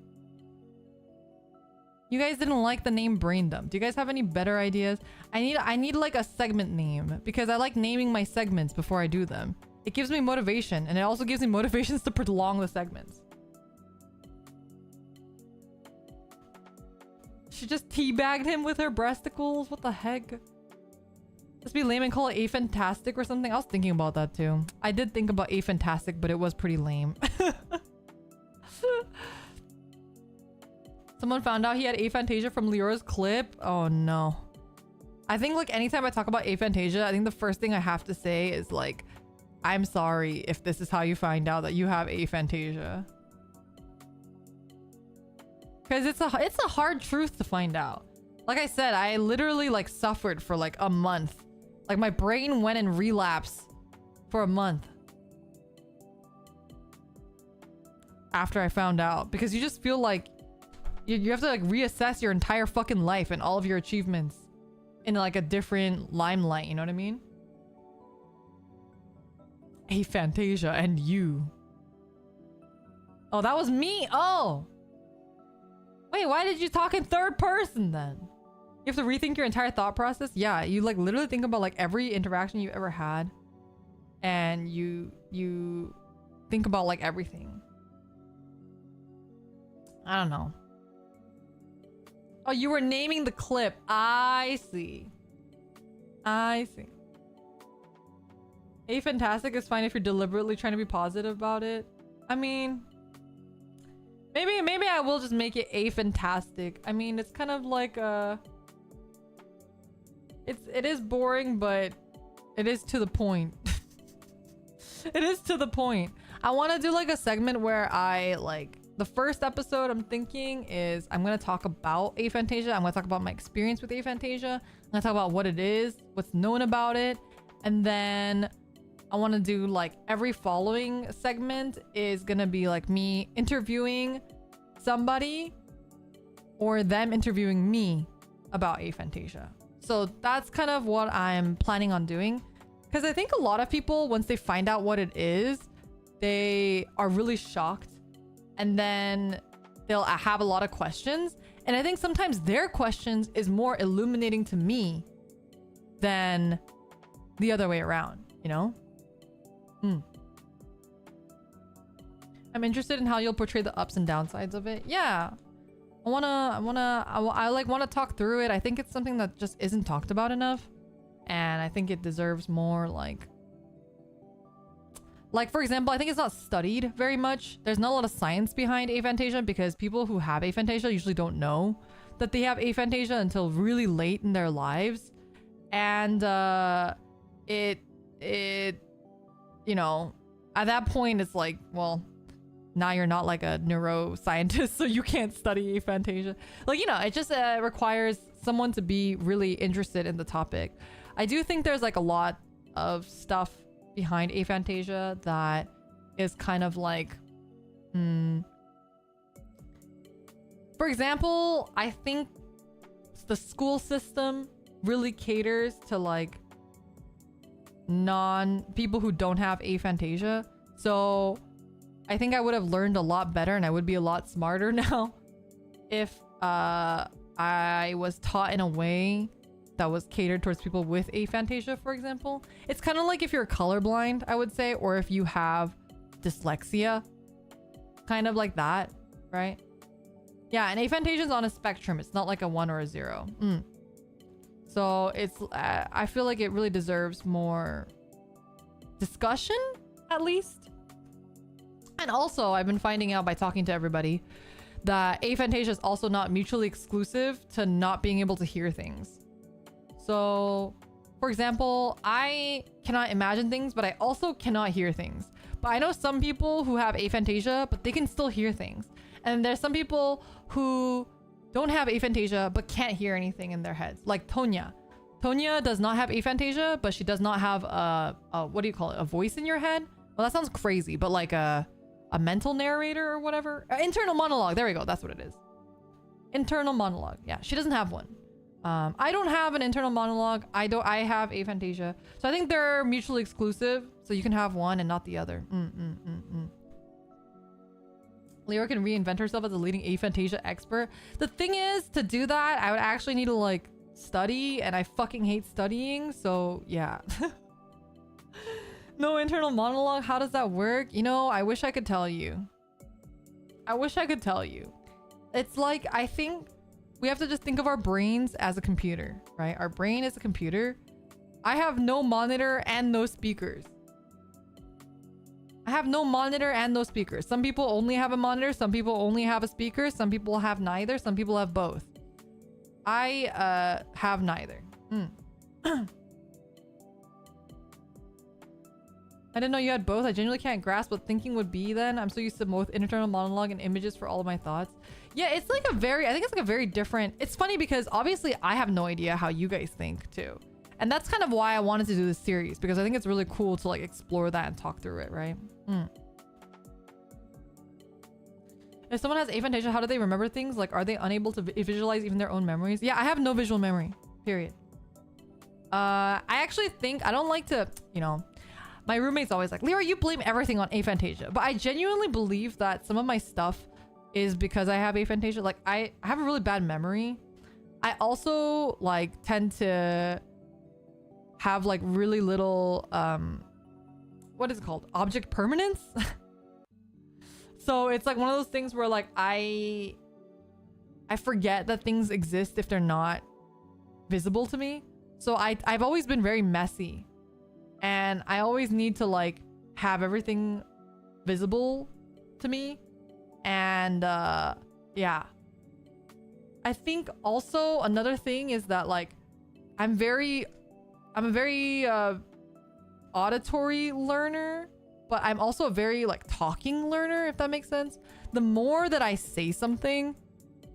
S2: You guys didn't like the name brain dump. Do you guys have any better ideas? I need like, a segment name. Because I like naming my segments before I do them. It gives me motivation. And it also gives me motivations to prolong the segments. She just teabagged him with her breasticles. What the heck? Just be lame and call it aphantastic or something. I was thinking about that too. I did think about aphantastic, but it was pretty lame. Someone found out he had aphantasia from Leora's clip. Oh no. I think like anytime I talk about aphantasia, I think the first thing I have to say is like, I'm sorry if this is how you find out that you have aphantasia. Because it's a hard truth to find out. Like I said, I literally like suffered for like a month. Like my brain went in relapse for a month. After I found out. Because you just feel like you have to like reassess your entire fucking life and all of your achievements in like a different limelight, you know what I mean? Aphantasia and you. Oh, that was me? Oh! Wait, why did you talk in third person then? You have to rethink your entire thought process. Yeah, you like literally think about like every interaction you've ever had, and you think about like everything. I don't know. Oh, you were naming the clip. I see. I see. Aphantastic is fine if you're deliberately trying to be positive about it. I mean, maybe I will just make it aphantastic. I mean, it's kind of like it is boring, but it is to the point. It is to the point. I want to do like a segment where I like the first episode I'm thinking is I'm going to talk about aphantasia. I'm going to talk about my experience with aphantasia. I'm going to talk about what it is, what's known about it. And then I want to do like every following segment is going to be like me interviewing somebody or them interviewing me about aphantasia. So that's kind of what I'm planning on doing. Because I think a lot of people, once they find out what it is, they are really shocked. And then they'll have a lot of questions. And I think sometimes their questions is more illuminating to me than the other way around, you know? I'm interested in how you'll portray the ups and downsides of it. Yeah. I want to talk through it. I think it's something that just isn't talked about enough. And I think it deserves more like for example, I think it's not studied very much. There's not a lot of science behind aphantasia because people who have aphantasia usually don't know that they have aphantasia until really late in their lives. And it you know, at that point it's like, well, now you're not like a neuroscientist, so you can't study aphantasia. Like, you know, it just requires someone to be really interested in the topic. I do think there's like a lot of stuff behind aphantasia that is kind of like, for example, I think the school system really caters to like people who don't have aphantasia. So I think I would have learned a lot better and I would be a lot smarter now if I was taught in a way that was catered towards people with aphantasia, for example. It's kind of like if you're colorblind, I would say, or if you have dyslexia, kind of like that, right? Yeah, and aphantasia is on a spectrum. It's not like a 1 or a 0. So it's I feel like it really deserves more discussion, at least. And also, I've been finding out by talking to everybody that aphantasia is also not mutually exclusive to not being able to hear things. So, for example, I cannot imagine things, but I also cannot hear things. But I know some people who have aphantasia, but they can still hear things. And there's some people who don't have aphantasia, but can't hear anything in their heads. Like Tonya. Tonya does not have aphantasia, but she does not have a what do you call it? A voice in your head? Well, that sounds crazy, but like a mental narrator or whatever. Internal monologue. There we go. That's what it is. Internal monologue. Yeah, she doesn't have one. I don't have an internal monologue. I have aphantasia. So I think they're mutually exclusive. So you can have one and not the other. Leo can reinvent herself as a leading aphantasia expert. The thing is, to do that, I would actually need to like study, and I fucking hate studying. So yeah. No internal monologue. How does that work? You know, I wish I could tell you. I wish I could tell you. It's like, I think we have to just think of our brains as a computer, right? Our brain is a computer. I have no monitor and no speakers. I have no monitor and no speakers. Some people only have a monitor. Some people only have a speaker. Some people have neither. Some people have both. I have neither. I didn't know you had both. I genuinely can't grasp what thinking would be then. I'm so used to both internal monologue and images for all of my thoughts. Yeah, it's like I think it's like a very different... It's funny because obviously I have no idea how you guys think too. And that's kind of why I wanted to do this series, because I think it's really cool to like explore that and talk through it, right? If someone has aphantasia, how do they remember things? Like, are they unable to visualize even their own memories? Yeah, I have no visual memory, period. I actually think I don't like to, you know... My roommate's always like, Lyra, you blame everything on aphantasia. But I genuinely believe that some of my stuff is because I have aphantasia. Like, I have a really bad memory. I also like tend to have like really little what is it called? Object permanence. So it's like one of those things where like I forget that things exist if they're not visible to me. So I've always been very messy, and I always need to like have everything visible to me. And yeah, I think also another thing is that like I'm a very auditory learner, but I'm also a very like talking learner, if that makes sense. The more that I say something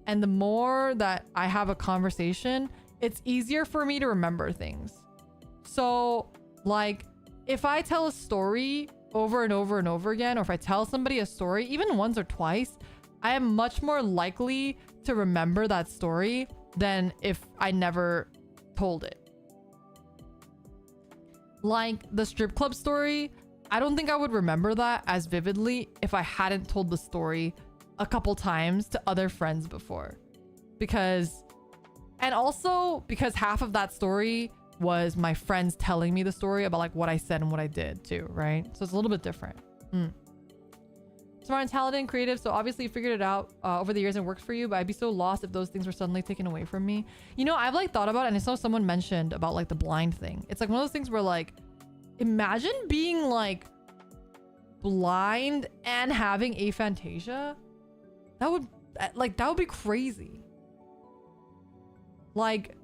S2: and the more that I have a conversation, it's easier for me to remember things. So like if I tell a story over and over and over again, or if I tell somebody a story even once or twice, I am much more likely to remember that story than if I never told it. Like the strip club story, I don't think I would remember that as vividly if I hadn't told the story a couple times to other friends before. And also because half of that story was my friends telling me the story about like what I said and what I did too, right? So it's a little bit different. Smart and talented and creative, so obviously you figured it out over the years and it works for you, but I'd be so lost if those things were suddenly taken away from me. You know, I've like thought about it, and I saw someone mentioned about like the blind thing. It's like one of those things where like, imagine being like blind and having aphantasia. That would be crazy. Like,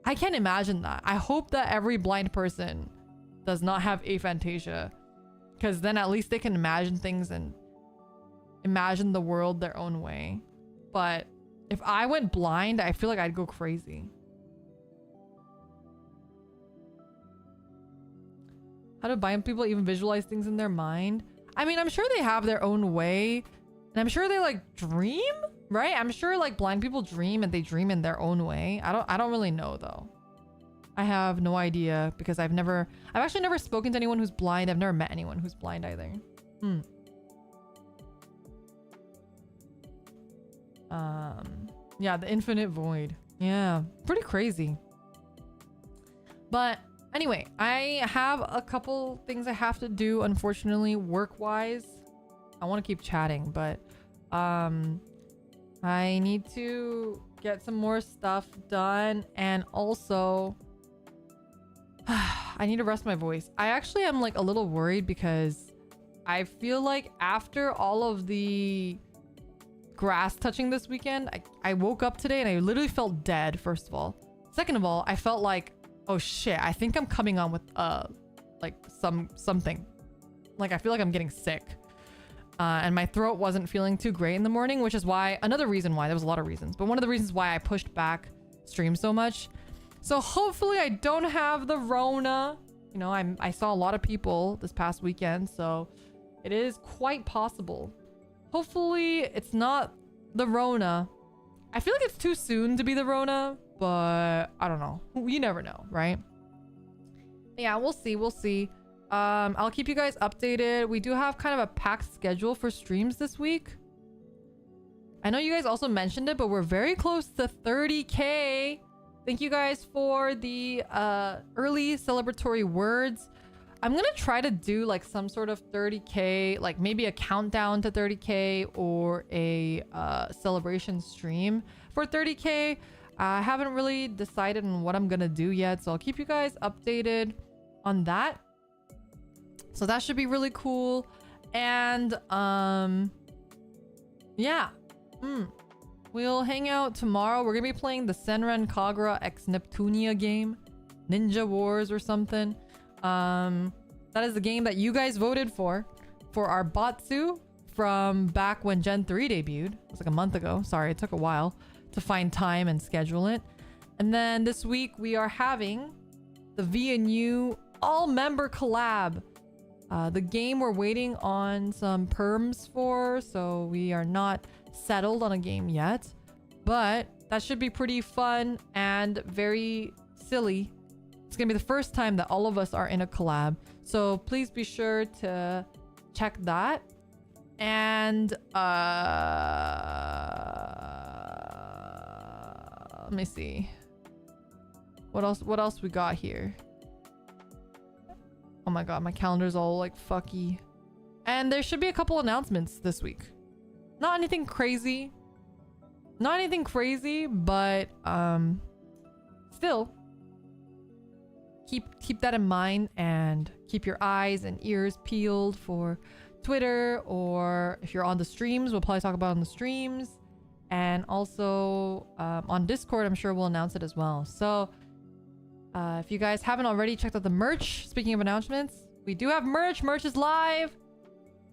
S2: I can't imagine that. I hope that every blind person does not have aphantasia, because then at least they can imagine things and imagine the world their own way. But if I went blind, I feel like I'd go crazy. How do blind people even visualize things in their mind? I mean, I'm sure they have their own way, and I'm sure they like dream, right? I'm sure like blind people dream, and they dream in their own way. I don't really know though. I have no idea, because I've actually never spoken to anyone who's blind. I've never met anyone who's blind either. Yeah, the infinite void. Yeah, pretty crazy. But anyway, I have a couple things I have to do, unfortunately, work-wise. I want to keep chatting, but I need to get some more stuff done, and also I need to rest my voice. I actually am like a little worried, because I feel like after all of the grass touching this weekend, I woke up today and I literally felt dead, first of all. Second of all, I felt like, oh shit, I think I'm coming on with like something. Like I feel like I'm getting sick. And my throat wasn't feeling too great in the morning, which is why, another reason why, there was a lot of reasons, but one of the reasons why I pushed back stream so much. So hopefully I don't have the Rona. You know, I saw a lot of people this past weekend, so it is quite possible. Hopefully it's not the Rona. I feel like it's too soon to be the Rona, but I don't know. You never know, right? Yeah, we'll see. We'll see. I'll keep you guys updated. We do have kind of a packed schedule for streams this week. I know you guys also mentioned it, but we're very close to 30K. Thank you guys for the early celebratory words. I'm gonna try to do like some sort of 30K, like maybe a countdown to 30K or a celebration stream for 30K. I haven't really decided on what I'm gonna do yet, so I'll keep you guys updated on that. So that should be really cool. And yeah, we'll hang out tomorrow. We're gonna be playing the Senran Kagura X Neptunia game, Ninja Wars or something. That is the game that you guys voted for our Batsu from back when Gen 3 debuted. It was like a month ago. Sorry, it took a while to find time and schedule it. And then this week we are having the VNU all-member collab. The game we're waiting on some perms for, so we are not settled on a game yet. But that should be pretty fun and very silly. It's gonna be the first time that all of us are in a collab, so please be sure to check that. And Let me see. What else we got here? Oh my god, my calendar's all like fucky. And there should be a couple announcements this week. Not anything crazy. Not anything crazy, but still keep that in mind and keep your eyes and ears peeled for Twitter, or if you're on the streams, we'll probably talk about it on the streams. And also on Discord, I'm sure we'll announce it as well. So if you guys haven't already checked out the merch, speaking of announcements, we do have merch. Merch is live.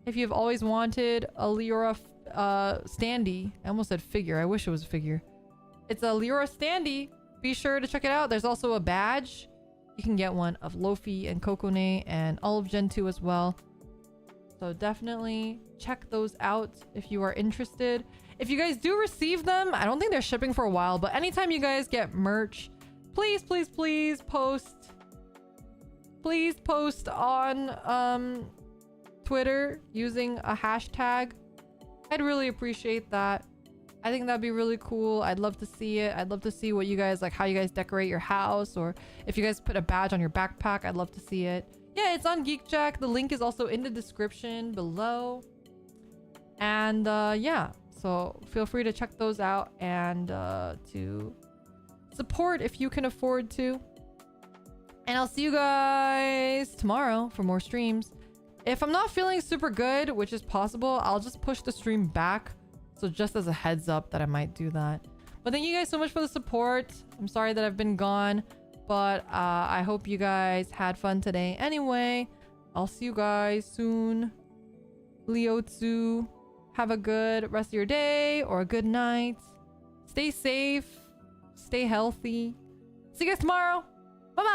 S2: If you've always wanted a Leora standee, I almost said figure. I wish it was a figure. It's a Leora standee. Be sure to check it out. There's also a badge. You can get one of Lofi and Kokone and all of Gen 2 as well. So definitely check those out if you are interested. If you guys do receive them, I don't think they're shipping for a while, but anytime you guys get merch, please post. Please post on Twitter using a hashtag. I'd really appreciate that. I think that'd be really cool. I'd love to see it. I'd love to see what you guys like, how you guys decorate your house, or if you guys put a badge on your backpack, I'd love to see it. Yeah, it's on GeekJack. The link is also in the description below. And yeah, so feel free to check those out and to support if you can afford to. And I'll see you guys tomorrow for more streams. If I'm not feeling super good, which is possible, I'll just push the stream back. So just as a heads up that I might do that. But thank you guys so much for the support. I'm sorry that I've been gone, but I hope you guys had fun today. Anyway, I'll see you guys soon. Liotsu, have a good rest of your day or a good night. Stay safe. Stay healthy. See you guys tomorrow. Bye-bye.